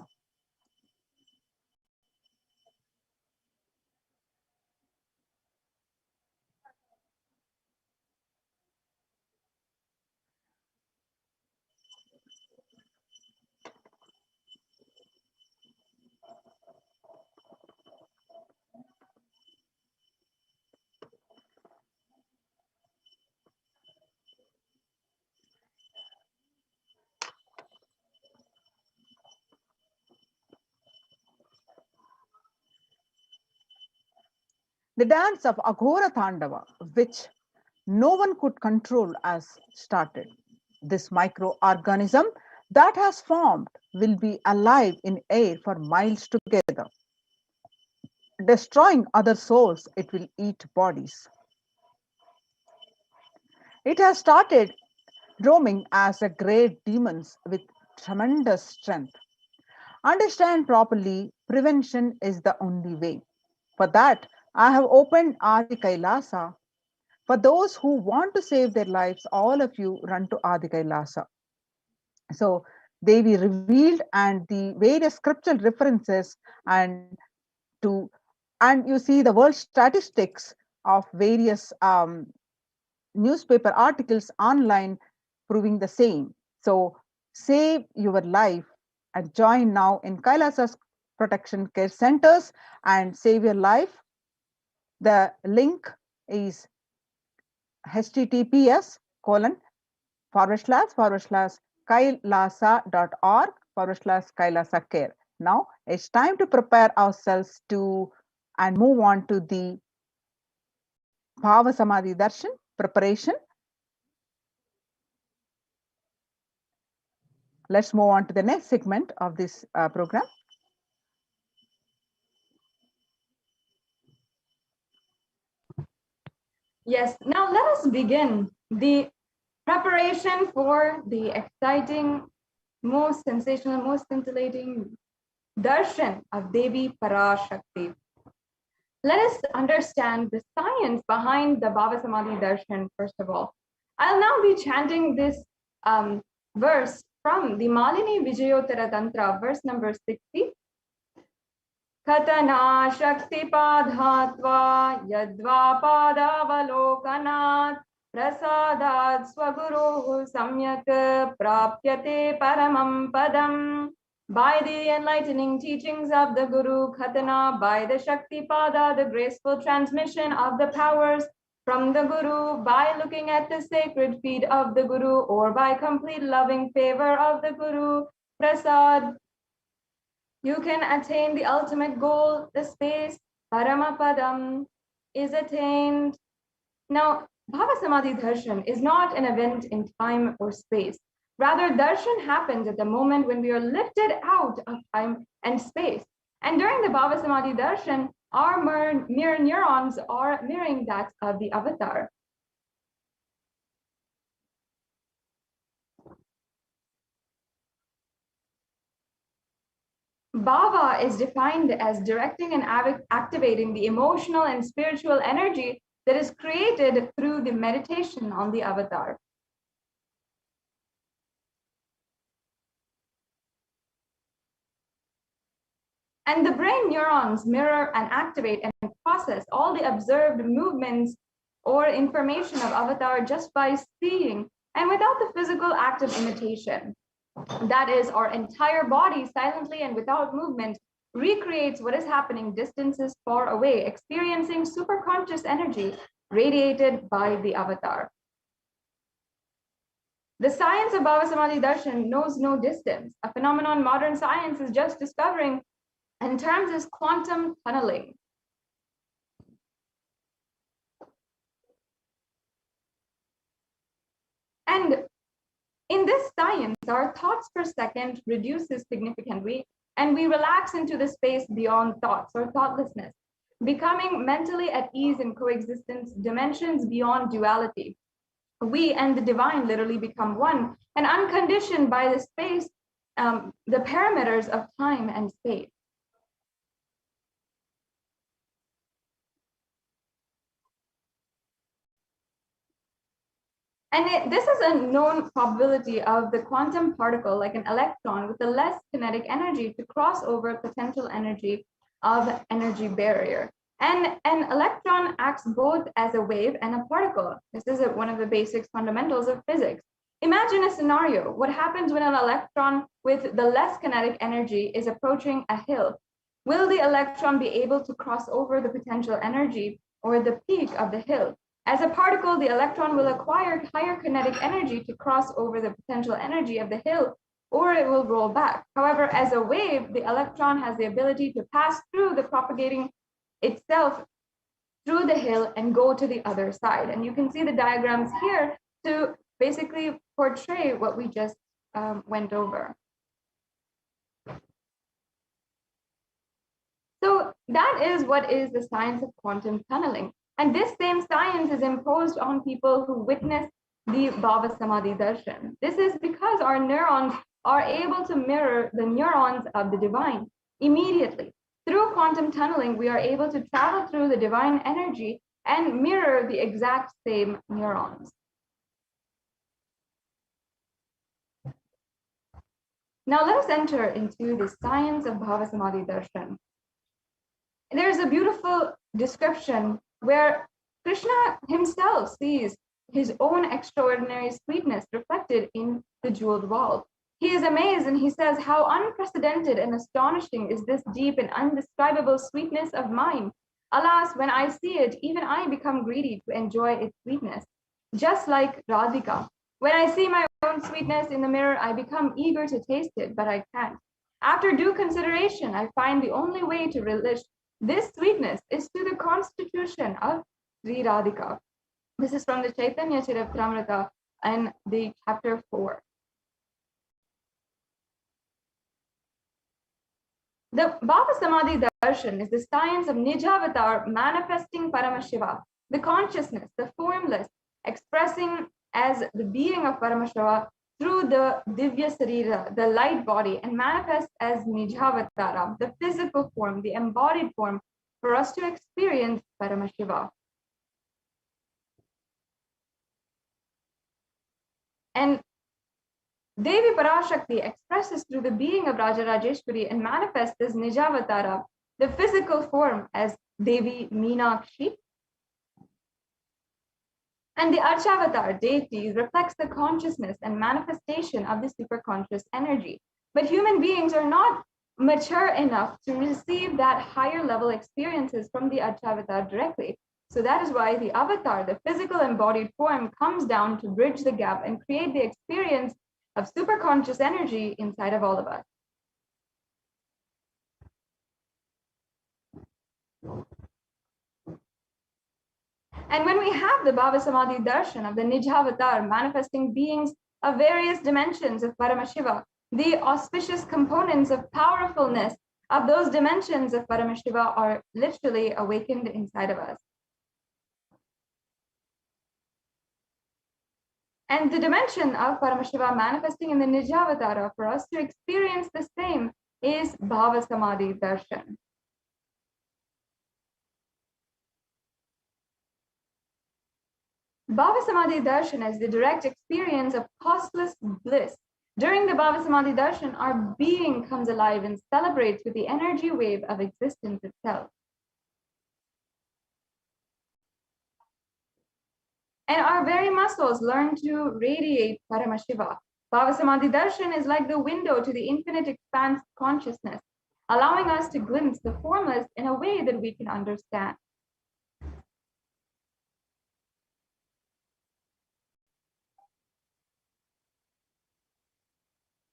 The dance of Aghora Thandava, which no one could control, has started. This microorganism that has formed will be alive in air for miles together. Destroying other souls, it will eat bodies. It has started roaming as a great demons with tremendous strength. Understand properly, prevention is the only way. For that, I have opened Adi Kailasa. For those who want to save their lives, all of you run to Adi Kailasa. So Devi revealed and the various scriptural references and you see the world statistics of various newspaper articles online proving the same. So save your life and join now in Kailasa's protection care centers and save your life. The link is https://kailasa.org/Kailasa care. Now it's time to prepare ourselves to and move on to the Bhava Samadhi Darshan preparation. Let's move on to the next segment of this program. Yes, now let us begin the preparation for the exciting, most sensational, most scintillating darshan of Devi Parashakti. Let us understand the science behind the Bhava Samadhi darshan first of all. I'll now be chanting this verse from the Malini Vijayottara Tantra, verse number 60. Katana Shakti Padhatva Yadva Padavalokanat Prasadat Swaguru Samyak Prapyate Paramam Padam. By the enlightening teachings of the Guru Khatana, by the Shakti Pada, the graceful transmission of the powers from the Guru, by looking at the sacred feet of the Guru, or by complete loving favor of the Guru, Prasad, you can attain the ultimate goal, the space, Paramapadam, is attained. Now, Bhava Samadhi Darshan is not an event in time or space. Rather, darshan happens at the moment when we are lifted out of time and space. And during the Bhava Samadhi darshan, our mirror neurons are mirroring that of the avatar. Bhava is defined as directing and activating the emotional and spiritual energy that is created through the meditation on the avatar. And the brain neurons mirror and activate and process all the observed movements or information of avatar just by seeing and without the physical act of imitation. That is, our entire body silently and without movement recreates what is happening distances far away, experiencing superconscious energy radiated by the avatar. The science of Bhava Samadhi Darshan knows no distance, a phenomenon modern science is just discovering, and terms is quantum tunneling. And in this science, our thoughts per second reduces significantly, and we relax into the space beyond thoughts or thoughtlessness, becoming mentally at ease in coexistence, dimensions beyond duality. We and the divine literally become one and unconditioned by the space, the parameters of time and space. And this is a known probability of the quantum particle, like an electron, with a less kinetic energy to cross over potential energy of energy barrier. And an electron acts both as a wave and a particle. This is one of the basic fundamentals of physics. Imagine a scenario. What happens when an electron with the less kinetic energy is approaching a hill? Will the electron be able to cross over the potential energy or the peak of the hill? As a particle, the electron will acquire higher kinetic energy to cross over the potential energy of the hill, or it will roll back. However, as a wave, the electron has the ability to pass through the propagating itself through the hill and go to the other side. And you can see the diagrams here to basically portray what we just went over. So that is what is the science of quantum tunneling. And this same science is imposed on people who witness the Bhava Samadhi Darshan. This is because our neurons are able to mirror the neurons of the divine immediately. Through quantum tunneling, we are able to travel through the divine energy and mirror the exact same neurons. Now let us enter into the science of Bhava Samadhi Darshan. There's a beautiful description where Krishna himself sees his own extraordinary sweetness reflected in the jeweled wall. He is amazed and he says, how unprecedented and astonishing is this deep and undescribable sweetness of mine. Alas, when I see it, even I become greedy to enjoy its sweetness. Just like Radhika. When I see my own sweetness in the mirror, I become eager to taste it, but I can't. After due consideration, I find the only way to relish this sweetness is to the constitution of Sri Radhika. This is from the Chaitanya Charitamrita and the chapter 4. The Bhava Samadhi Darshan is the science of Nijavatar manifesting Paramashiva, the consciousness, the formless, expressing as the being of Paramashiva through the Divya Sarira, the light body, and manifest as Nijavatara, the physical form, the embodied form, for us to experience Paramashiva. And Devi Parashakti expresses through the being of Raja Rajeshwari and manifests as Nijavatara, the physical form, as Devi Meenakshi. And the Archavatar deity reflects the consciousness and manifestation of the superconscious energy. But human beings are not mature enough to receive that higher level experiences from the Archavatar directly. So that is why the avatar, the physical embodied form, comes down to bridge the gap and create the experience of superconscious energy inside of all of us. And when we have the Bhava Samadhi Darshan of the Nijavatar manifesting beings of various dimensions of Paramashiva, the auspicious components of powerfulness of those dimensions of Paramashiva are literally awakened inside of us. And the dimension of Paramashiva manifesting in the Nijavatara for us to experience the same is Bhava Samadhi Darshan. Bhava Samadhi Darshan is the direct experience of costless bliss. During the Bhava Samadhi Darshan, our being comes alive and celebrates with the energy wave of existence itself. And our very muscles learn to radiate Paramashiva. Bhava Samadhi Darshan is like the window to the infinite expanse of consciousness, allowing us to glimpse the formless in a way that we can understand.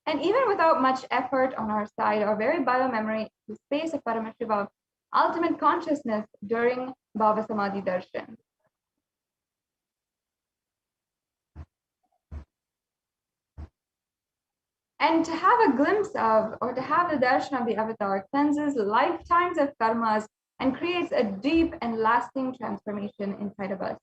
And even without much effort on our side, our very biomemory, the space of Paramashiva, ultimate consciousness during Bhava Samadhi Darshan. And to have a glimpse of, or to have the darshan of the avatar cleanses lifetimes of karmas and creates a deep and lasting transformation inside of us.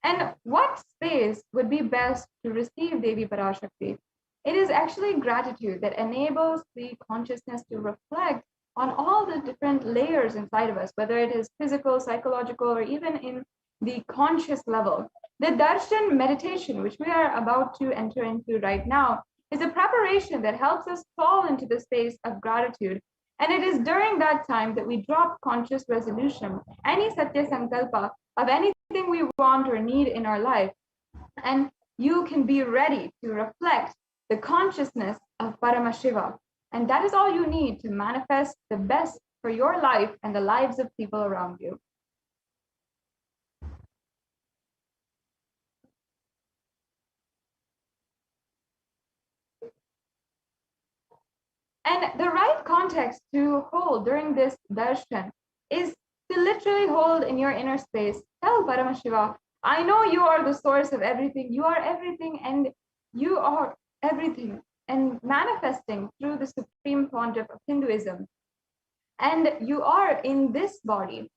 And what space would be best to receive Devi Parashakti? It is actually gratitude that enables the consciousness to reflect on all the different layers inside of us, whether it is physical, psychological, or even in the conscious level. The Darshan meditation, which we are about to enter into right now, is a preparation that helps us fall into the space of gratitude. And it is during that time that we drop conscious resolution, any Satya Sankalpa of anything we want or need in our life. And you can be ready to reflect the consciousness of Paramashiva. And that is all you need to manifest the best for your life and the lives of people around you. And the right context to hold during this darshan is to literally hold in your inner space. Tell Paramashiva, I know you are the source of everything. You are everything and you are everything. And manifesting through the supreme pontiff of Hinduism. And you are in this body.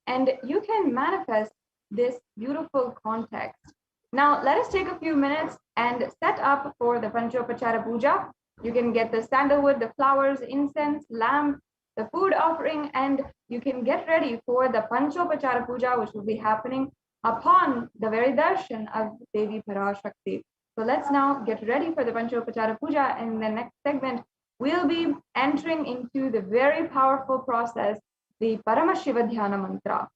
And you can manifest this beautiful context. Now, let us take a few minutes and set up for the Panchopachara Puja. You can get the sandalwood, the flowers, incense, lamp, the food offering, and you can get ready for the Panchopachara Puja, which will be happening upon the very darshan of Devi Parashakti. So let's now get ready for the Panchopachara Puja. And in the next segment, we'll be entering into the very powerful process, the Paramashiva Dhyana Mantra.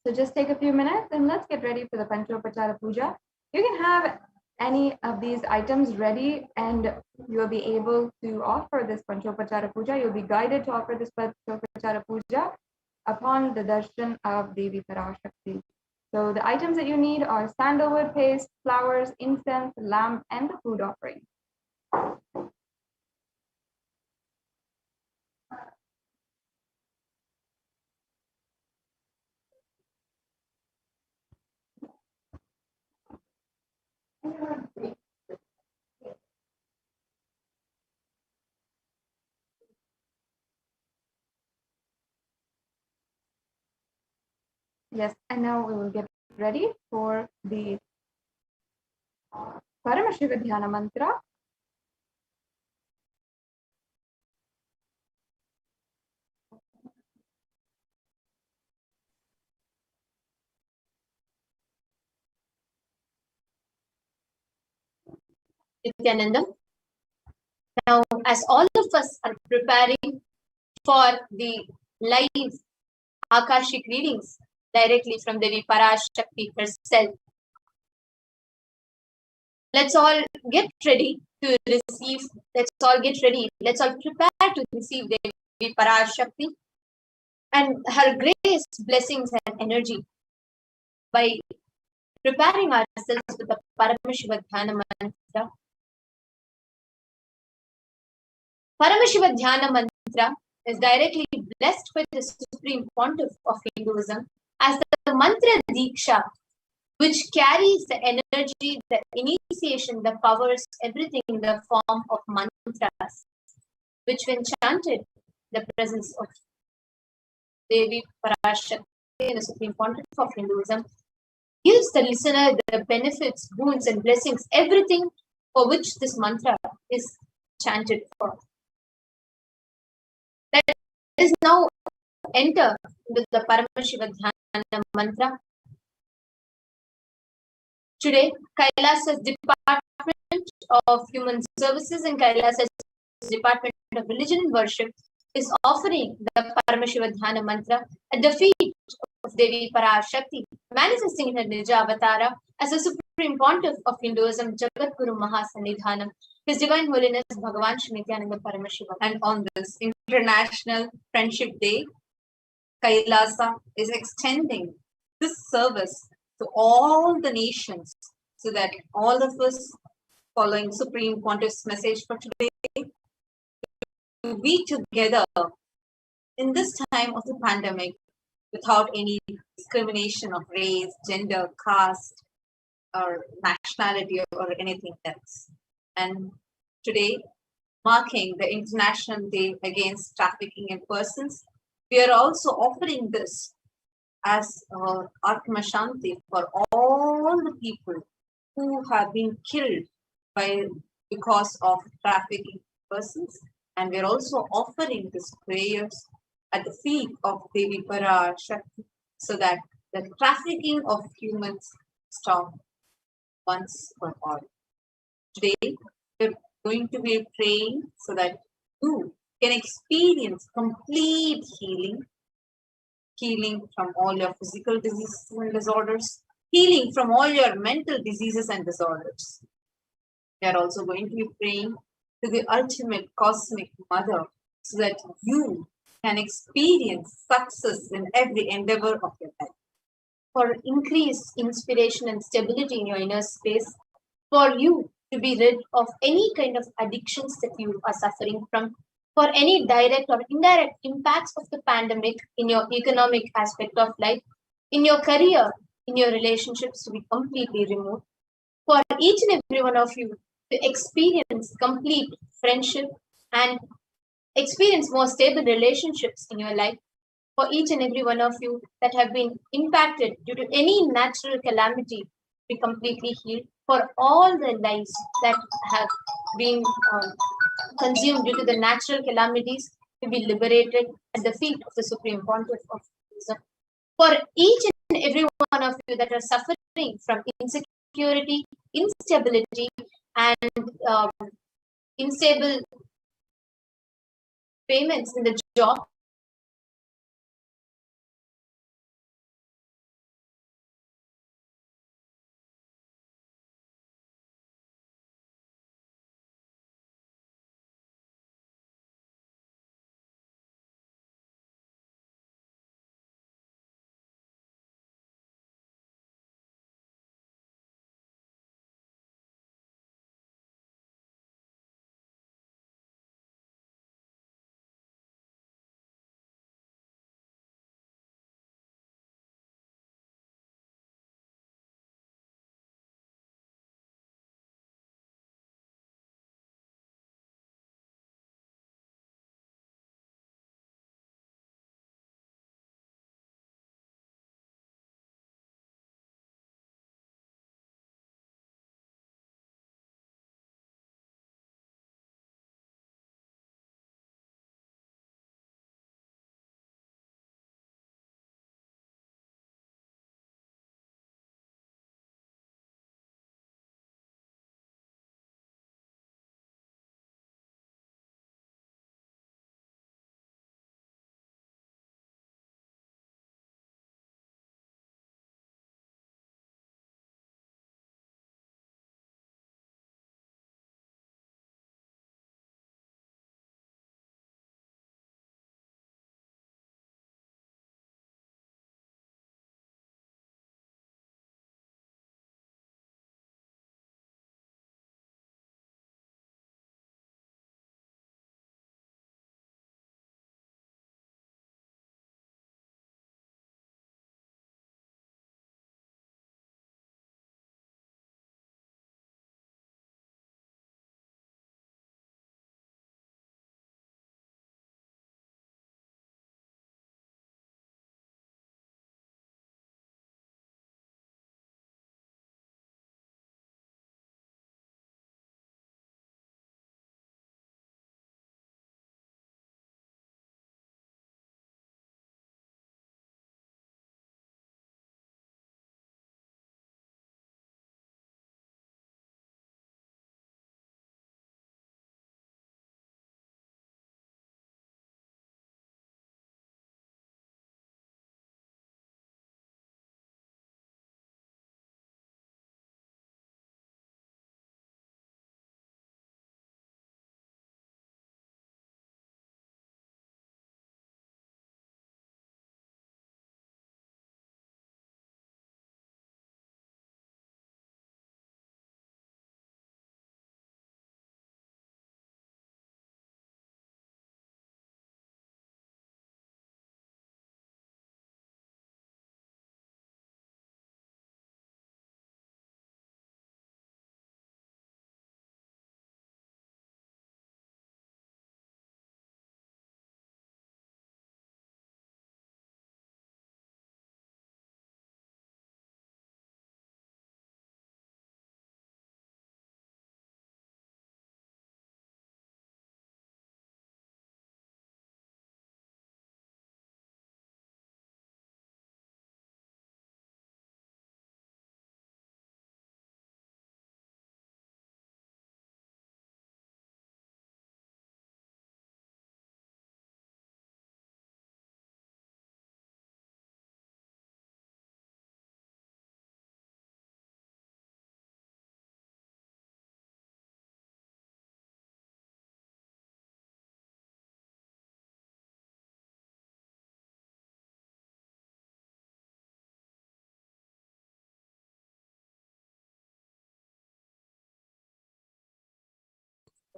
So just take a few minutes and let's get ready for the Panchopachara Puja. You can have any of these items ready and you'll be able to offer this Panchopachara Puja. You'll be guided to offer this Panchopachara Puja upon the darshan of Devi Parashakti. So the items that you need are sandalwood paste, flowers, incense, lamp, and the food offering. Yes, and now we will get ready for the Paramashiva Dhyana Mantra. Nithyananda. Now, as all of us are preparing for the live Akashic readings directly from Devi Parashakti herself, let's all get ready to receive, let's all get ready, let's all prepare to receive Devi Parashakti and her grace, blessings, and energy by preparing ourselves with the Paramashiva Dhyana Mantra. Paramashiva Dhyana Mantra is directly blessed by the Supreme Pontiff of Hinduism as the mantra Diksha, which carries the energy, the initiation, the powers, everything in the form of mantras, which when chanted, the presence of Devi Parashakti, the Supreme Pontiff of Hinduism, gives the listener the benefits, boons, and blessings, everything for which this mantra is chanted for. Let us now enter into the Paramashiva Dhyana Mantra. Today, Kailasa's Department of Human Services and Kailasa's Department of Religion and Worship is offering the Paramashiva Dhyana Mantra at the feet of Devi Parashakti, manifesting in her Nija Avatara as the Supreme Pontiff of Hinduism, Jagat Guru Mahasanidhanam, His Divine Holiness Bhagavan Shri Nithyananda Paramashivam. And on this International Friendship Day, Kailasa is extending this service to all the nations so that all of us, following Supreme Pontiff's message for today, to be together in this time of the pandemic without any discrimination of race, gender, caste, or nationality, or anything else. And today, marking the International Day Against Trafficking in Persons, we are also offering this as Atma Shanti for all the people who have been killed because of trafficking persons. And we're also offering these prayers at the feet of Devi Parashakti so that the trafficking of humans stop once for all. Today, we're going to be praying so that you can experience complete healing, healing from all your physical diseases and disorders, healing from all your mental diseases and disorders. We are also going to be praying to the ultimate cosmic mother so that you can experience success in every endeavor of your life. For increased inspiration and stability in your inner space, for you to be rid of any kind of addictions that you are suffering from, for any direct or indirect impacts of the pandemic in your economic aspect of life, in your career, in your relationships to be completely removed, for each and every one of you to experience complete friendship and experience more stable relationships in your life, for each and every one of you that have been impacted due to any natural calamity be completely healed, for all the lives that have been consumed due to the natural calamities to be liberated at the feet of the Supreme Pontiff of Hinduism. For each and every one of you that are suffering from insecurity, instability, and unstable payments in the job,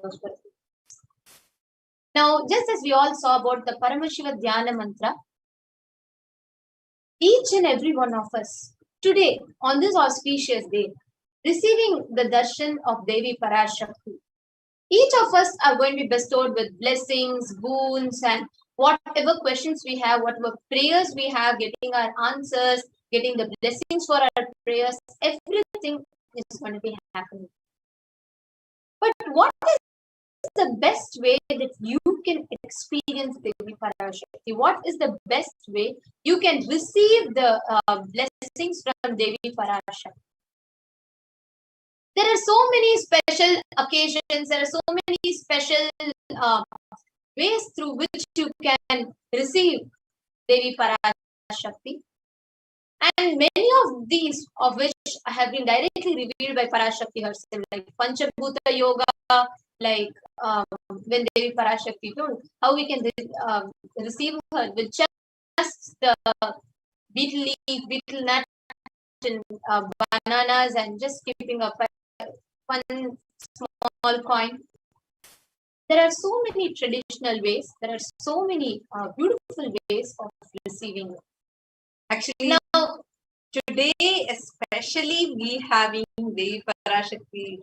those were. Now, just as we all saw about the Paramashiva Dhyana Mantra, each and every one of us today, on this auspicious day, receiving the darshan of Devi Parashakti, each of us are going to be bestowed with blessings, boons, and whatever questions we have, whatever prayers we have, getting our answers, getting the blessings for our prayers, everything is going to be happening. But what is the best way that you can experience Devi Parashakti? What is the best way you can receive the blessings from Devi Parashakti? There are so many special occasions, there are so many special ways through which you can receive Devi Parashakti. And many of these, of which have been directly revealed by Parashakti herself, like Panchabhuta Yoga, like when Devi Parashakti told how we can receive her with just the beetle leaf, beetle nut, and bananas, and just keeping up one small coin. There are so many traditional ways, there are so many beautiful ways of receiving it. Actually, now, today, especially we having Devi Parashakti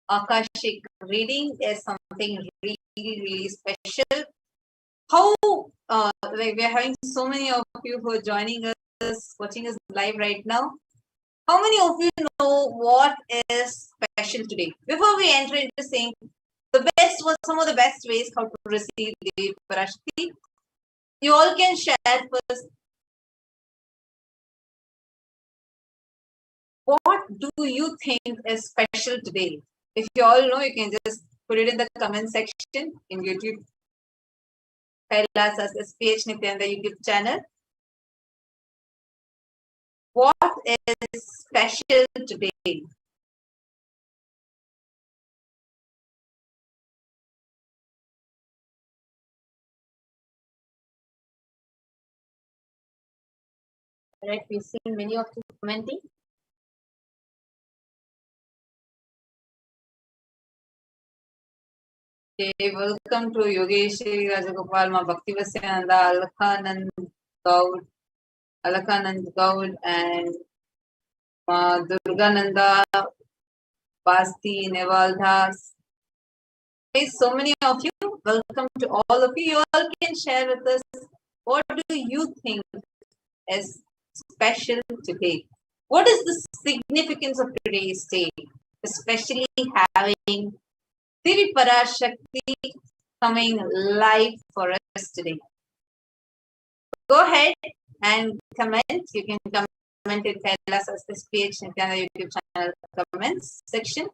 Akashic reading is something really, really special. How, like we are having so many of you who are joining us, watching us live right now. How many of you know what is special today? Before we enter into saying the best, was some of the best ways how to receive Devi Parashakti, you all can share first. What do you think is special today? If you all know, you can just put it in the comment section in YouTube. Kailasa's HDH Nithyananda YouTube channel. What is special today? Right, we've seen many of you commenting. Okay, welcome to Yogesh Rajagopal, Ma Bhakti Vasyananda, Alakhanand Gaud, and Ma Durgananda, Basti, Nevaldas. Okay, so many of you, welcome to all of you. You all can share with us what do you think is special today? What is the significance of today's day, especially having Devi Parashakti coming live for us today? Go ahead and comment. You can comment in Kailasa's HDH Nithyananda YouTube channel comments section.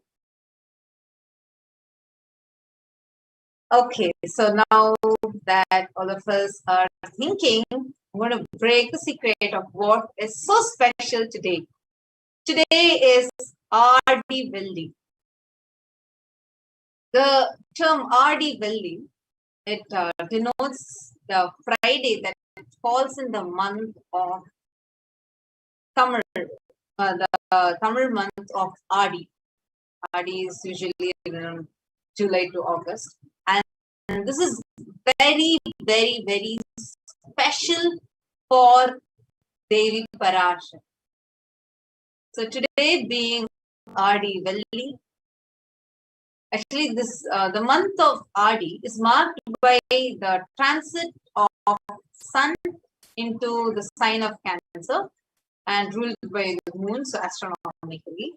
Okay, so now that all of us are thinking, I'm going to break the secret of what is so special today. Today is R.D. Velli. The term R.D. Velli, it denotes the Friday that falls in the month of Tamil, the Tamil month of R.D. R.D. is usually in July to August. And this is very, very, very special for Devi Parashakti. So today being R.D. Velli, actually this the month of R.D. is marked by the transit of Sun into the sign of Cancer and ruled by the moon, so astronomically.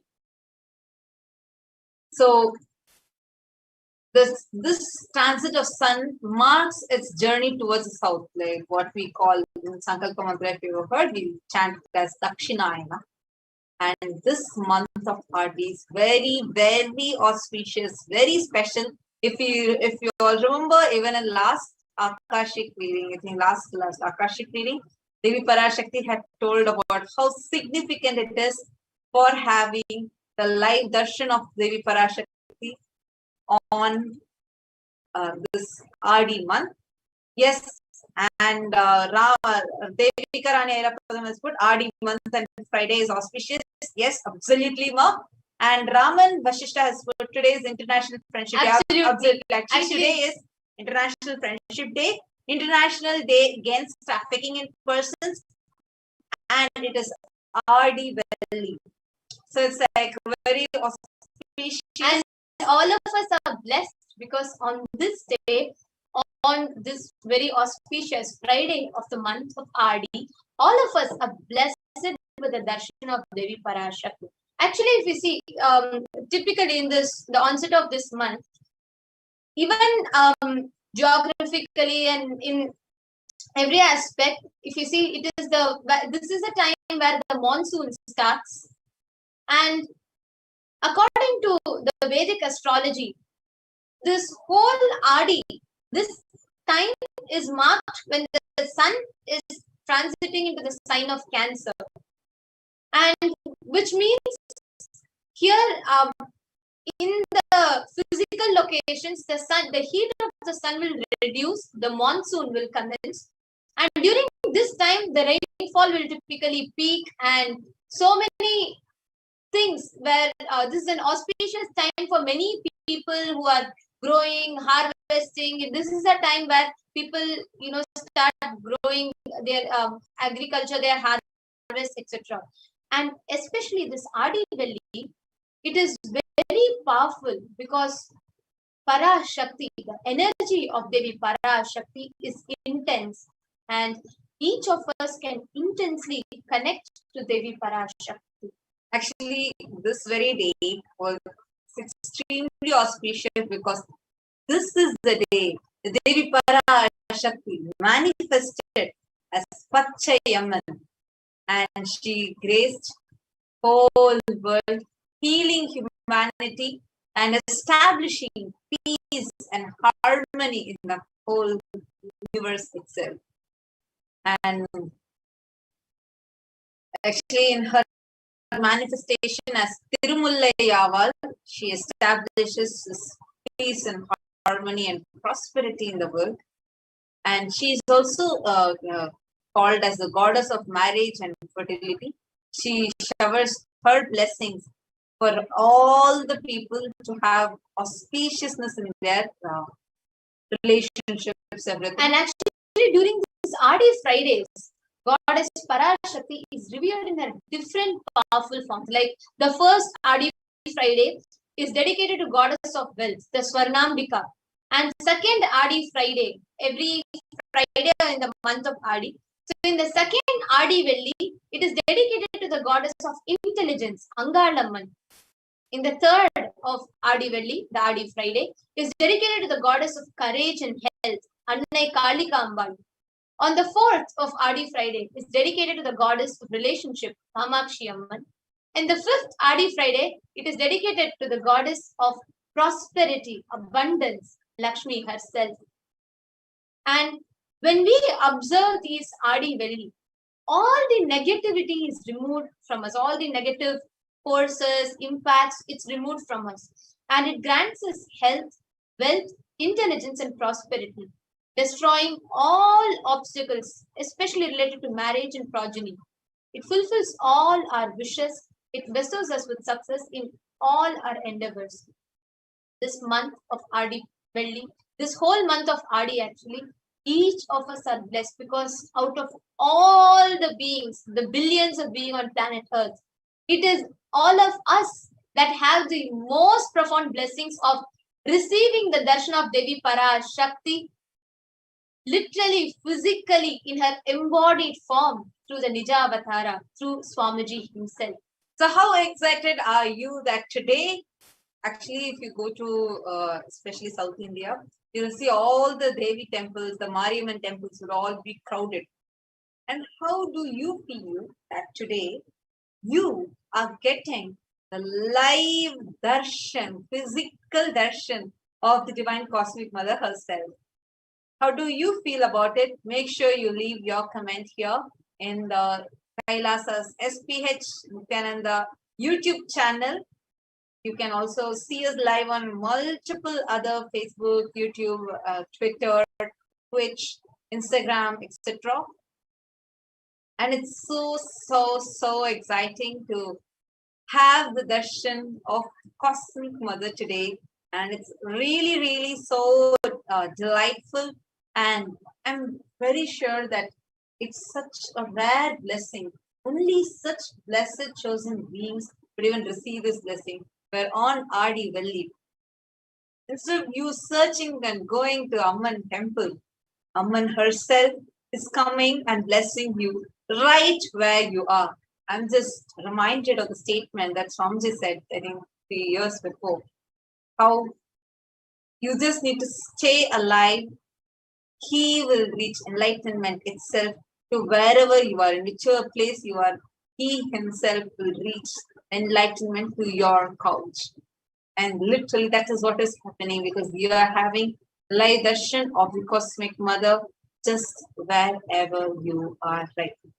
So this transit of Sun marks its journey towards the south, like what we call in Sankalpa Mantra, if you have heard, we chant it as Dakshinayana. And this month of R.D. is very, very auspicious, very special. If you all remember, even in last Akashic reading, I think last Akashic reading, Devi Parashakti had told about how significant it is for having the live darshan of Devi Parashakti on this RD month. Yes, and Devika Rani Airapadam has put RD month and Friday is auspicious. Yes, absolutely, ma. And Raman Vashishta has put today's International Friendship Day. Absolutely. Actually, today is International Friendship Day, International Day Against Trafficking in Persons, and it is RD Valley. So it's like very auspicious. And all of us are blessed because on this day, on this very auspicious Friday of the month of RD, all of us are blessed with the darshan of Devi Parashakti. Actually, if you see, typically in this, the onset of this month, even geographically and in every aspect, if you see, this is a time where the monsoon starts, and according to the Vedic astrology, this whole RD, this time is marked when the sun is transiting into the sign of Cancer, and which means here in the physical locations, the heat of the sun will reduce, the monsoon will commence, and during this time the rainfall will typically peak, and so many things where this is an auspicious time for many people who are growing, harvesting. This is a time where people, start growing their agriculture, their harvest, etc. And especially this Adi Velli, it is very powerful because Parashakti, the energy of Devi Parashakti is intense, and each of us can intensely connect to Devi Parashakti. Actually, this very day was extremely auspicious because this is the day the Devi Parashakti manifested as Pachayamman, and she graced whole world, healing humanity and establishing peace and harmony in the whole universe itself. And actually, in her manifestation as Tirumullayaval, she establishes this peace and harmony and prosperity in the world. And she is also called as the goddess of marriage and fertility. She showers her blessings for all the people to have auspiciousness in their relationships, everything. And actually, during these RD Fridays, Goddess Parashakti is revered in a different powerful forms. Like the first RD Friday is dedicated to Goddess of Wealth, the Swarnambika. And second RD Friday, every Friday in the month of RD. So in the second RD Velli, it is dedicated to the Goddess of Intelligence, Angalamman. In the third of RD Velli, the RD Friday, is dedicated to the Goddess of Courage and Health, Annai Kalika Ambal. On the 4th of RD Friday is dedicated to the Goddess of Relationship, Kamakshi Amman. And the 5th RD Friday, it is dedicated to the Goddess of Prosperity, Abundance, Lakshmi herself. And when we observe these RD Velli, all the negativity is removed from us, all the negative forces, impacts, it's removed from us. And it grants us health, wealth, intelligence, and prosperity, destroying all obstacles, especially related to marriage and progeny. It fulfills all our wishes. It bestows us with success in all our endeavors. This month of RD Velli, this whole month of RD actually, each of us are blessed because out of all the beings, the billions of beings on planet Earth, it is all of us that have the most profound blessings of receiving the darshan of Devi Parashakti, literally, physically, in her embodied form through the Nija Avatara, through Swamiji himself. So how excited are you that today, actually, if you go to especially South India, you'll see all the Devi temples, the Mariamman temples will all be crowded. And how do you feel that today you are getting the live darshan, physical darshan of the Divine Cosmic Mother herself? How do you feel about it? Make sure you leave your comment here in the Kailasa's HDH Nithyananda YouTube channel. You can also see us live on multiple other Facebook, YouTube, Twitter, Twitch, Instagram, etc. And it's so exciting to have the darshan of Cosmic Mother today, and it's really, really so delightful. And I'm very sure that it's such a rare blessing. Only such blessed chosen beings could even receive this blessing. We're on Adi Velli. Instead of you searching and going to Amman temple, Amman herself is coming and blessing you right where you are. I'm just reminded of the statement that Swamiji said, I think 3 years before, how you just need to stay alive. He will reach enlightenment itself to wherever you are, in whichever place you are. He himself will reach enlightenment to your couch. And literally that is what is happening, because you are having live darshan of the Cosmic Mother just wherever you are right now.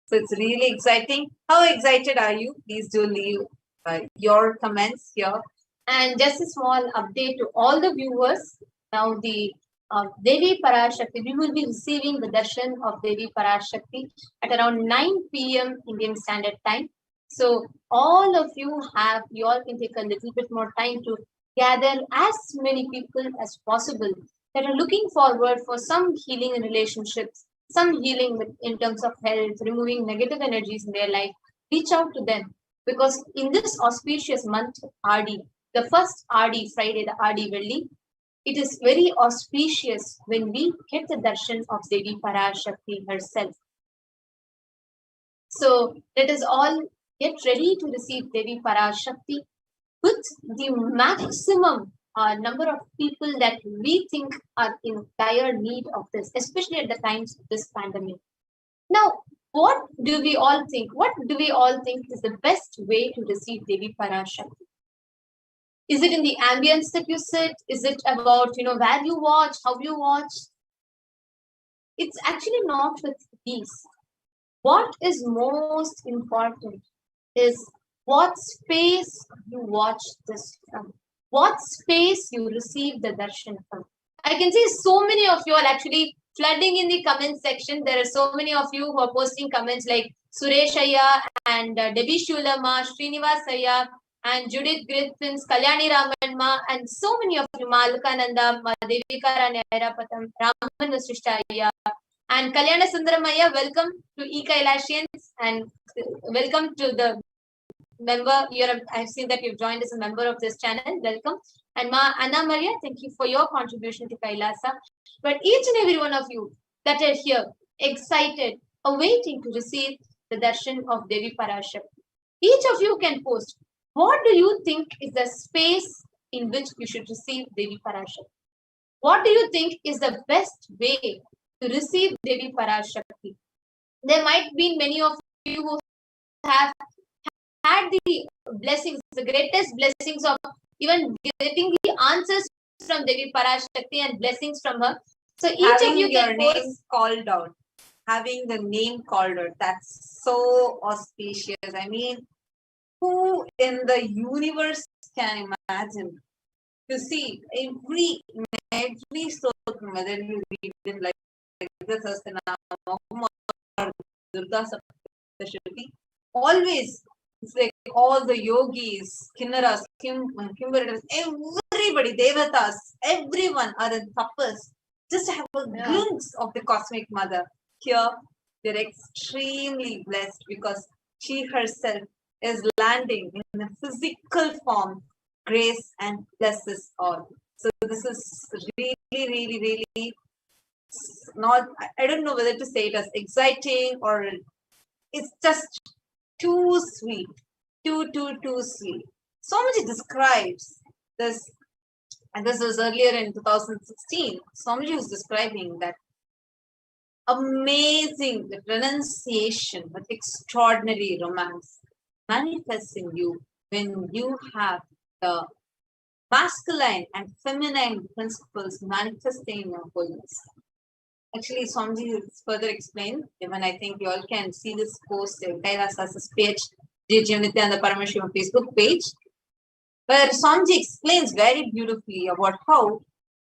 So it's really exciting. How excited are you? Please do leave your comments here. And just a small update to all the viewers. Now the Devi Parashakti, we will be receiving the darshan of Devi Parashakti at around 9 p.m. Indian Standard Time. So all of you all can take a little bit more time to gather as many people as possible that are looking forward for some healing in relationships, some healing in terms of health, removing negative energies in their life. Reach out to them, because in this auspicious month, Adi, the first Adi Friday, the Adi Velli, it is very auspicious when we get the darshan of Devi Parashakti herself. So let us all get ready to receive Devi Parashakti with the maximum number of people that we think are in dire need of this, especially at the times of this pandemic. Now, what do we all think? What do we all think is the best way to receive Devi Parashakti? Is it in the ambience that you sit? Is it about, where you watch, how you watch? It's actually not with these. What is most important is what space you watch this from, what space you receive the darshan from. I can see so many of you are actually flooding in the comment section. There are so many of you who are posting comments like Suresh Ayya and Devi Shulama, Srinivas Ayya, and Judith Griffins, Kalyani Ramanma, and so many of you, Malakananda, Devika Ranairapatam, Raman Vasishtha Ayya, and Kalyana Sundaramaya. Welcome to E-Kailasians, and welcome to the member. I've seen that you've joined as a member of this channel. Welcome. And Ma Anna Maria, thank you for your contribution to Kailasa. But each and every one of you that are here, excited, awaiting to receive the darshan of Devi Parashakti. Each of you can post, what do you think is the space in which you should receive Devi Parashakti? What do you think is the best way to receive Devi Parashakti? There might be many of you who have had the blessings, the greatest blessings of even getting the answers from Devi Parashakti and blessings from her. So each having of you your can name post, called out, having the name called out, that's so auspicious. I mean, who in the universe can imagine to see every slogan, whether you read it like the Sahasranama or Durga Saptashti, always it's like all the yogis, kinnaras, kimbaras, everybody, devatas, everyone are in tapas, just to have a glimpse of the Cosmic Mother. Here, they're extremely blessed because she herself is landing in a physical form, grace and blesses all. So this is really, really, really not, I don't know whether to say it as exciting or it's just too sweet, too sweet. Swamiji describes this, and this was earlier in 2016. Swamiji was describing that amazing renunciation with extraordinary romance manifests in you when you have the masculine and feminine principles manifesting in your holiness. Actually, Swamiji has further explained, even I think you all can see this post in Kailasa's page, HDH Nithyananda Paramashivam Facebook page, where Swamiji explains very beautifully about how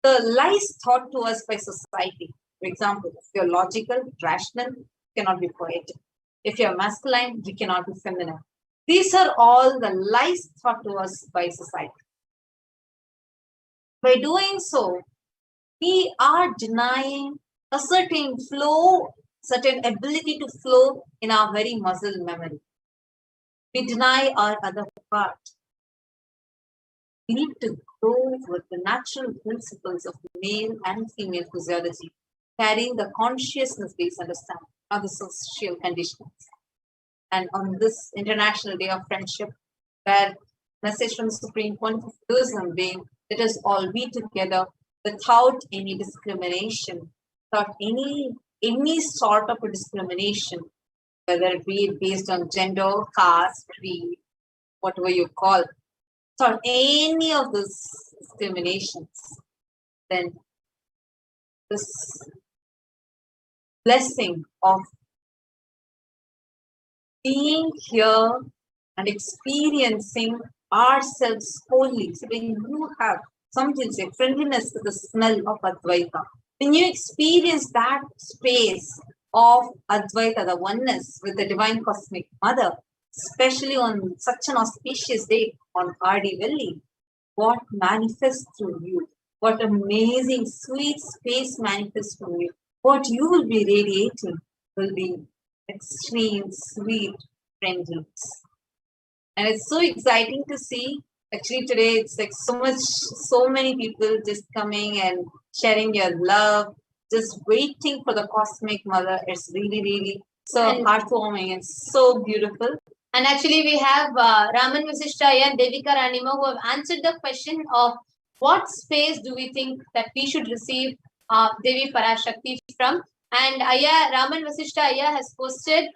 the lies taught to us by society. For example, if you're logical, rational, you cannot be poetic. If you're masculine, you cannot be feminine. These are all the lies taught to us by society. By doing so, we are denying a certain flow, certain ability to flow in our very muscle memory. We deny our other part. We need to go with the natural principles of male and female physiology, carrying the consciousness-based understanding of the social conditions. And on this International Day of Friendship, where message from the Supreme Point of Hinduism being, let us all be together without any discrimination, without any sort of a discrimination, whether it be based on gender, caste, creed, whatever you call it, without any of those discriminations, then this blessing of being here and experiencing ourselves wholly. So when you have something say friendliness to the smell of Advaita, when you experience that space of Advaita, the oneness with the Divine Cosmic Mother, especially on such an auspicious day on RD Valley, what manifests through you, what amazing sweet space manifests from you, what you will be radiating will be extreme sweet friendliness. And it's so exciting to see. Actually, today it's like so many people just coming and sharing your love, just waiting for the Cosmic Mother. It's really so heartwarming and so beautiful. And actually, we have Raman Vasishtaya and Devika Ranima who have answered the question of what space do we think that we should receive Devi Parashakti from. And Raman Vasishtaya has posted,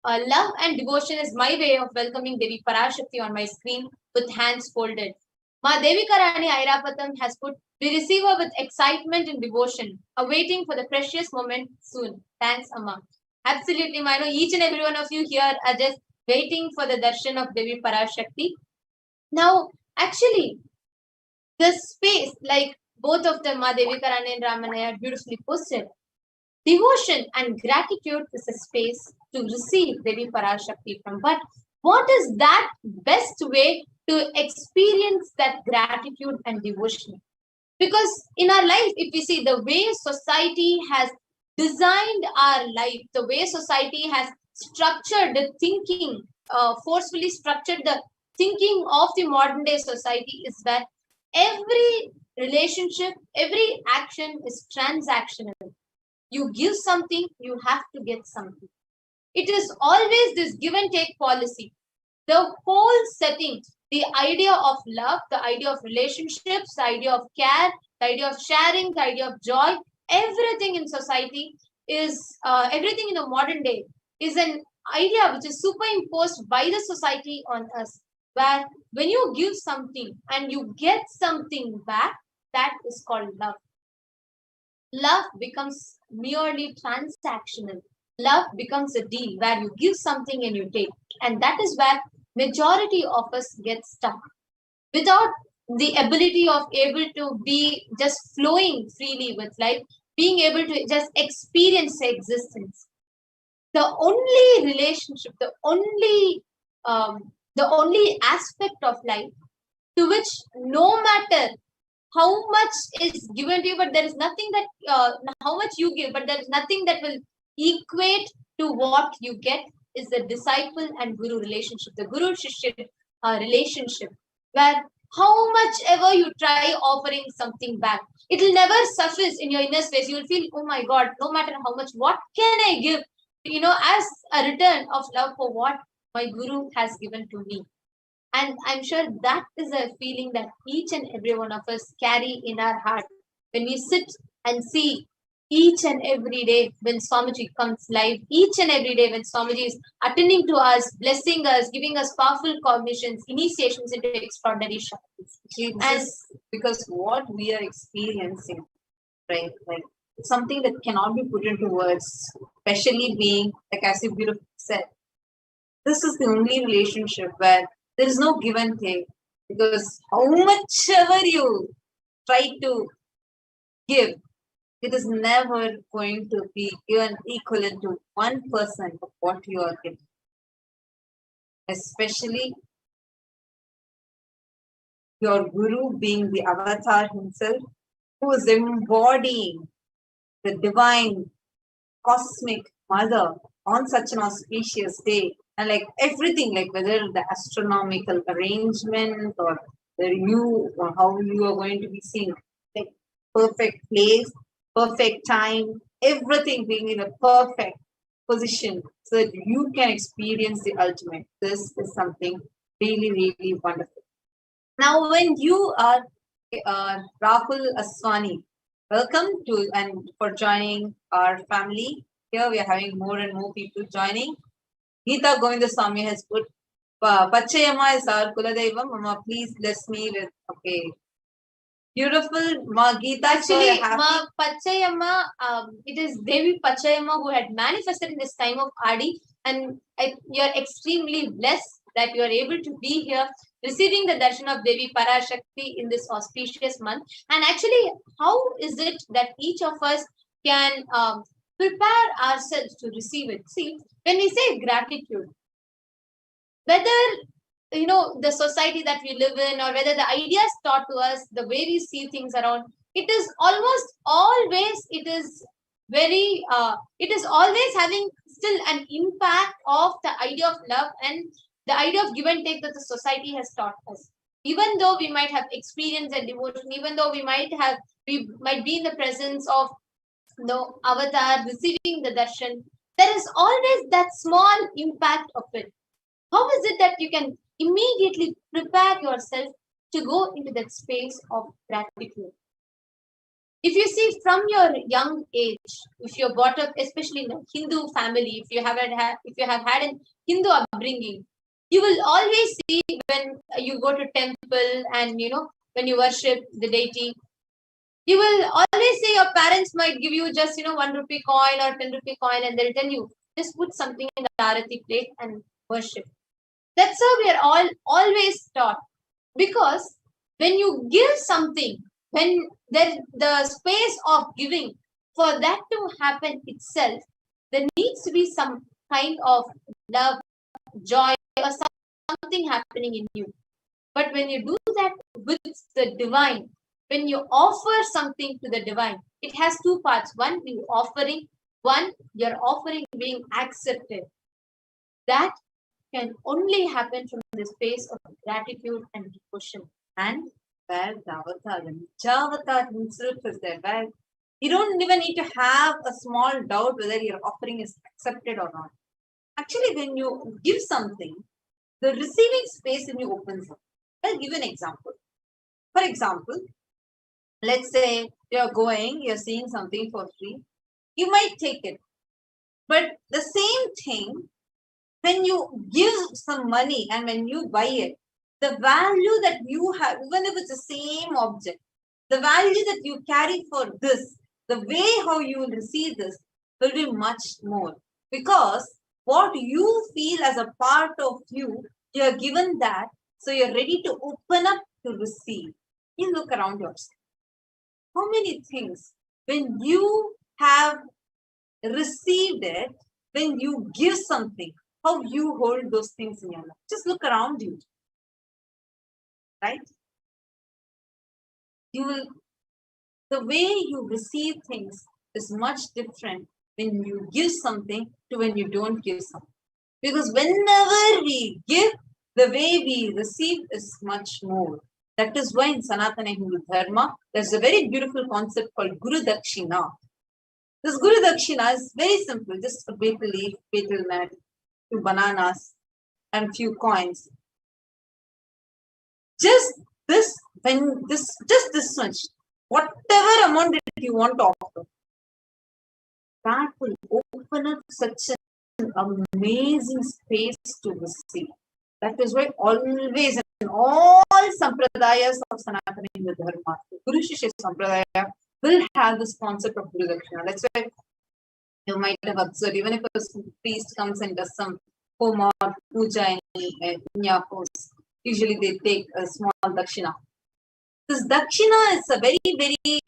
love and devotion is my way of welcoming Devi Parashakti on my screen with hands folded. Ma Devika Rani Airapatam has put, we receive her with excitement and devotion, awaiting for the precious moment soon. Thanks, Amma. Absolutely, I know each and every one of you here are just waiting for the darshan of Devi Parashakti. Now, actually, the space, like both of them, Ma Devika Rani and Ramanaya, beautifully posted, devotion and gratitude is a space to receive Devi Parashakti from. But what is that best way to experience that gratitude and devotion? Because in our life, if we see the way society has designed our life, the way society has structured the thinking, forcefully structured the thinking of the modern day society, is that every relationship, every action is transactional. You give something, you have to get something. It is always this give and take policy. The whole setting, the idea of love, the idea of relationships, the idea of care, the idea of sharing, the idea of joy, everything in society is, everything in the modern day is an idea which is superimposed by the society on us, where when you give something and you get something back, that is called love. Love becomes merely transactional. Love becomes a deal where you give something and you take. And that is where majority of us get stuck. Without the ability of able to be just flowing freely with life, being able to just experience existence. The only relationship, the only aspect of life to which no matter how much is given to you, but there is nothing that, how much you give, but there is nothing that will equate to what you get, is the disciple and guru relationship, the guru-shishya relationship, where how much ever you try offering something back, it will never suffice in your inner space. You will feel, oh my God, no matter how much, what can I give, as a return of love for what my guru has given to me. And I'm sure that is a feeling that each and every one of us carry in our heart when we sit and see each and every day when Swamiji comes live, each and every day when Swamiji is attending to us, blessing us, giving us powerful cognitions, initiations into extraordinary shaktis. And because what we are experiencing, right, like it's something that cannot be put into words, especially being, like as you beautifully said, this is the only relationship where there is no give and take, because how much ever you try to give, it is never going to be given equivalent to 1% of what you are getting. especially your Guru being the avatar himself, who is embodying the divine cosmic mother on such an auspicious day. And like everything, like whether the astronomical arrangement or how you are going to be seen, like perfect place, perfect time, everything being in a perfect position so that you can experience the ultimate. This is something really, really wonderful. Now, when you are Rahul Aswani, welcome to and for joining our family. Here we are having more and more people joining. Geeta Govindaswamy has put Pachayama is our Kuladevam. Mama, please bless me with beautiful Ma Geeta. Actually, So Ma Pachayama, it is Devi Pachayama who had manifested in this time of Adi, and you're extremely blessed that you are able to be here receiving the darshan of Devi Parashakti in this auspicious month. And actually, how is it that each of us can prepare ourselves to receive it? See, when we say gratitude, whether the society that we live in, or whether the ideas taught to us, the way we see things around, it is almost always, it is always having still an impact of the idea of love and the idea of give and take that the society has taught us. Even though we might have experienced a devotion, even though we might be in the presence of avatar receiving the darshan, there is always that small impact of it. How is it that you can immediately prepare yourself to go into that space of gratitude? If you see from your young age, if you're brought up, especially in a Hindu family, if you have had a Hindu upbringing, you will always see when you go to temple and when you worship the deity, you will always say your parents might give you just 1 rupee coin or 10 rupee coin, and they'll tell you just put something in the arati plate and worship. That's how we are all always taught. Because when you give something, when the space of giving, for that to happen itself, there needs to be some kind of love, joy, or something happening in you. But when you do that with the divine, when you offer something to the divine, it has two parts. One, your offering being accepted. That can only happen from the space of gratitude and devotion. And where the avatar himself is there, where you don't even need to have a small doubt whether your offering is accepted or not. Actually, when you give something, the receiving space in you opens up. I'll give you an example. For example, let's say you're seeing something for free. You might take it. But the same thing, when you give some money and when you buy it, the value that you have, even if it's the same object, the value that you carry for this, the way how you will receive this will be much more. Because what you feel as a part of you, you are given that, so you're ready to open up to receive. You look around yourself. How many things, when you have received it, when you give something, how you hold those things in your life. Just look around you. Right? The way you receive things is much different when you give something to when you don't give something. Because whenever we give, the way we receive is much more. That is why in Sanatana Hindu Dharma, there's a very beautiful concept called Guru Dakshina. This Guru Dakshina is very simple, just a betel leaf, betel nut, 2 bananas, and few coins. Just this much, whatever amount that you want to offer, that will open up such an amazing space to receive. That is why always in all sampradayas of Sanatana Hindu Dharma, Guru Shishya Sampradaya will have this concept of Guru Dakshina. That's why you might have observed, even if a priest comes and does some homa or puja in your house, usually they take a small dakshina. This dakshina is a very, very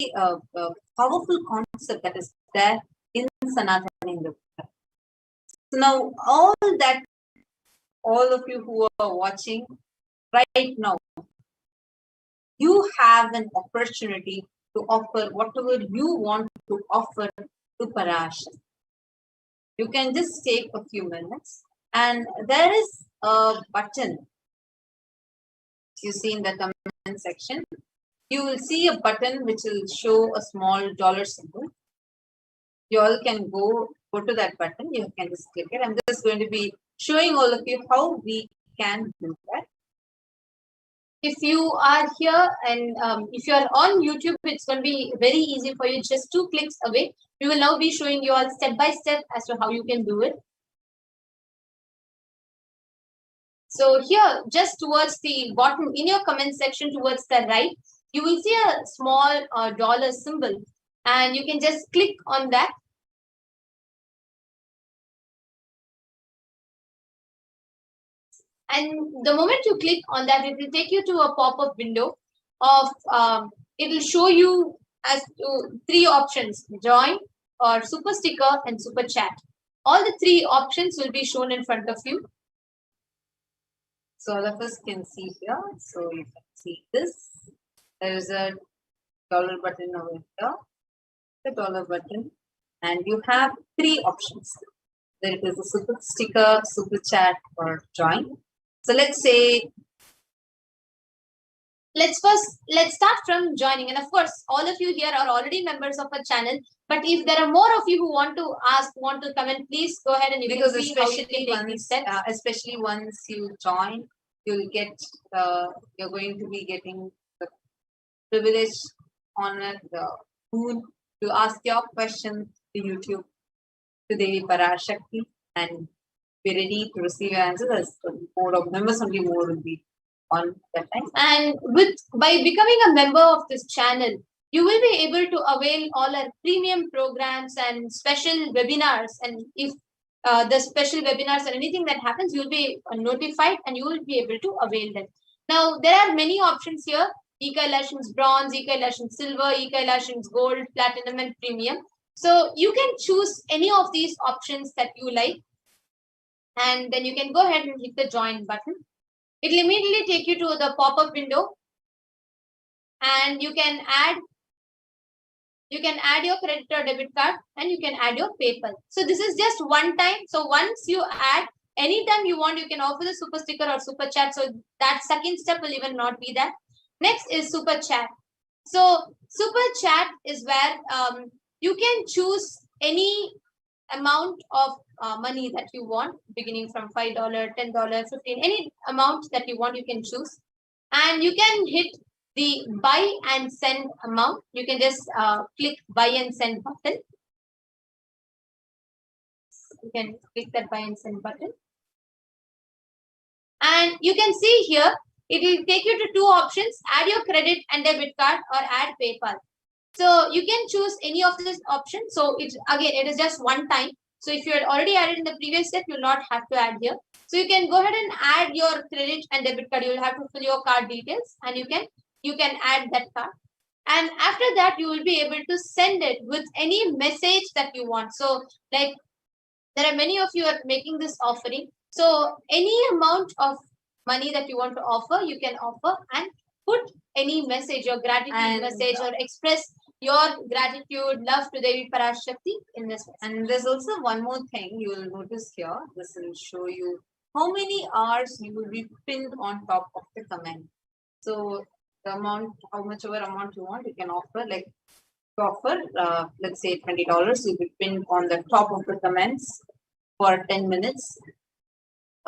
powerful concept that is there in Sanatana Hindu. So now all that all of you who are watching right now, you have an opportunity to offer whatever you want to offer to Parashakti. You can just take a few minutes, and there is a button you see in the comment section. You will see a button which will show a small dollar symbol. You all can go to that button. You can just click it. I'm just going to be showing all of you how we can do that. If you are here and if you are on YouTube, it's going to be very easy for you. Just 2 clicks away. We will now be showing you all step by step as to how you can do it. So here, just towards the bottom, in your comment section towards the right, you will see a small dollar symbol, and you can just click on that. And the moment you click on that, it will take you to a pop-up window of, it will show you as to 3 options: join, or super sticker, and super chat. All the 3 options will be shown in front of you. So all of us can see here. So you can see this. There is a dollar button over here, the dollar button, and you have 3 options. There is a super sticker, super chat, or join. So let's start from joining. And of course, all of you here are already members of our channel. But if there are more of you who want to ask, want to comment, please go ahead and you can see how you can take these steps. Especially once you join, you'll get you're going to be getting the privilege, honor, the boon to ask your questions to YouTube, to Devi Parashakti, and be ready to receive your answers. As more of members, only more will be on that time. And by becoming a member of this channel, you will be able to avail all our premium programs and special webinars. And if the special webinars or anything that happens, you'll be notified and you will be able to avail them. Now, there are many options here: e-Kailashan's bronze, e-Kailashan's silver, e-Kailashan's gold, platinum, and premium. So you can choose any of these options that you like. And then you can go ahead and hit the join button. It will immediately take you to the pop-up window, and you can add your credit or debit card, and you can add your PayPal. So this is just one time. So once you add, anytime you want, you can offer the super sticker or super chat. So that second step will even not be that. Next is super chat. So super chat is where you can choose any amount of money that you want, beginning from $5, $10, $15, any amount that you want, you can choose. And you can hit the buy and send amount. You can just click buy and send button. You can click that buy and send button. And you can see here, it will take you to 2 options: add your credit and debit card, or add PayPal. So you can choose any of this option. So it is just one time. So if you had already added in the previous step, you'll not have to add here. So you can go ahead and add your credit and debit card. You'll have to fill your card details, and you can add that card. And after that, you will be able to send it with any message that you want. So like, there are many of you are making this offering. So any amount of money that you want to offer, you can offer and put any message, your gratitude message, or express your gratitude, love to Devi Parashakti in this way. And there's also one more thing you will notice here. This will show you how many hours you will be pinned on top of the comment. So the amount, how much ever amount you want, you can offer. Like to offer, let's say $20, you'll be pinned on the top of the comments for 10 minutes.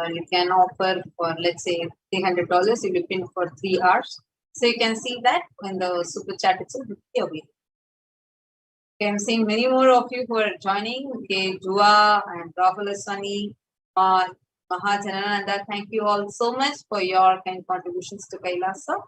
You can offer for, let's say, $300, you'll be pinned for 3 hours. So you can see that when the super chat itself will be available. I'm seeing many more of you who are joining. Okay, Jua and Rahul Aswani, Mahajanananda, thank you all so much for your kind contributions to Kailasa.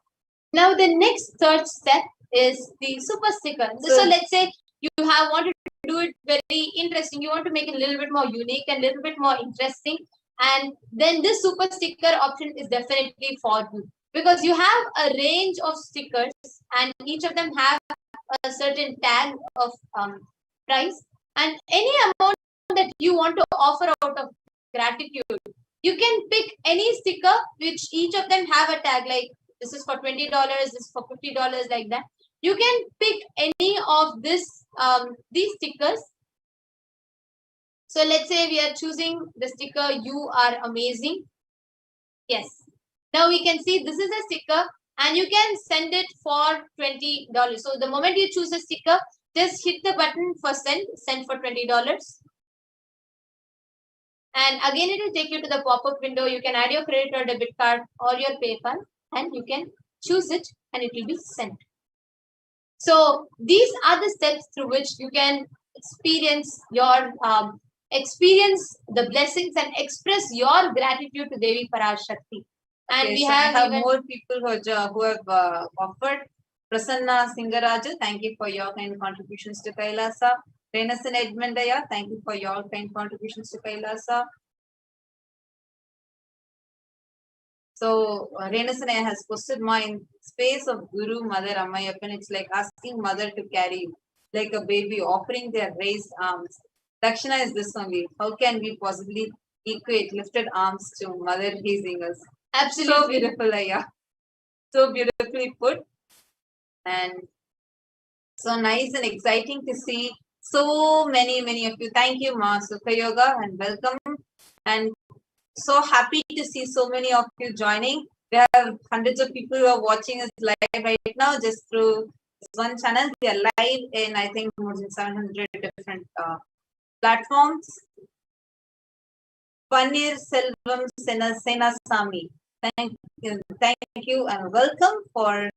Now the next third step is the super sticker. So let's say you have wanted to do it very interesting. You want to make it a little bit more unique and a little bit more interesting. And then this super sticker option is definitely for you, because you have a range of stickers and each of them have a certain tag of price, and any amount that you want to offer out of gratitude, You can pick any sticker which each of them have a tag, like this is for $20, this is for $50, like that. You can pick any of these stickers. So let's say we are choosing the sticker, you are amazing. Yes. Now we can see this is a sticker and you can send it for $20. So the moment you choose a sticker, just hit the button for send for $20. And again, it will take you to the pop-up window. You can add your credit or debit card or your PayPal and you can choose it and it will be sent. So these are the steps through which you can experience the blessings and express your gratitude to Devi Parashakti. And Okay, we so have, I have more people who have offered. Prasanna Singaraju, thank you for your kind contributions to Kailasa. Renasan Edmundaya, thank you for your kind contributions to Kailasa. So Renasan has posted my space of Guru Mother Ammayappan. It's like asking mother to carry you, like a baby offering their raised arms. Dakshina is this only. How can we possibly equate lifted arms to mother raising us? absolutely. So beautiful, Aya. So beautifully put. And so nice and exciting to see so many of you. Thank you, Ma Sukha Yoga, and welcome. And so happy to see so many of you joining. We have hundreds of people who are watching us live right now just through this one channel. We are live in, I think, more than 700 different platforms. Panir Selvam Senasami. Thank you and welcome for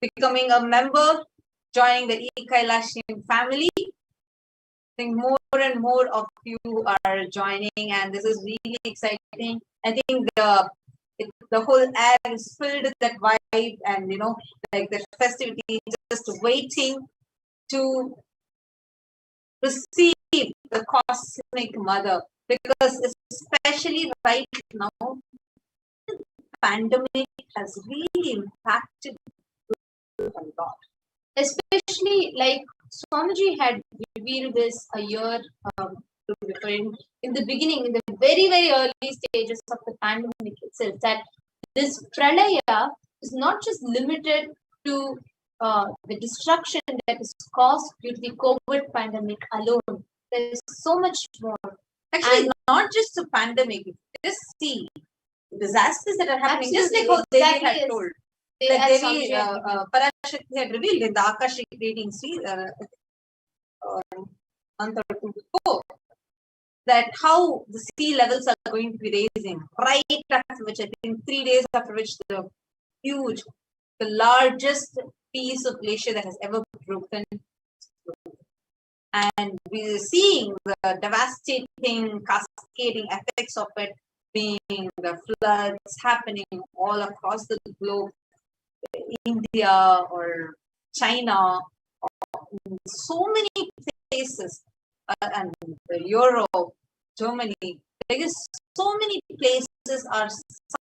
becoming a member, joining the E-Kailashim family. I think more and more of you are joining and this is really exciting. I think the whole air is filled with that vibe and like the festivity, just waiting to receive the cosmic mother, because especially right now, pandemic has really impacted a lot. Especially like Swamiji had revealed this a year before, in the beginning, in the very early stages of the pandemic itself, that this pralaya is not just limited to the destruction that is caused due to the COVID pandemic alone. There is so much more. Actually, and not just the pandemic. Just see disasters that are happening, just like how Devi had told. Like Devi Parashakti had revealed in the Akashic readings, month or two before, that how the sea levels are going to be raising, right after which, I think 3 days after which, the largest piece of glacier that has ever broken. And we're seeing the devastating, cascading effects of it, being the floods happening all across the globe, India or China, or so many places, and Europe, Germany. Because so many places are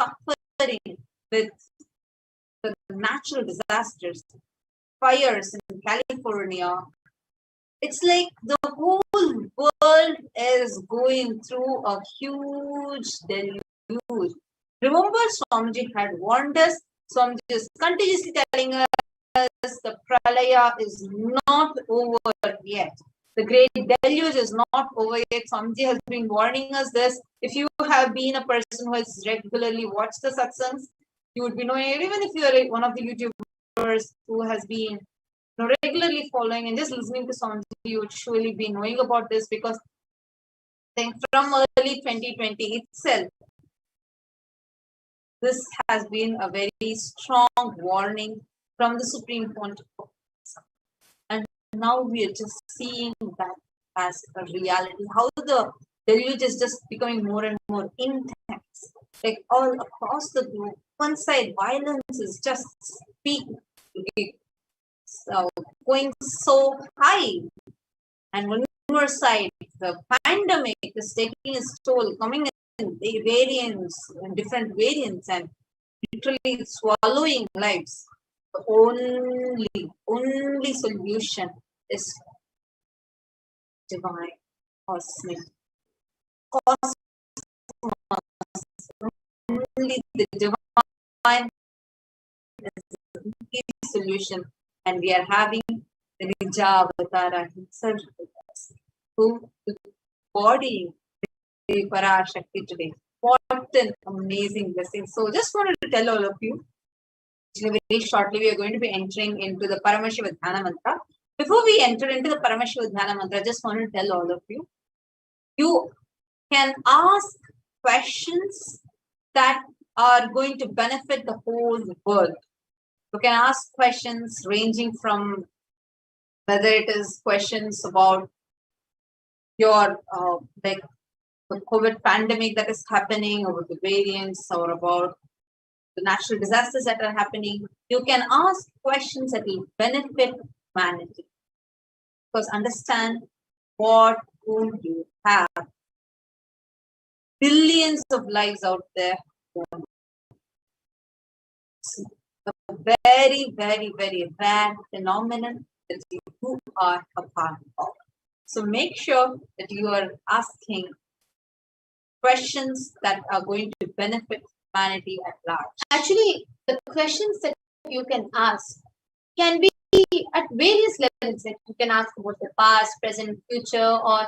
suffering with the natural disasters, fires in California. It's like the whole world is going through a huge deluge. Remember, Swamiji had warned us. Swamiji is continuously telling us the pralaya is not over yet. The great deluge is not over yet. Swamiji has been warning us this. If you have been a person who has regularly watched the satsangs, you would be knowing, even if you are one of the YouTubers who has been regularly following and just listening to Swamiji, you would surely be knowing about this, because I think from early 2020 itself, this has been a very strong warning from the Supreme Pontiff. And now we are just seeing that as a reality, how the deluge is just becoming more and more intense. Like all across the globe, one side violence is just speaking. So going so high, and one more side, the pandemic is taking its toll, coming in variants and different variants, and literally swallowing lives. The only solution is divine, cosmic only the divine solution, and we are having the Ninja Avatara himself with us, who is embodying the Parashakti today. What an amazing blessing. So just wanted to tell all of you, very shortly we are going to be entering into the Paramashivoham mantra. Before we enter into the Paramashivoham mantra, I just want to tell all of you, you can ask questions that are going to benefit the whole world. You can ask questions ranging from whether it is questions about your like the COVID pandemic that is happening, or the variants, or about the natural disasters that are happening. You can ask questions that will benefit humanity. Because understand what would you have. Billions of lives out there. It's a very, very, very rare phenomenon that you are a part of. So make sure that you are asking questions that are going to benefit humanity at large. Actually, the questions that you can ask can be at various levels. Like you can ask about the past, present, future, or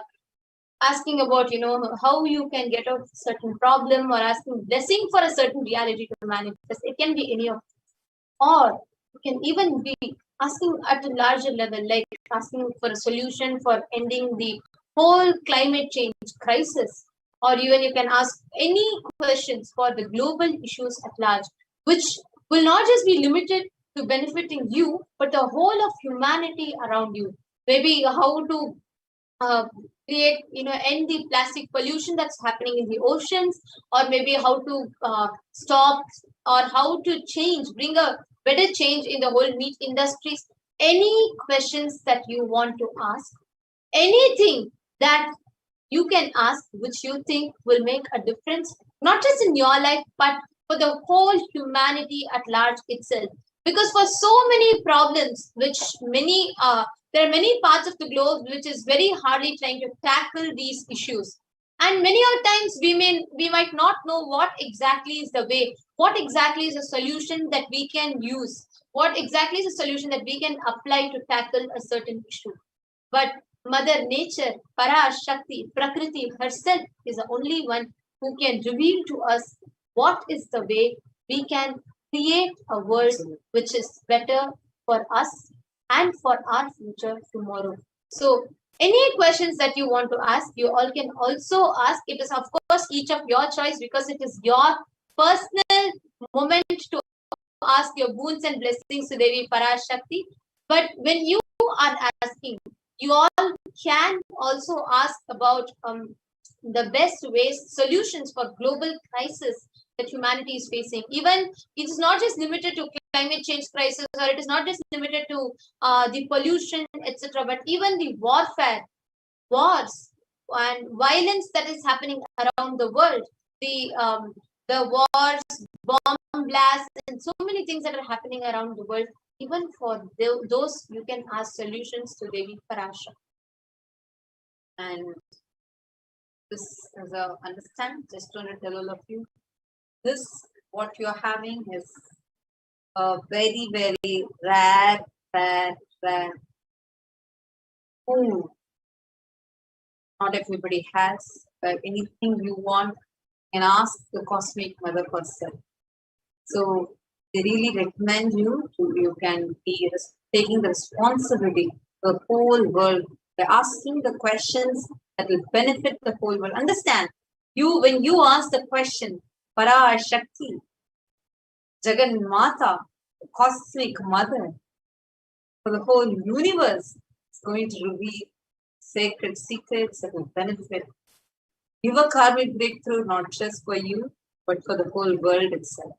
asking about, how you can get out of a certain problem, or asking blessing for a certain reality to manifest. It can be any of them. Or you can even be asking at a larger level, like asking for a solution for ending the whole climate change crisis. Or even you can ask any questions for the global issues at large, which will not just be limited to benefiting you, but the whole of humanity around you. Maybe how to create, end the plastic pollution that's happening in the oceans, or maybe how to stop, or how to bring a better change in the whole meat industries. Any questions that you want to ask, anything that you can ask which you think will make a difference, not just in your life, but for the whole humanity at large itself. Because for so many problems, which there are many parts of the globe which is very hardly trying to tackle these issues. And many of times we might not know what exactly is the way, what exactly is a solution that we can use, what exactly is a solution that we can apply to tackle a certain issue. But Mother Nature, Parashakti, Prakriti herself is the only one who can reveal to us what is the way we can create a world which is better for us and for our future tomorrow. So any questions that you want to ask, you all can also ask. It is of course each of your choice, because it is your personal moment to ask your boons and blessings to Devi Parashakti. But when you are asking, you all can also ask about the best ways, solutions for global crisis that humanity is facing. Even it is not just limited to climate change crisis, or it is not just limited to the pollution, etc., but even the warfare, wars, and violence that is happening around the world, the wars, bomb blasts, and so many things that are happening around the world. Even for those, you can ask solutions to Devi Parasha. And this is a understand, just want to tell all of you, this what you're having is a very, very rare food. Not everybody has, but anything you want, can ask the Cosmic Mother herself. So they really recommend you can be taking the responsibility for the whole world by asking the questions that will benefit the whole world. Understand, when you ask the question, Parashakti, Jagan Mata, the Cosmic Mother, for the whole universe, is going to reveal sacred secrets that will benefit. Give a karmic breakthrough, not just for you, but for the whole world itself.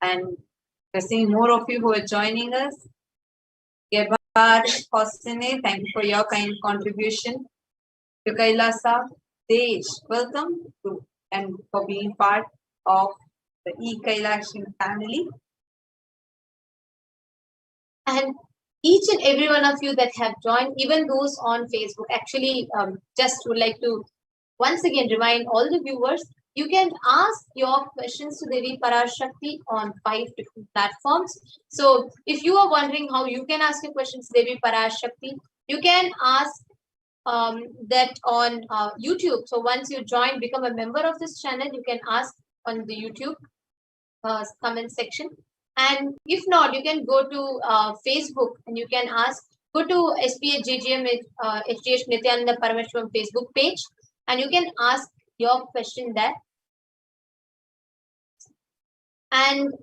And we're seeing more of you who are joining us. Gebar, Kostine, thank you for your kind contribution. To Kailasa, Tej, welcome to and for being part of the E-Kailashin family. And each and every one of you that have joined, even those on Facebook, actually just would like to once again remind all the viewers You can ask your questions to Devi Parashakti on 5 different platforms. So if you are wondering how you can ask your questions to Devi Parashakti, you can ask that on YouTube. So once you join, become a member of this channel, you can ask on the YouTube comment section. And if not, you can go to Facebook and you can ask, go to SPHGGM HDH Nithyananda Paramashivam Facebook page, and you can ask your question there. And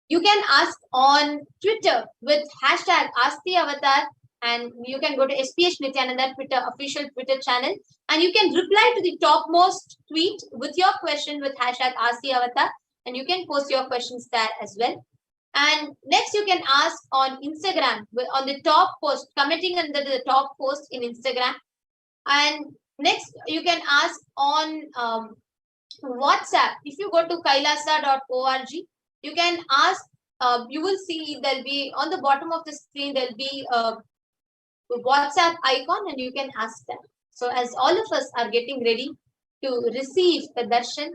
you can ask on Twitter with hashtag AskTheAvatar, and you can go to SPH Nithyananda Twitter official Twitter channel, and you can reply to the topmost tweet with your question with hashtag AskTheAvatar, and you can post your questions there as well. And next, you can ask on Instagram on the top post, commenting under the top post in Instagram. And next, you can ask on WhatsApp. If you go to kailasa.org, you can ask. You will see there'll be on the bottom of the screen, there'll be a WhatsApp icon, and you can ask them. So as all of us are getting ready to receive the darshan,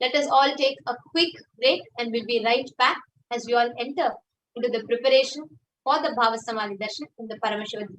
let us all take a quick break, and we'll be right back as you all enter into the preparation for the Bhava Samadhi darshan in the Paramashivoham.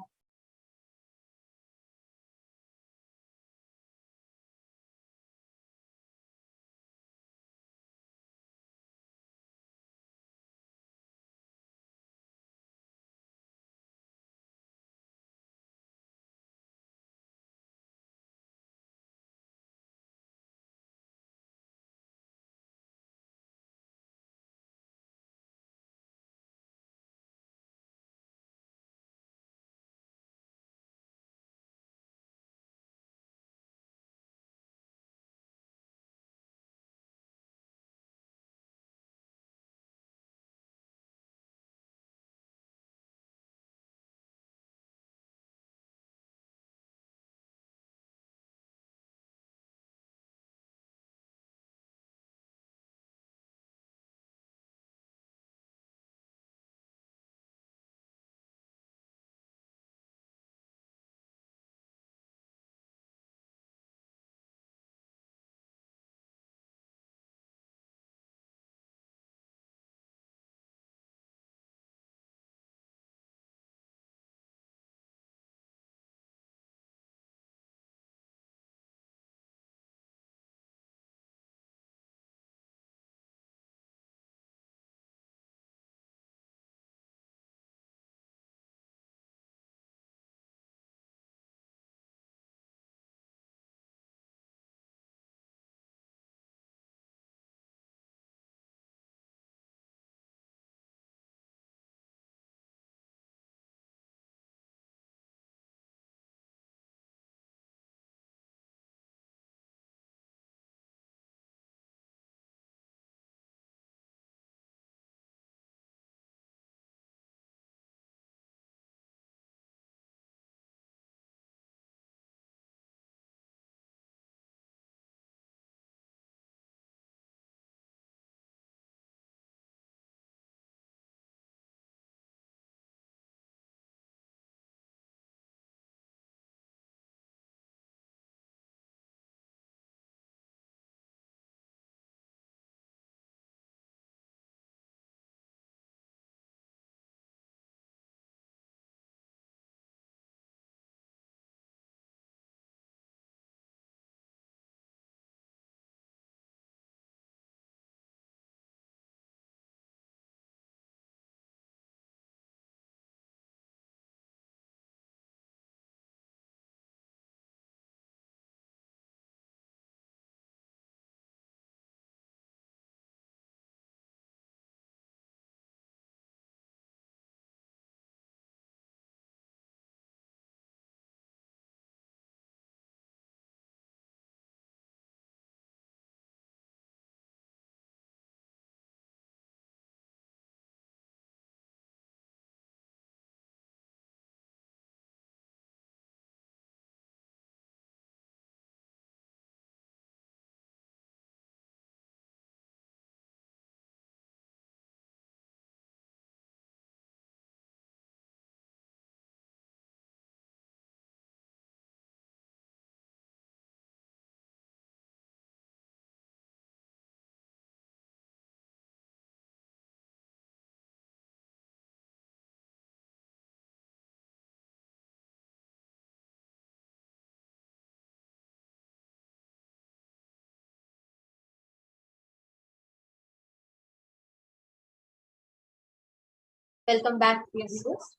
Welcome back, dear viewers.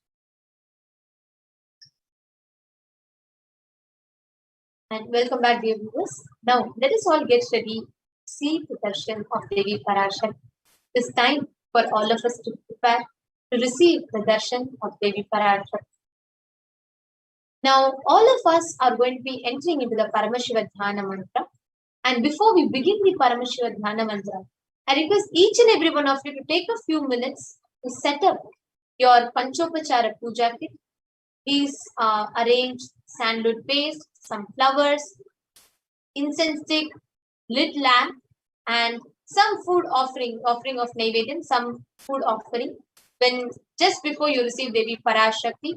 And welcome back, dear viewers. Now, let us all get ready to see the darshan of Devi Parashakti. It's time for all of us to prepare to receive the darshan of Devi Parashakti. Now, all of us are going to be entering into the Paramashiva Dhyana mantra. And before we begin the Paramashiva Dhyana mantra, I request each and every one of you to take a few minutes to set up your Panchopachara Puja kit. Please arrange sandalwood paste, some flowers, incense stick, lit lamp, and some food offering of Naivedyan, some food offering. When just before you receive Devi Parashakti,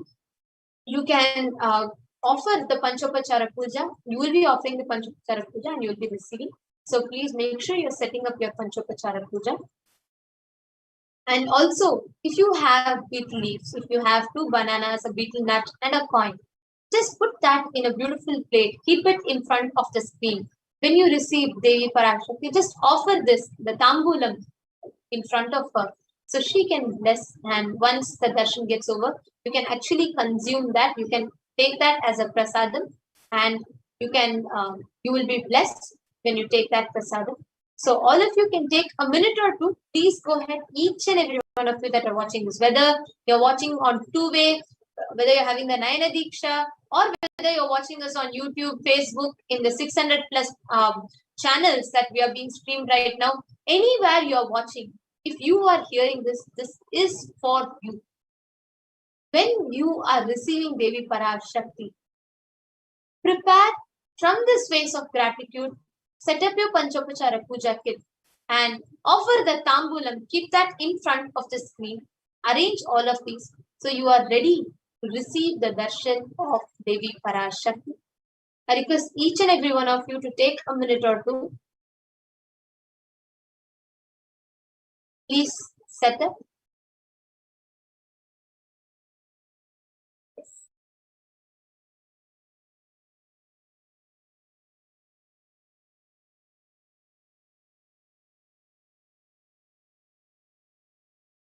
you can offer the Panchopachara Puja. You will be offering the Panchopachara Puja and you will be receiving. So please make sure you're setting up your Panchopachara Puja. And also, if you have betel leaves, if you have 2 bananas, a betel nut, and a coin, just put that in a beautiful plate. Keep it in front of the screen. When you receive Devi Parashakti, just offer this, the tambulam, in front of her, so she can bless. And once the darshan gets over, you can actually consume that. You can take that as a prasadam, and you will be blessed when you take that prasadam. So all of you can take a minute or two. Please go ahead, each and every one of you that are watching this, whether you're watching on two-way, whether you're having the Nayana Diksha, or whether you're watching us on YouTube, Facebook, in the 600 plus channels that we are being streamed right now, anywhere you're watching, if you are hearing this, this is for you. When you are receiving Devi Parashakti, prepare from this phase of gratitude, set up your Panchopachara Puja kit and offer the tambulam. Keep that in front of the screen. Arrange all of these so you are ready to receive the darshan of Devi Parashakti. I request each and every one of you to take a minute or two. Please set up.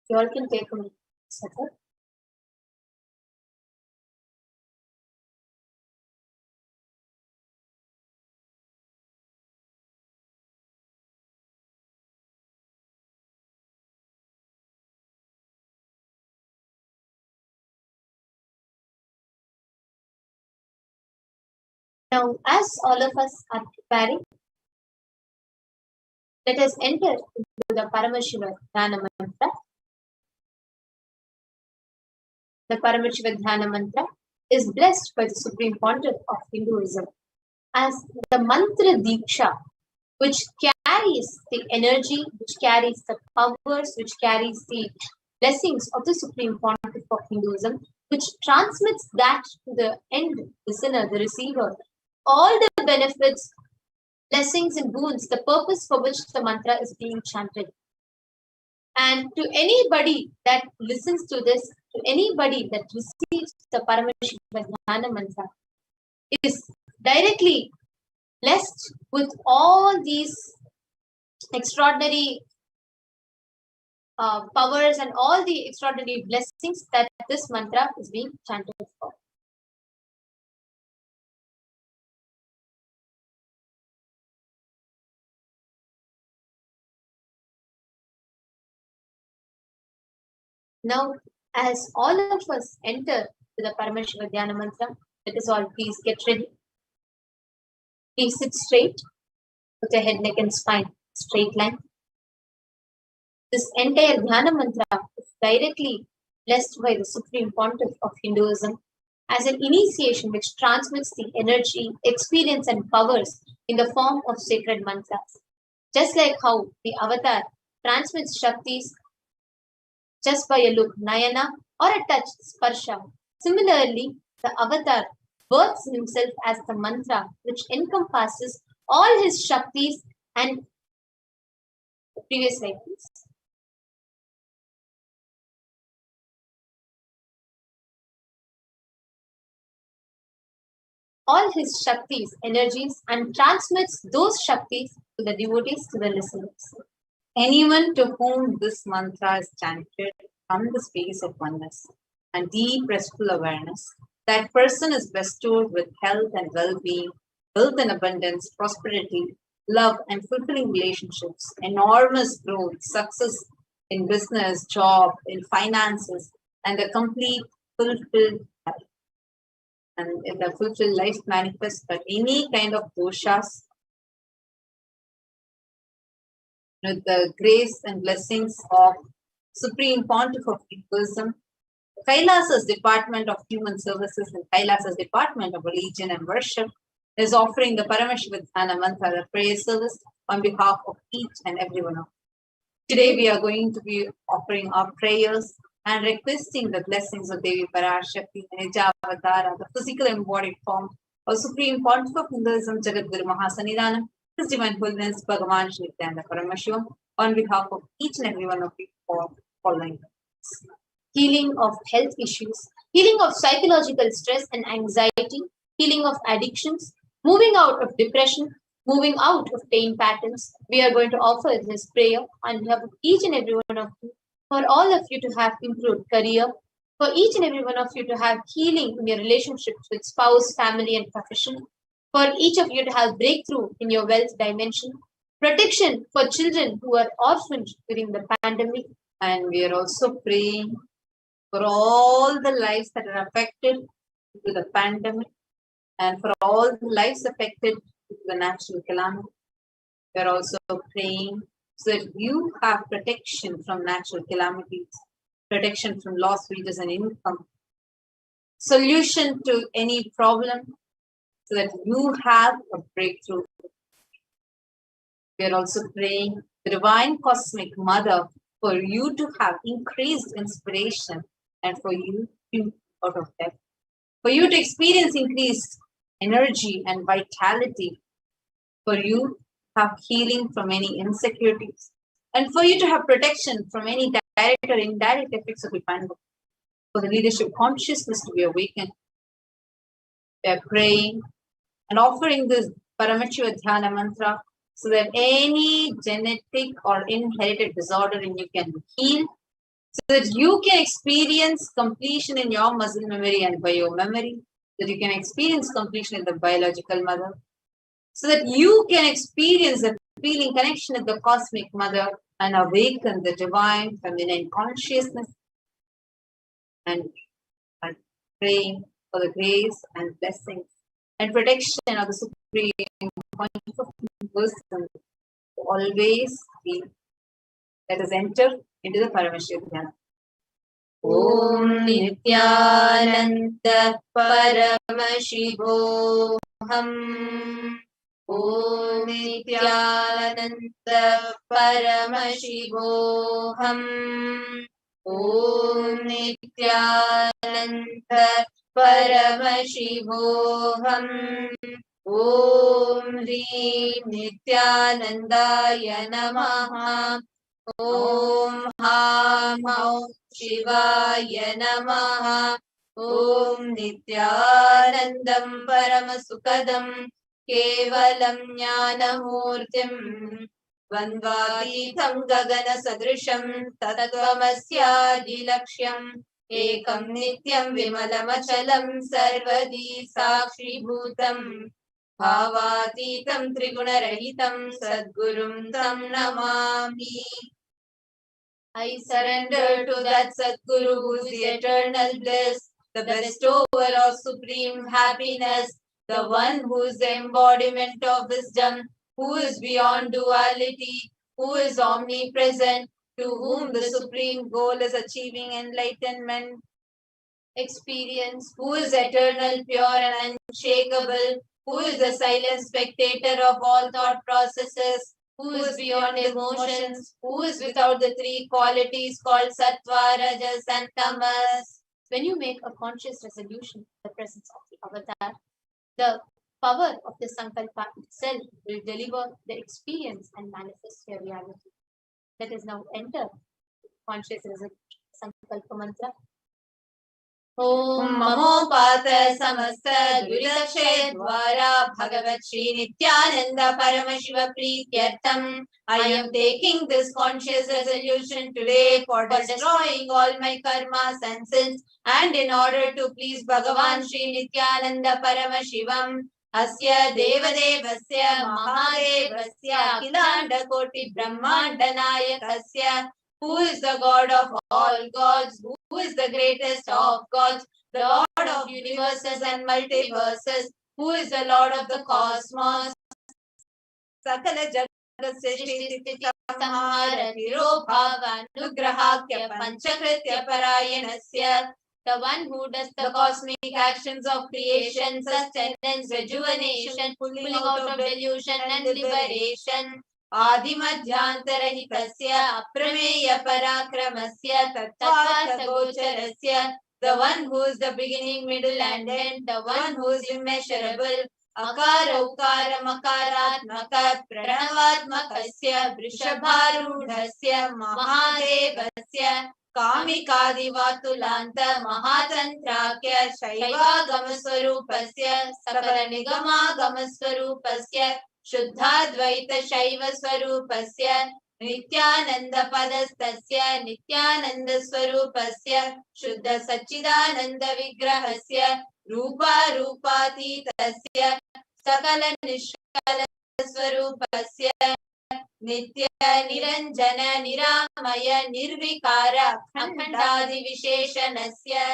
You all can take a minute to set up. Now, as all of us are preparing, let us enter into the Paramashiva Dhyana mantra. The Paramashiva Dhyana mantra is blessed by the Supreme Pontiff of Hinduism as the mantra diksha, which carries the energy, which carries the powers, which carries the blessings of the Supreme Pontiff of Hinduism, which transmits that to the end listener, the receiver, all the benefits, blessings and boons, the purpose for which the mantra is being chanted. And to anybody that listens to this, to anybody that receives the Paramashiva Dhyana mantra, is directly blessed with all these extraordinary powers and all the extraordinary blessings that this mantra is being chanted for. Now, as all of us enter to the Paramashiva Dhyana mantra, let us all please get ready. Please sit straight, with your head, neck and spine straight line. This entire Dhyana mantra is directly blessed by the Supreme Pontiff of Hinduism as an initiation which transmits the energy, experience and powers in the form of sacred mantras. Just like how the avatar transmits Shaktis just by a look, Nayana, or a touch, Sparsha. Similarly, the avatar births himself as the mantra which encompasses all his Shaktis and previous life. All his Shaktis, energies, and transmits those Shaktis to the devotees, to the listeners. Anyone to whom this mantra is chanted from the space of oneness and deep restful awareness, that person is bestowed with health and well-being, wealth and abundance, prosperity, love and fulfilling relationships, enormous growth, success in business, job, in finances, and a complete fulfilled life. And in the fulfilled life manifests that any kind of doshas, with the grace and blessings of Supreme Pontiff of Hinduism, Kailasa's Department of Human Services and Kailasa's Department of Religion and Worship is offering the Paramashivoham mantra, the prayer service, on behalf of each and every one of us. Today we are going to be offering our prayers and requesting the blessings of Devi Parashakti, Nijavatara, the physical embodied form of Supreme Pontiff of Hinduism, Jagadguru Mahasannidhanam, His Divine Holiness Bhagavan Shri Nithyananda Paramashivam, on behalf of each and every one of you for following. Healing of health issues, healing of psychological stress and anxiety, healing of addictions, moving out of depression, moving out of pain patterns. We are going to offer this prayer on behalf of each and every one of you, for all of you to have improved career, for each and every one of you to have healing in your relationships with spouse, family, and profession, for each of you to have breakthrough in your wealth dimension, protection for children who are orphaned during the pandemic, and we are also praying for all the lives that are affected due to the pandemic and for all the lives affected due to the natural calamity. We are also praying so that you have protection from natural calamities, protection from lost wages and income, solution to any problem so that you have a breakthrough. We are also praying the Divine Cosmic Mother for you to have increased inspiration and for you to out of death, for you to experience increased energy and vitality, for you to have healing from any insecurities, and for you to have protection from any direct or indirect effects of the pandemic, for the leadership consciousness to be awakened. We are praying and offering this Paramashivoham mantra so that any genetic or inherited disorder in you can heal, so that you can experience completion in your muscle memory and biomemory, that you can experience completion in the biological mother, so that you can experience the feeling connection with the cosmic mother and awaken the divine feminine consciousness. And praying for the grace and blessings and protection of the Supreme Point of Person to always be. Let us enter into the Paramashivoham. Om Nithyananda Paramashivoham. Om Nithyananda Paramashivoham. Om Nithyananda Paramashivoham. Om Hrim Nithyanandaya Namaha. Om Ham Om Shivaya Namaha. Om Nithyanandam Paramasukadam Kevalam Jnanamurtim Vandvatītam Gagana Sadrisham Tattvamasyaadilaksham Ekam Nityam Vimalamachalam Sarvadi Sakshi Bhutam Bhavatītam Triguna-rahitam Sadgurum Tam Namami. I surrender to that Sadguru who is the eternal bliss, the bestower of supreme happiness, the one who is the embodiment of wisdom, who is beyond duality, who is omnipresent, to whom the supreme goal is achieving enlightenment experience, who is eternal, pure and unshakable, who is the silent spectator of all thought processes, who is beyond emotions, who is without the three qualities called sattva, rajas and tamas. When you make a conscious resolution in the presence of the avatar, the power of the sankalpa itself will deliver the experience and manifest your reality. Let us now enter conscious resolution sankalpa mantra. Om Mamopata Samasta Duridakshay Dwara Bhagavat Shri Nithyananda Paramashiva Prityartham. I am taking this conscious resolution today for destroying all my karmas and sins, and in order to please Bhagavan Shri Nithyananda Paramashivam. Asya Devadevasya Mahadevasya Akhilanda Koti Brahmanda Nayakasya, who is the God of all gods, who is the greatest of gods, the Lord of universes and multiverses, who is the Lord of the cosmos. Sakala Jagasya Shri Samhara Tirobhava Anugrahakya Panchakritya Parayanasya, the one who does the cosmic actions of creation, sustenance, rejuvenation, pulling out of delusion and liberation. Adimadhyantarahitasya aprameya parakramasya tattvartha gocharasya, the one who is the beginning, middle and end, the one who is immeasurable. Akara ukara makaratmaka pranavatmakasya vrishabharudhasya mahadevasya Kamikadivatulanta Mahatantrakya Shaivagamaswarupasya Sakala Nigamagaswarupasya Shuddhadvaita Shaiva Swarupasya Nithyananda Padastasya Nithyananda Swarupasya Shuddha Sachidananda Vigrahasya Rupa Rupatitasya Sakala Nishkala Swarupasya Nitya Niranjana Niramaya Nirvikara Akhandadi Visheshanasya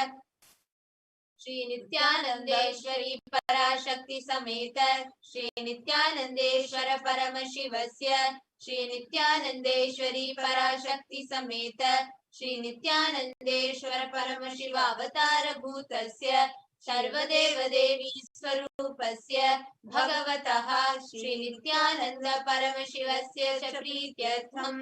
Shri Nithyanandeshwari Parashakti Sameta Shri Nithyanandeshwara Paramashivasya Shri Nithyanandeshwari Parashakti Sameta Shri Nithyanandeshwara Paramashiva Avatara Bhutasya Sarvadeva Devi Swarupasya Bhagavataha Shri Nithyananda Paramashivasya Chaprityartham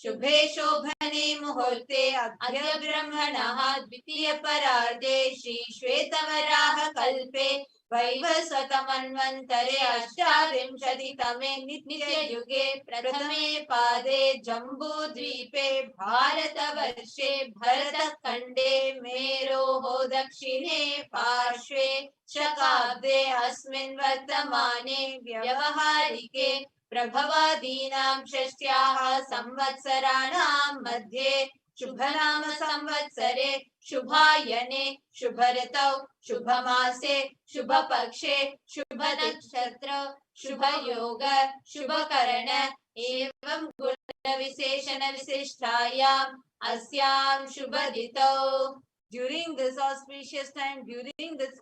Shubhe Shobhane Muhurte Adya Brahmanaha Dvitiya Pararde Shri Shvetavaraha Kalpe Vaivasvatamanvantare Ashtavimshati Tame Nitya Yuge Prathame Pade Jambu Dvipe Bharata Varshe Bharata Kande Meroho Dakshine Parshve Shakabde Asmin Vartamane Vyavaharike Prabhavadinam Shashtyaha Samvatsaranam Madhye Shubhanama Samvatsare Shubhayane Shubharatau Shubhamase Shubhapakshe Shubhanakshatra Shubhayoga Shubhakarana Evam Guna Viseshana Visishtayam Asyam Shubhaditau. During this auspicious time, during this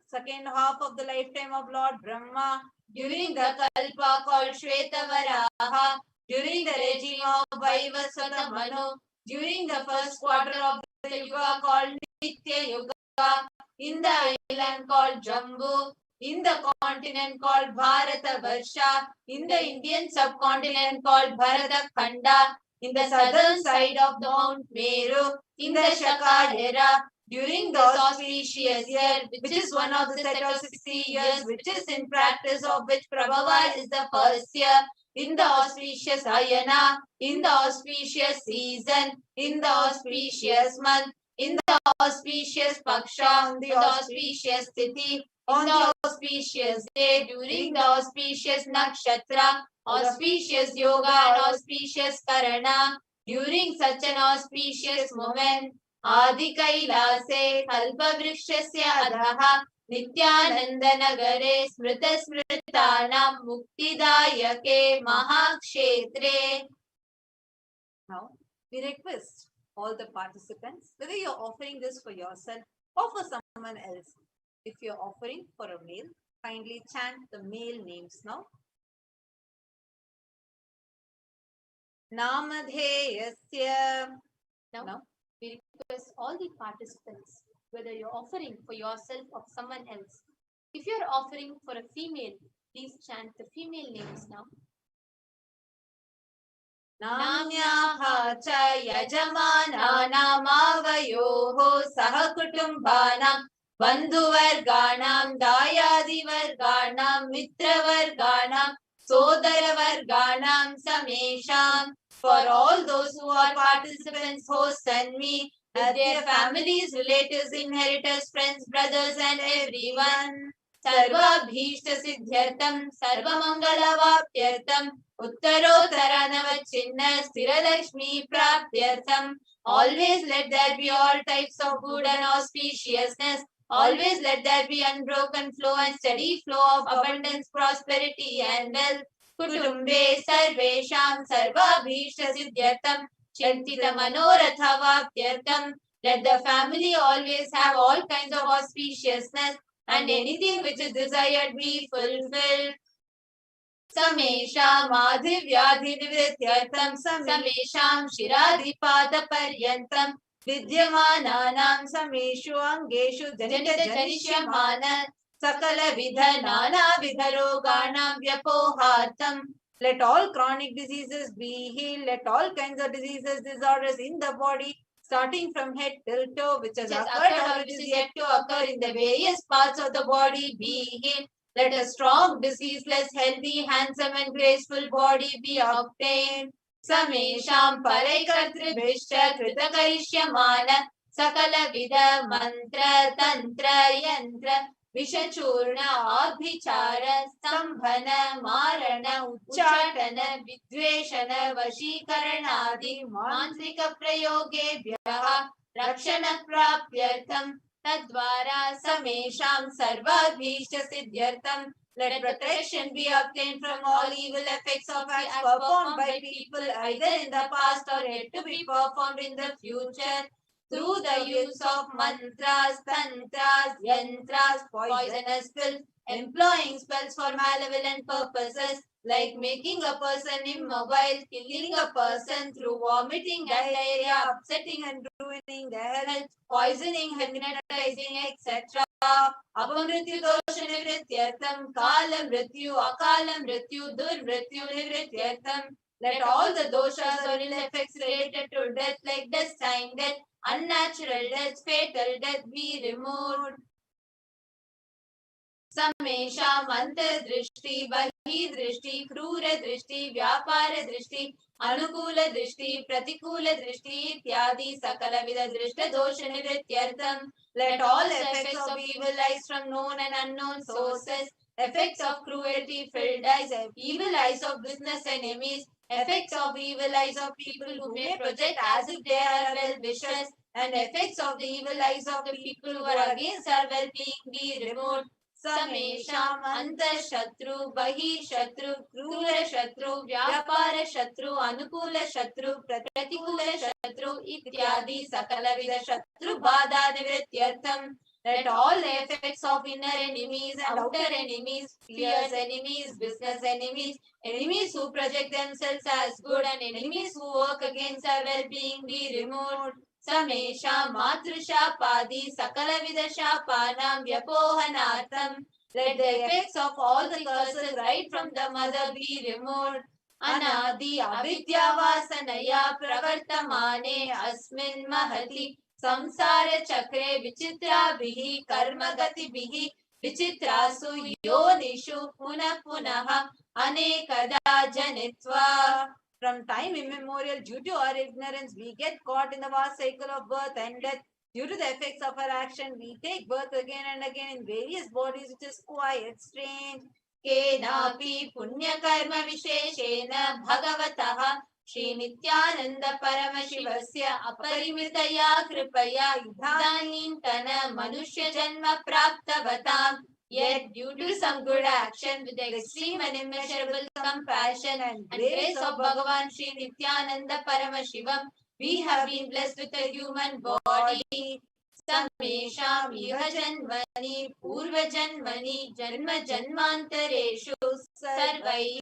second half of the lifetime of Lord Brahma, during the Kalpa called Shvetavaraha, during the regime of Vaivasvata Manu, during the first quarter of the Yuga called Nitya Yuga, in the island called Jambu, in the continent called Bharata Varsha, in the Indian subcontinent called Bharata Khanda, in the southern side of the Mount Meru, in the Shakad era, during the auspicious year, which is one of the set of 60 years, which is in practice of which Prabhava is the first year, in the auspicious Ayana, in the auspicious season, in the auspicious month, in the auspicious Paksha, in the auspicious Tithi, on the auspicious day, during the auspicious Nakshatra, auspicious Yoga and auspicious Karana, during such an auspicious moment, Adi Kailase Kalpa Vrikshasya Adhaha Nithyananda Nagare Smrita Smritanam Muktidayake Mahakshetre. Now, we request all the participants, whether you're offering this for yourself or for someone else. If you're offering for a male, kindly chant the male names now. Namadheyasya. Now, we request all the participants, whether you're offering for yourself or someone else. If you're offering for a female, please chant the female names now. Namyaha cha yajamana namavayoho sahakutumbanam bandhuvarganam dayadivarganam mitravarganam sodaravarganam samesham. For all those who are participants, hosts and me, with their families, relatives, inheritors, friends, brothers, and everyone. Sarvabhishta siddhyartam, sarvamangala-vapyartam, uttarottaranavachinna sthiralakshmi prapyartam. Always let there be all types of good and auspiciousness. Always let there be unbroken flow and steady flow of abundance, prosperity, and wealth. Kutumbe sarvesham sarvabhishta siddhyartam, chintita manoratha vapyartam. Let the family always have all kinds of auspiciousness and anything which is desired be fulfilled. Samesham adhivyadhi nivrityartam, samesham shiradhipada-paryantam, vidyamananam sameshu angeshu janishyamana sakala vidha nana vidharoganam vyapohartam. Let all chronic diseases be healed. Let all kinds of diseases, disorders in the body, starting from head till toe, which has occurred or which is yet to occur in the various parts of the body, be healed. Let a strong, diseaseless, healthy, handsome, and graceful body be obtained. Samesham paraikartribhishta kritakarishямana sakala vida mantra tantra yantra Vishachurna abhichara stambhana marana uchatana vidveshana vashikaranadi mantrika prayogebhyaha rakshana prapyartham tadvara samesham sarvabhishta siddhyartham. Let protection be obtained from all evil effects of acts performed by people either in the past or yet to be performed in the future. Through the use of mantras, tantras, yantras, poisonous pills, employing spells for malevolent purposes, like making a person immobile, killing a person through vomiting, diarrhea, upsetting and ruining their health, poisoning, hypnotizing, etc. Apamrityu dosha nivrityartham, kala mrityu, akala mrityu, durmrityu nivrityartham. Let all the doshas or ill effects related to death, like destined death, unnatural death, fatal death, be removed. Samesham antardrishti, bahidrishti, krura drishti, vyapara drishti, anukula drishti, pratikula drishti, ityadi sakala vida drishta dosha nivrityartham. Let all effects of evil eyes from known and unknown sources, effects of cruelty filled eyes, evil eyes of business enemies, effects of evil eyes of people who may project as if they are well-wishers, and effects of the evil eyes of the people who are against our well-being be removed. Samesham antashatru, bahishatru, krura shatru, vyapara shatru, anukula shatru, pratikula shatru, ityadi sakala vida shatru bada nivrityartham. Let all the effects of inner enemies and outer enemies, fierce enemies, business enemies, enemies who project themselves as good, and enemies who work against our well-being be removed. Samesha matrusha padi sakala vida shapanam vyapohanartham. Let the effects of all the curses right from the mother be removed. Anadi avidya vasanaya pravartamane asmin mahati samsara chakre vichitra bihi karma gati bihi vichitrasu yonishu punah punaha anekada janitva. From time immemorial, due to our ignorance, we get caught in the vast cycle of birth and death. Due to the effects of our action, we take birth again and again in various bodies, which is quite strange. Kenapi punya karma visheshena bhagavataha Shri Nithyananda Paramashivasya aparimitaya kripaya idhanintana manushya janma praptavatam. Yet, due to some good action, with the extreme and immeasurable compassion and grace of Bhagavan Shri Nithyananda Paramashivam, we have been blessed with a human body. Samesham iha janmani purva janmani janma janmantareshu sarvaihi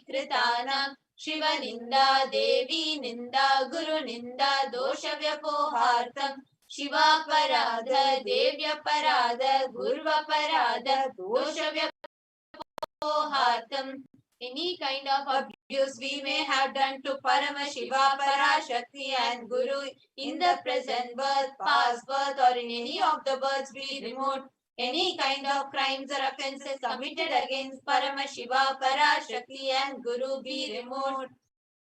kritanam Shiva Ninda, Devi Ninda, Guru Ninda, Dosha Vyapohartam, Shiva Parada, Devya Parada, Gurva Parada, Dosha Vyapohartam. Any kind of abuse we may have done to Paramashiva, Parashakti and Guru in the present birth, past birth or in any of the births be removed. Any kind of crimes or offences committed against Paramashiva, Parashakti and Guru be removed.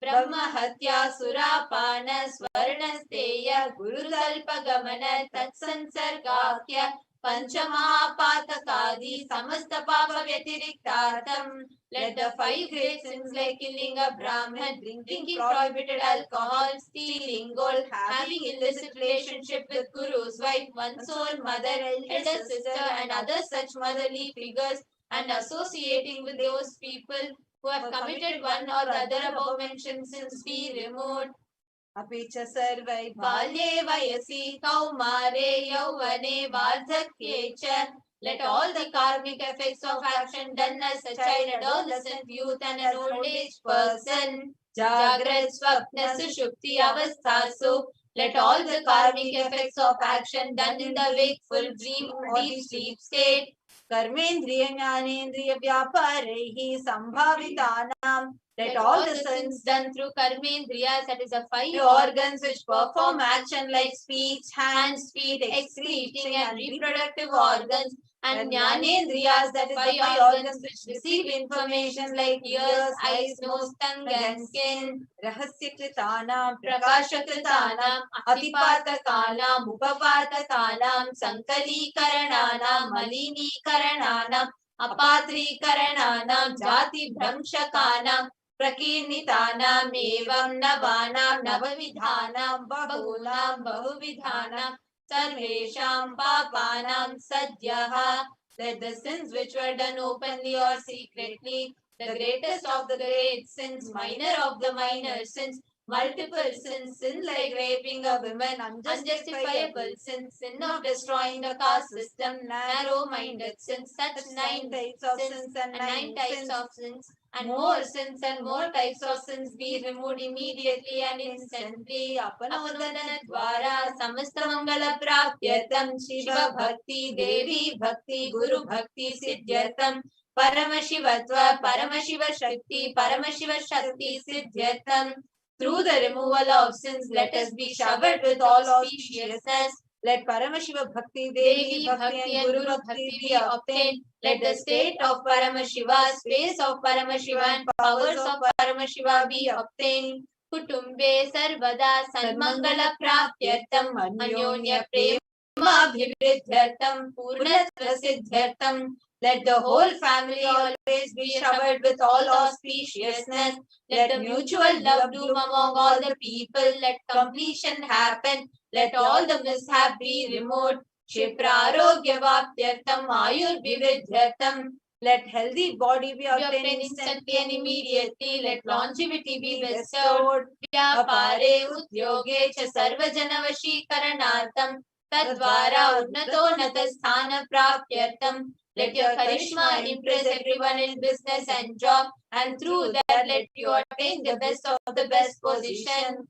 Brahmahatya Surapana Swarnasteya Gurukalpagamana Tatsansargakya Panchamahapatakadi Samasta Papa Vyatiriktatam. Let the 5 great sins like killing a Brahman, drinking prohibited alcohol, stealing gold, having illicit relationship with Guru's wife, one's own mother, elder sister and other such motherly figures, and associating with those people who have committed one or the other above mentioned sins be removed. Apicha sarvai balye vayasi kaumare yauvane vardhakye cha. Let all the karmic effects of action done as a child, adolescent, youth and an old age person, Jagrat, Swapna, Sushupti, Avasthasu. Let all the karmic effects of action done in the wakeful, dream or deep sleep state, Karmendriya Jnanendriya Vyaparehi Sambhavitanam. Let all the sins done through Karmendriyas, that is the 5 organs which perform action like speech, hands, feet, excreting and reproductive organs, and Jnanendriyas, that is the 5 organs which receive information like ears, eyes, nose, tongue and skin. Rahasyakritanam, Prakashakritanam, Atipatakanam, Upapatakanam, Sankalikarananam, Malinikarananam, Apatrikarananam, Jati Bramshakanam, Prakirnitanam, Evam Navanam, Navavidhanam, Bahunam, Bahuvidhanam, Sarvesham Papanam Sadhyaha. Let the sins which were done openly or secretly, the greatest of the great sins, minor of the minor sins, multiple sins, sin like raping a woman, unjustifiable sins, sin of destroying the caste system, narrow-minded sins, such 9 types of sins and 9 types of sins, and more sins and more types of sins be removed immediately and instantly. Apanodana dvara samasta mangala prapyatam Shiva Bhakti, Devi Bhakti, Guru Bhakti Siddhyatam, Paramashivatva, Paramashiva Shakti, Paramashiva Shakti Siddhyatam. Through the removal of sins, let us be showered with all auspiciousness. Let Paramashiva Bhakti, Devi Bhakti and Guru Bhakti be obtained. Let the state of Paramashiva, space of Paramashiva and powers of Paramashiva be obtained. Kutumbe Sarvada Sanmangala Prapyatam Anyonya Prema Bhivridyartam Purnatva Siddhyartam. Let the whole family always be showered with all auspiciousness. Let the mutual love bloom among all the people. Let completion happen. Let all the mishap be removed. Shiprarogya Vapyartam Ayur Vividhyartam. Let healthy body be obtained instantly and immediately. Let longevity be bestowed. Vyapare Udyoge Cha Sarvajana Vashikaranartam. Tadvara Unnatonnata Sthana Prapyartam. Let your charisma impress everyone in business and job, and through that let you attain the best of the best position.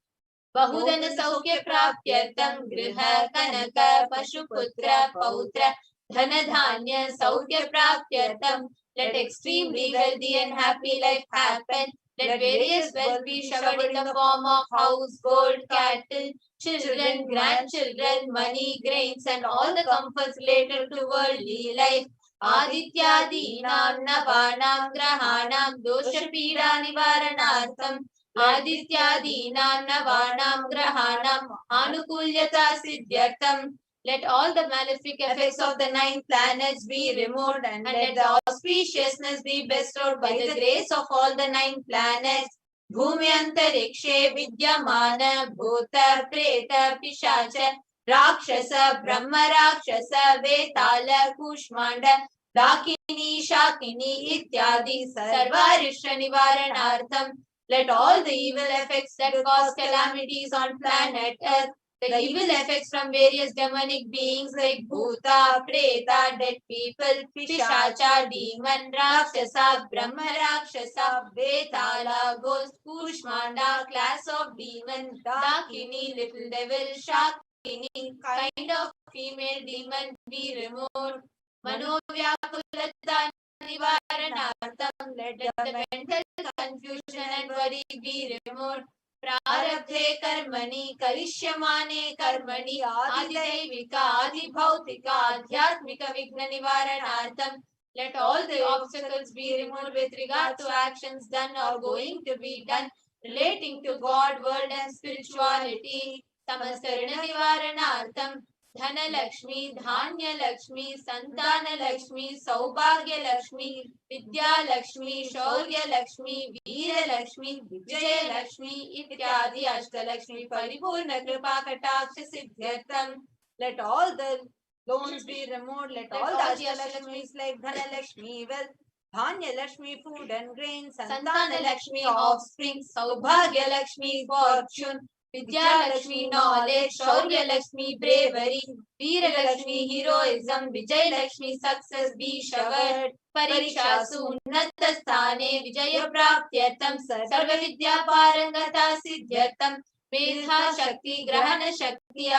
Bahudana Saukya Prapyartam Griha Kanaka Pashuputra Pautra Dhanadhanya Saukya Prapyartam. Let extremely wealthy and happy life happen. Let various wealth be showered in the form of house, gold, cattle, children, grandchildren, money, grains, and all the comforts related to worldly life. Adityadinam Navanam Grahanam Dosha Pida Nivaranartham. Adityadinam Navanam Grahanam Anukulyata Siddhyartam. Let all the malefic effects of the 9 planets be removed, and let the auspiciousness be bestowed by the grace of all the 9 planets. Bhumyantarikshe Vidyamana Bhuta Preta Pishacha Rakshasa Brahma Rakshasa Vetala Kushmanda Dakini Shakini Ityadi Sarvarisha Nivaranartham. Let all the evil effects that cause calamities on planet Earth, the evil effects from various demonic beings like Bhuta, Preta, dead people, Pishacha, demon, Rakshasa, Brahma Rakshasa, Vetala, ghost, Kushmanda, class of demon, Dakini, little devil, Shakini, kind of female demon be removed. Manovyakulata Nivaranartham. Let the mental confusion and worry be removed. Prarabdhe karmani karishyamane karmani adidaivika adibhautika adhyatmika vigna nivaranartham. Let all the obstacles be removed with regard to actions done or going to be done. relating to God, world and spirituality. Samaskarana Nivaranartham Dhana Lakshmi, Dhanya Lakshmi, Santana Lakshmi, Saubhagya Lakshmi, Vidya Lakshmi, Shaurya Lakshmi, Veera Lakshmi, Vijaya Lakshmi, Ityadi Ashtalakshmi, Paripurna Kripa Kataksha Siddhyartham. Let all the loans be removed, let all the Ashtalakshmis like Dhana Lakshmi, wealth, Dhanya Lakshmi, food and grain, Santana Lakshmi, offspring, Saubhagya Lakshmi, fortune, Vidya Lakshmi, knowledge, Shaurya Lakshmi, bravery, Veera Lakshmi, heroism, Vijay Lakshmi, success, be showered, Parishasu, Unnata Sthane, Vijaya Praptyartham, Sarva Vidya Parangata Siddhyartham, Medha Shakti, Grahana Shakti,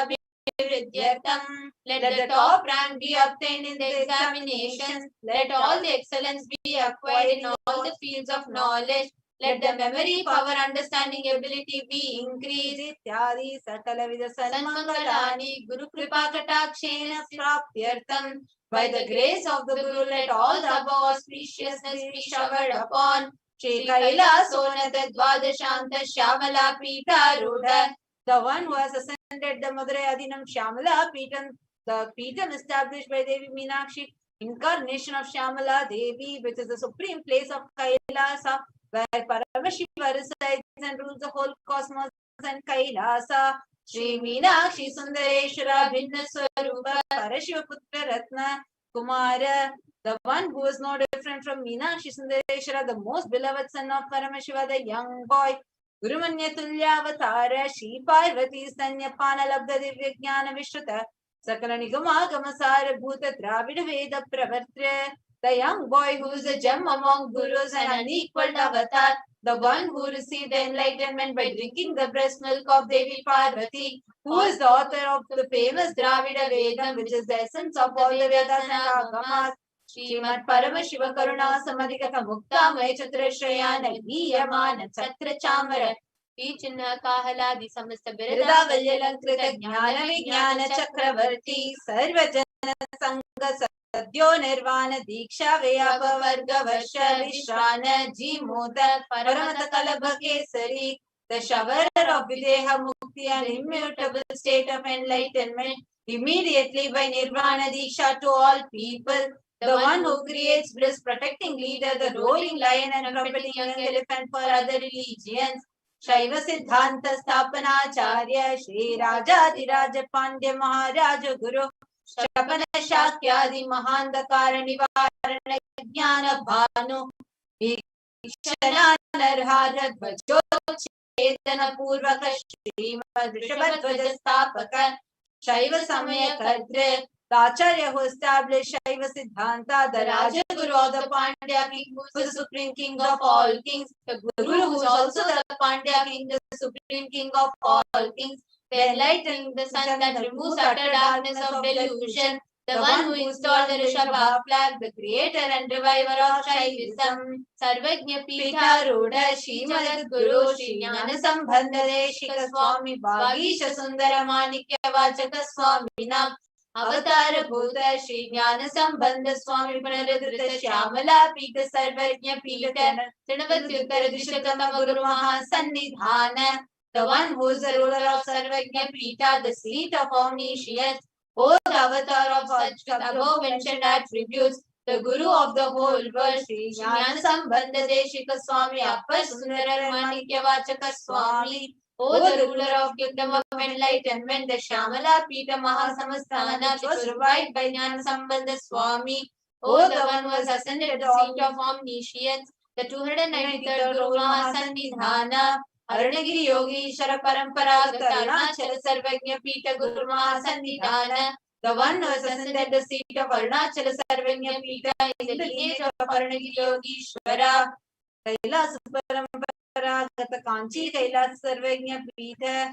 Abhivridyartham. Let the top rank be obtained in the examinations. Let all the excellence be acquired in all the fields of knowledge. Let the memory, power, understanding, ability be increased. Ityadi Sakala Vida Sanmangalani Guru Kripa Katakshena Praptyartham. By the grace of the Guru, let all the above auspiciousness be showered upon Shri Kailasa Dvadashanta Shyamala Pita Rudha, the one who has ascended the Madurai Adinam Shyamala Pitam, the Pitam established by Devi Meenakshi, incarnation of Shyamala Devi, which is the supreme place of Kailasa, where Paramashiva resides and rules the whole cosmos and Kailasa. Shri Meenakshi Sundareshwara Bhinna Swarupa Parashiva Putra Ratna Kumara, the one who is no different from Meenakshi Sundareshwara, the most beloved son of Paramashiva, the young boy. Gurumanya Tulyavatara Shri Parvati Sanyapana Labda Divya Jnana Vishruta Sakala Nigama Gamasara Bhuta Dravida Veda Pravartra, the young boy who is a gem among gurus and unequaled avatar, the one who received enlightenment by drinking the breast milk of Devi Parvati, who is the author of the famous Dravida Vedam, which is the essence of all the Vedas and Agamas. Srimad Paramashiva Karuna Samadhikata Mukta Maya Chaturashrayana Niyamana Chatra Chamara Pichina Kahaladi Samasta Birada Valyalankrita Jnana Vijnana Chakravarti Sarvajana Sangha Sadyo Nirvana Diksha Vyapa Varga Varsha Vishrana Jimota Paramata Kalabha Kesari, the shower of Videha Mukti, an immutable state of enlightenment, immediately by Nirvana Diksha to all people. The one who creates bliss, protecting leader, the rolling lion and trumpeting young elephant for other religions. Shaiva Siddhanta Sthapanacharya Shri Rajadiraja Pandya Maharaja Guru Shapana Shakyadi Mahandakara Nivarana Jnana Bhanu Vikshana Narhara Dvajot Chetana Purvaka Srimad Rishabhadvaja Sthapaka Shaiva Samaya Kadre, the Acharya who established Shaiva Siddhanta, the Raja Guru of the Pandya king, who is the supreme king of all kings, the Guru who is also the Pandya king, the supreme king of all kings, the enlightening the sun that removes utter darkness of delusion, the one who installed the Rishabha flag, the creator and reviver of Shaivism, Sarvajna Pita Rudha, Shri Madat Guru, Shri Jnana Sambandha Deshika Swami, Bhagisha Sundara Manikya Vachaka Swami Nam, Avatar Bhuta, Shri Jnana Sambandha Swami Panaradhrita Shyamala Pita Sarvajna Pita, Trinavatyuttara Dishakama Guru Mahasannidhana, the one who is the ruler of Sarvajna Pita, the seat of omniscience, O the avatar of such above mentioned attributes, the Guru of the whole world, Shri Jnana Sambandha Deshika Swami, Appar Sundara Manikya Vachaka Swami, O the ruler of kingdom of enlightenment, the Shyamala Pita Mahasamastana, which was revived by Jnana Sambandha Swami, O the one who has ascended the seat of omniscience, the 293rd Guru Mahasannidhana, Arunagiri Yogi Shara Parampara Arunachala Sarvajna Pita Guru Mahasannidhana, the one who has ascended the seat of Arunachala Sarvajna Pita in the lineage of Arunagiri Yogishwara, Kailasa Parampara Gata Kanchi Kailasa Sarvajna Pita,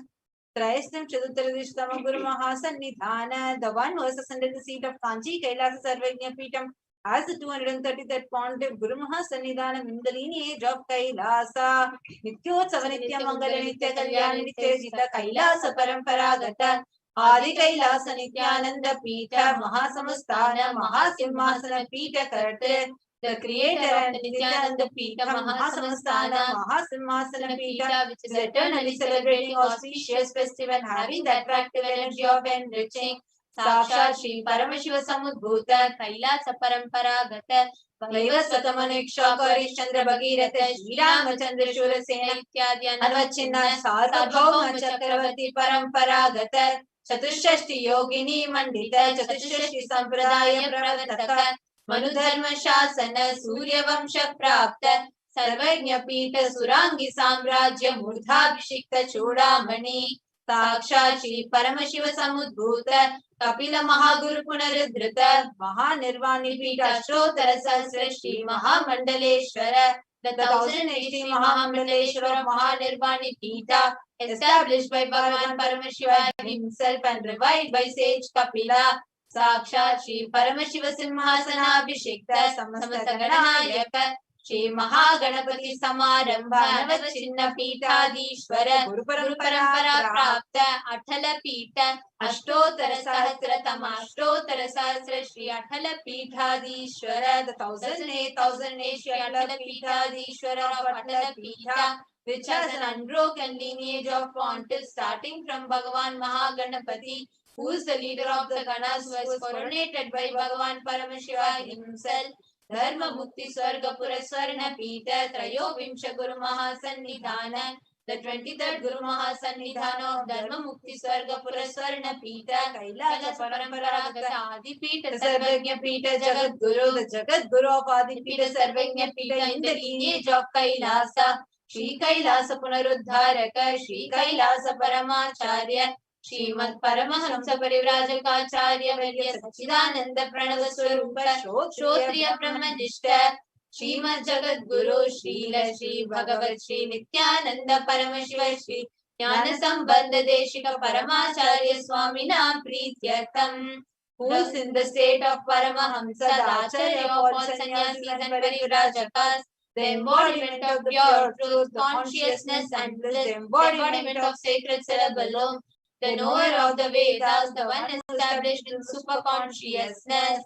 Trayastam Chaduttaradishtama Guru Mahasannidhana, the one who has ascended the seat of Kanchi Kailasa Sarvajna Pitam as the 233rd pontiff Guru Mahasannidhanam in the lineage of Kailasa, Nityotsava Nitya Mangala Nitya Kalyana Nitya Jita Kailasa Paramparagata, Adi Kailasa Nithyananda Pita Mahasamastana Mahasimhasana Pita Karte, the the creator of the Nithyananda Pita Mahasamastana Mahasimhasana Pita, which is eternally celebrating auspicious festival having the attractive energy of enriching Sakshat Shri Paramashiva Samudbhuta Kailasa Paramparagata Vaivasvatamaneksha Karishchandra Bhagirata Shri Ramachandra Shurasena Ityadi Anvachinna Sarvabhauma Chakravarti Paramparagata Chatushashti Yogini Mandita Chatushashti Sampradaya Pravartaka Manudharma Shasana Surya Vamsha Prapta Sarvajna Pita Surangi Samrajya Murdhabhishikta Chudamani Sakshat Shri Paramashiva Samudbhuta Kapila Mahaguru Punaruddhrita Mahanirvani Pita Ashtotara Sahasra Shri Mahamandaleshwara, the 1080 Mahamandaleshwara of Mahanirvani Pita, established by Bhagavan Paramashiva himself and revived by sage Kapila. Sakshat Shri Paramashiva Simhasana Abhishekta Samastaganayaka Shri Mahaganapati Samarambha Navachinna Pitadishwara Guru Parampara Prapta Athala Pita Ashtotara Sahasratama Ashtotara Sahasra Shri Athala Pitadishwara, the 1008 Shri Athala Pitadishwara of Athala Pita, which has an unbroken lineage of pontiffs starting from Bhagavan Mahaganapati, who is the leader of the Ganas, who was coronated by Bhagavan Paramashiva himself. Dharma Mukti Swarga Puraswarna Pita Trayo Vimsha Guru Mahasannidhana, the 23rd Guru Mahasannidhana of Dharma Mukti Swarga Puraswarna Pita Kailasa Paramparagata Adi Pita Sarvajna Pita Jagat Guru, the Jagat Guru of Adi Pita Sarvajna Pita in the lineage of Kailasa, Shri Kailasa Punaruddharaka Shri Kailasa Paramacharya Srimad Paramahamsa Parivrajakaacharya Varya Sachidananda Pranava Swarupa Shrotriya Brahmanishta Srimad Jagat Guru Srila Shri Bhagavat Shri Nithyananda Paramashiva Shri Jnana Sambandha Deshika Paramacharya Swamina Prityartham, who is in the state of Paramahamsa, the Acharya of all sannyasis and Parivrajakas, the embodiment of pure truth, consciousness and bliss, the embodiment of sacred cerebellum, the knower of the Vedas, the one established in superconsciousness.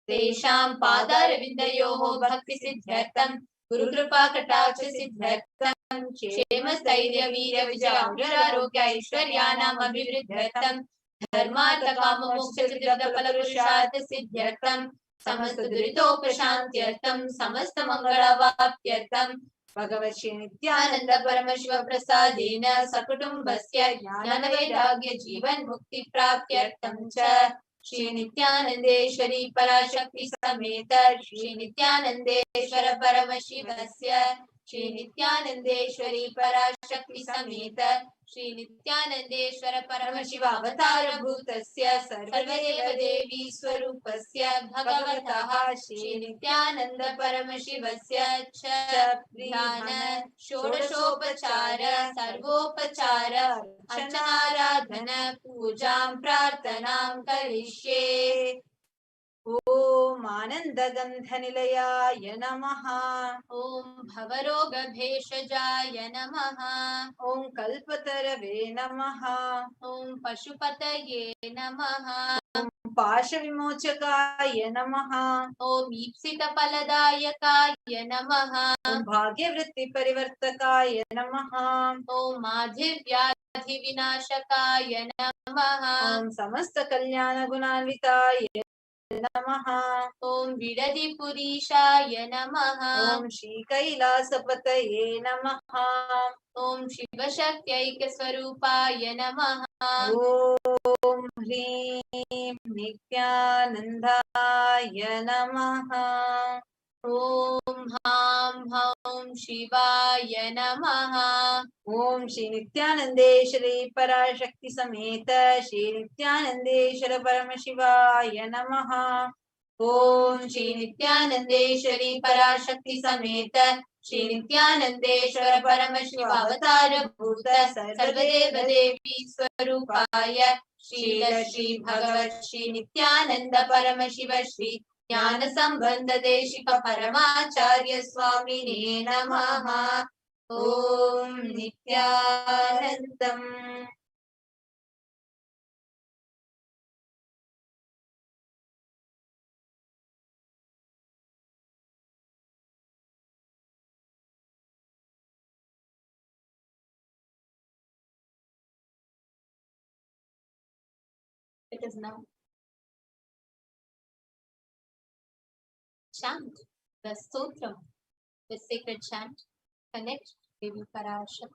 Tesham Padaravindayoho Bhakti Siddhartham Guru Kripa Kataksha Siddhartham Kshema Stairya Veerya Vijaya Arogya Aishwaryanam Abhivriddhartham Dharmartha Kama Moksha Siddhartha Palavrushartha Siddhartham Samasta Duritopashantyartham Samasta Mangala Vaptyartham Bhagavat Shri Nithyananda Paramashiva Prasadena Sakutumbasya Jnana Vairagya Jivan Mukti Praptyartham Cha Shri Nithyanandeshwari Parashakti Sameta Shri Nithyanandeshwara Paramashivasya Shri Nithyanandeshwari Parashakti Sameta Shri Nithyanandeshwara Paramashiva Avatara Bhutasya Sarvadeva Devi Swarupasya Bhagavataha Shri Nithyananda Paramashivasya Cha Dhyana Shodashopachara Sarvopachara Archanaradhana Pujam Prarthanam Karishye. Om Anandagandhanilaya Namaha. Om Bhavaroga Bheshajaya Namaha. Om Kalpatarave Namaha. Om Pashupataye Namaha. Om Pashavimochakaya Namaha. Om Ipsita Paladayakaya Namaha. Om Bhagyavritti Parivartakaya Namaha. Om Madhivyadhi Vinashakaya Namaha. Om Samasta Kalyana Gunanvitaya Namaha. Om Vidadi Purishaya Namaha. Om Shri Kailasapataye Namaha. Om Shiva Shakti Swarupaya Namaha. Om Hrim Nithyanandaya Namaha. Om Ham Ham Shivaya Namaha. Om Shri Nithyanandeshwari Parashakti Sameta Shri Nithyanandeshwara Paramashivaya Namaha. Om Shri Nithyanandeshwari Parashakti Sameta Shri Nithyanandeshwara Paramashiva Avatara Bhuta Sarvadeva Devi Swarupaya Srila Shri Bhagavat Shri Nithyananda Paramashiva Shri Jnana Sambandha Deshika Paramacharya Swamine Namaha. Om Nithyanandam. Let us now chant the Stotram, the sacred chant. Connect Devi Parashakti.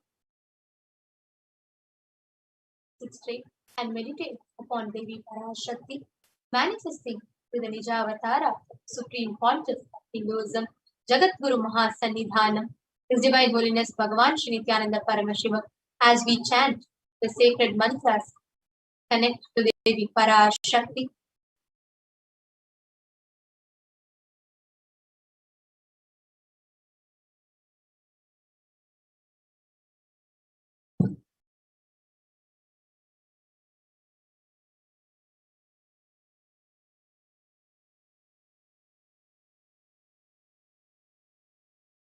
Sit straight and meditate upon Devi Parashakti, manifesting to the Nijavatara, Supreme Pontiff of Hinduism, Jagat Guru Mahasannidhanam, His Divine Holiness Bhagavan Shri Nithyananda Paramashivam, as we chant the sacred mantras. Connect to Devi Parashakti.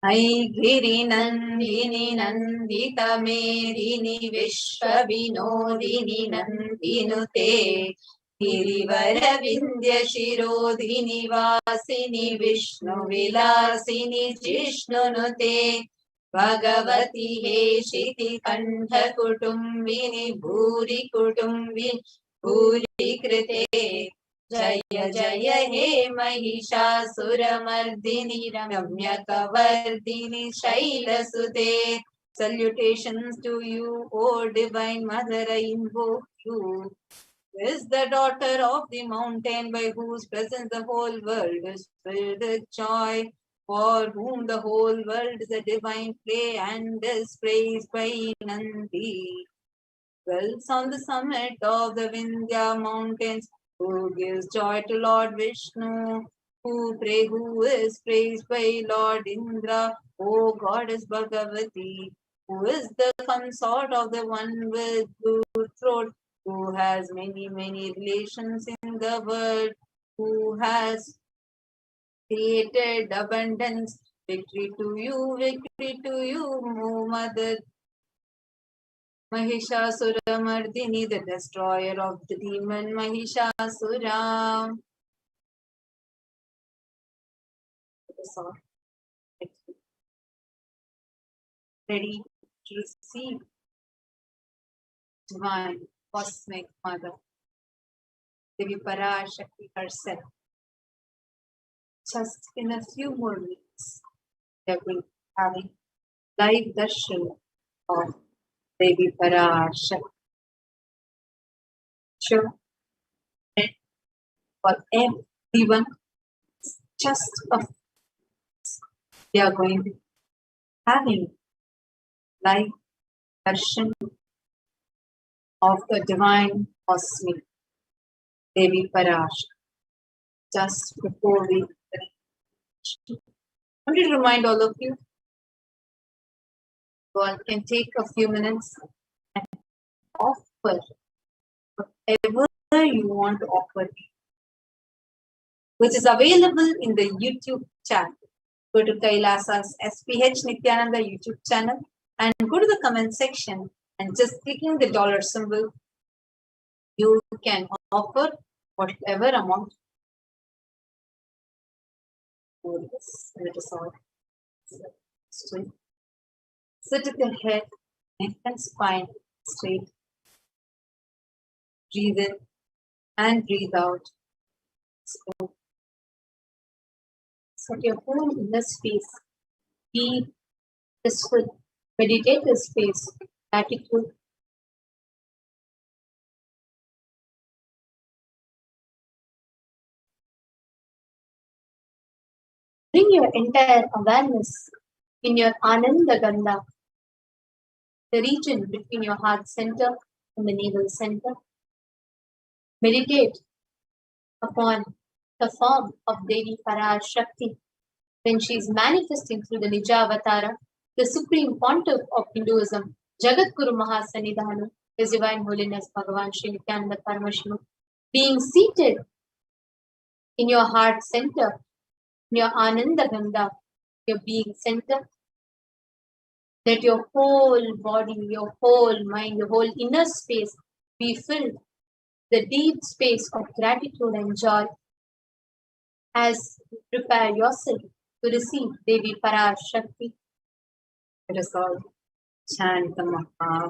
ऐगिरि नन्दिनि नन्दित मेदिनि विश्व विनोदिनि नन्दिनुते गिरिवर विन्द्य शिरोधिनि वासिनि विष्णु विलासिनि जिष्णुनुते भगवति हेशिति कण्ठ कुटुम्बिनि भूरि कुटुम्बिनि भूरि कृते जय जय हे Mahishasuramardini रम्यकवर्दिनि शैलसुते. Salutations to you, O Divine Mother, I invoke you. Is the daughter of the mountain, by whose presence the whole world is filled with joy, for whom the whole world is a divine play and is praised by Nandi. Dwells on the summit of the Vindhya mountains, who gives joy to Lord Vishnu, who is praised by Lord Indra, O Goddess Bhagavati, who is the consort of the one with blue throat, who has many relations in the world, who has created abundance. Victory to you, O Mother Mahishasuramardini, the destroyer of the demon Mahishasura. Ready to receive Divine Cosmic Mother, Devi Parashakti herself. Just in a few more weeks, we are going to be having live darshan of Devi Parashakti. Sure, and for everyone, just a we are going to be having live darshan of the Divine Cosmic Devi Parashakti. Just before we I want to remind all of you, one can take a few minutes and offer whatever you want to offer, which is available in the YouTube chat. Go to Kailasa's HDH Nithyananda YouTube channel and go to the comment section and just clicking the dollar symbol, you can offer whatever amount. Let us all straight. Sit with your head, neck and spine straight. Breathe in and breathe out. So, set your whole inner space, deep, peaceful, meditative space, gratitude. Bring your entire awareness in your Ananda Gandha, the region between your heart center and the navel center. Meditate upon the form of Devi Parashakti when she is manifesting through the Nijavatara, the Supreme Pontiff of Hinduism, Jagat Guru Mahasannidhanam, His Divine Holiness Bhagavan Shri Nithyananda Paramashivam, being seated in your heart center, in your Ananda Gandha, your being center. Let your whole body, your whole mind, your whole inner space be filled with the deep space of gratitude and joy as you prepare yourself to receive Devi Parashakti. Let us all chant the Maha.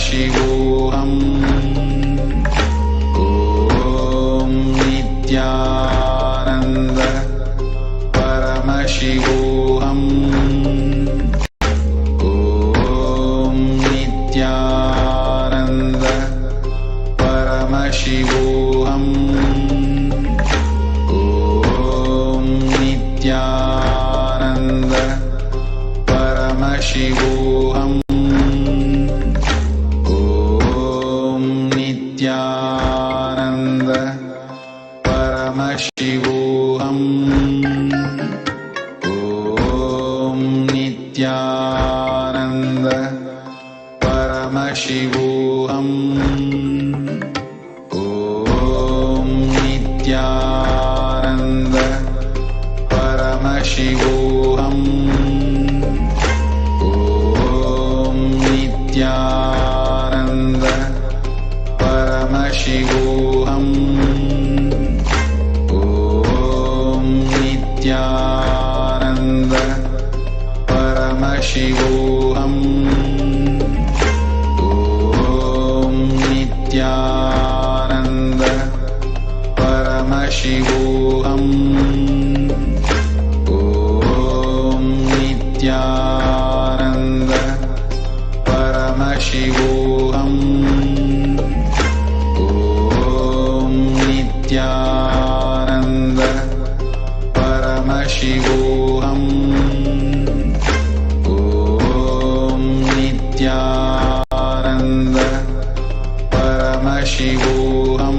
Paramashivoham. Om Nithyananda Paramashivoham. Om Nithyananda Paramashivoham. Om Nithyananda Paramashivoham. Om Nithyananda Paramashivoham. Om Nithyananda Paramashivoham. Om Nithyananda Paramashivoham. Om Nithyananda Paramashivoham. Om Nithyananda Paramashivoham. Om Nithyananda Paramashivoham. Om Nithyananda Paramashivoham. Om Nithyananda Paramashivoham. Om Nithyananda Paramashivoham.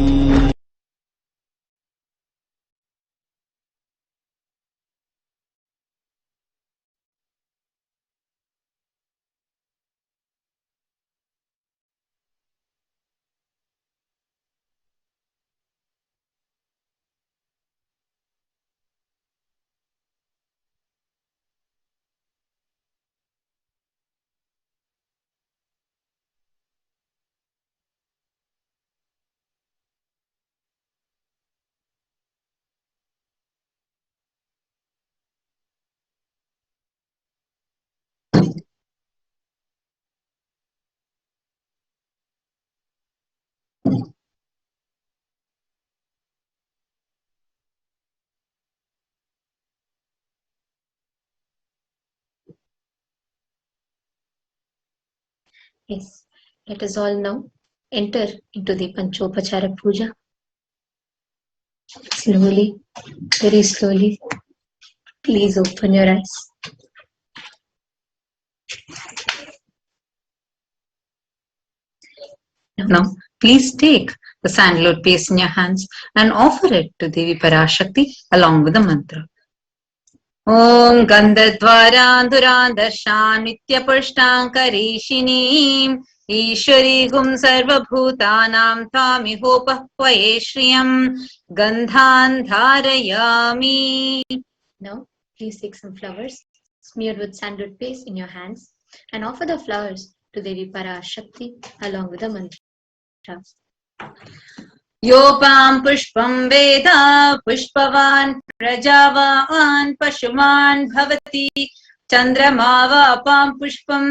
Yes, let us all now enter into the Panchopachara Puja. Slowly, very slowly, please open your eyes. Now, please take the sandalwood paste in your hands and offer it to Devi Parashakti along with the mantra. Om Gandhadvaran Duran Darshan Nityapushtankarishinim Ishwari Gum Sarva Bhutanam Tamihopah Shriyam Gandhan Dharayami. Now, please take some flowers smeared with sandalwood paste in your hands and offer the flowers to Devi Parashakti along with the mantra. Yopam pushpam veda pushpavan prajavan pashuman bhavati chandramavapam pushpam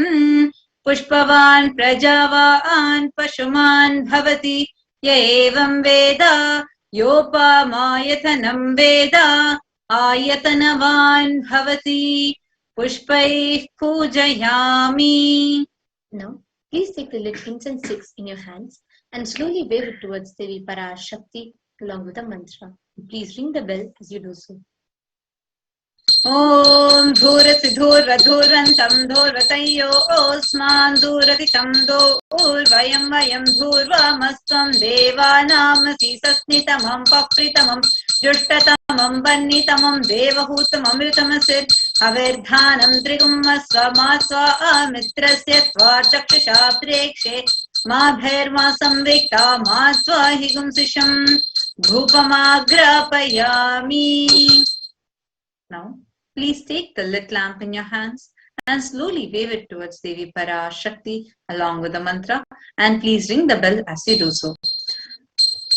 pushpavan prajavan pashuman bhavati yevam veda yopamayathanam veda ayatanavan bhavati pushpaih pujayami. Now, please take the lit incense sticks in your hands and slowly wave it towards Devi Parashakti along with the mantra. Please ring the bell as you do so. Om Dhurati Dhurva Dhurvantam Dhurvatayyo Osman Dhuratitam Dhurvayam Vayam Dhurvamastam Devanamasi Sasnitamam Papritamam Jushtatamam Bannitamam Devahutamam Amritamasir Averdhanam Trigummasva Masva Amitrasya Tva Chakshasha Prekshe Madherma Samvikta Masva Higumsisham Bhupamagrapayami. Now, please take the lit lamp in your hands and slowly wave it towards Devi Parashakti along with the mantra, and please ring the bell as you do so.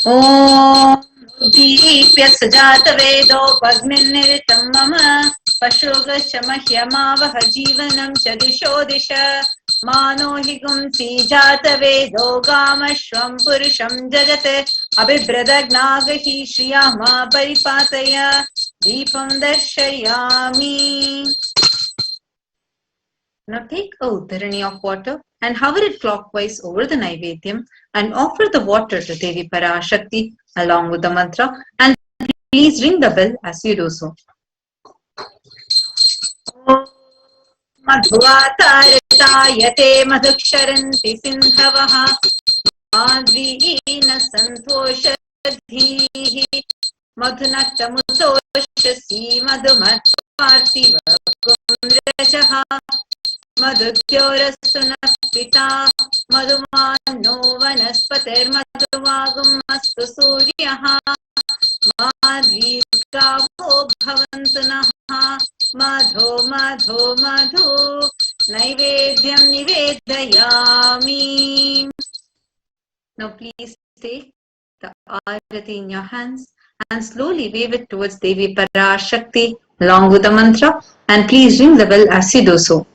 Om Deepya Sajata Vedo Padminiritam Mama Pashoga Chamahyamavaha Jivanam Chadisho Disha मानो हि गुंसि जातवेदो गामश्वं पुरुषं जगत् अभिभ्रदग्नागहि श्रिया मा परिपातय दीपं दर्शयामि. Now take a uttarani of water and hover it clockwise over the Naivedyam and offer the water to Devi Parashakti along with the mantra, and please ring the bell as you do so. Madhvatarayate madhuksharanti sindhavaha madhvina santoshadhihi madhunaktamutoshasi madhumatvartiva kumrajaha madhudyorastu pita madhumano vanaspatiर्मधुवागुमस्तु सूर्यः madhvirgavo bhavantu nः madho madho madho naivedyam nivedayami. Now please take the arati in your hands and slowly wave it towards Devi Parashakti along with the mantra, and please ring the bell as you do so.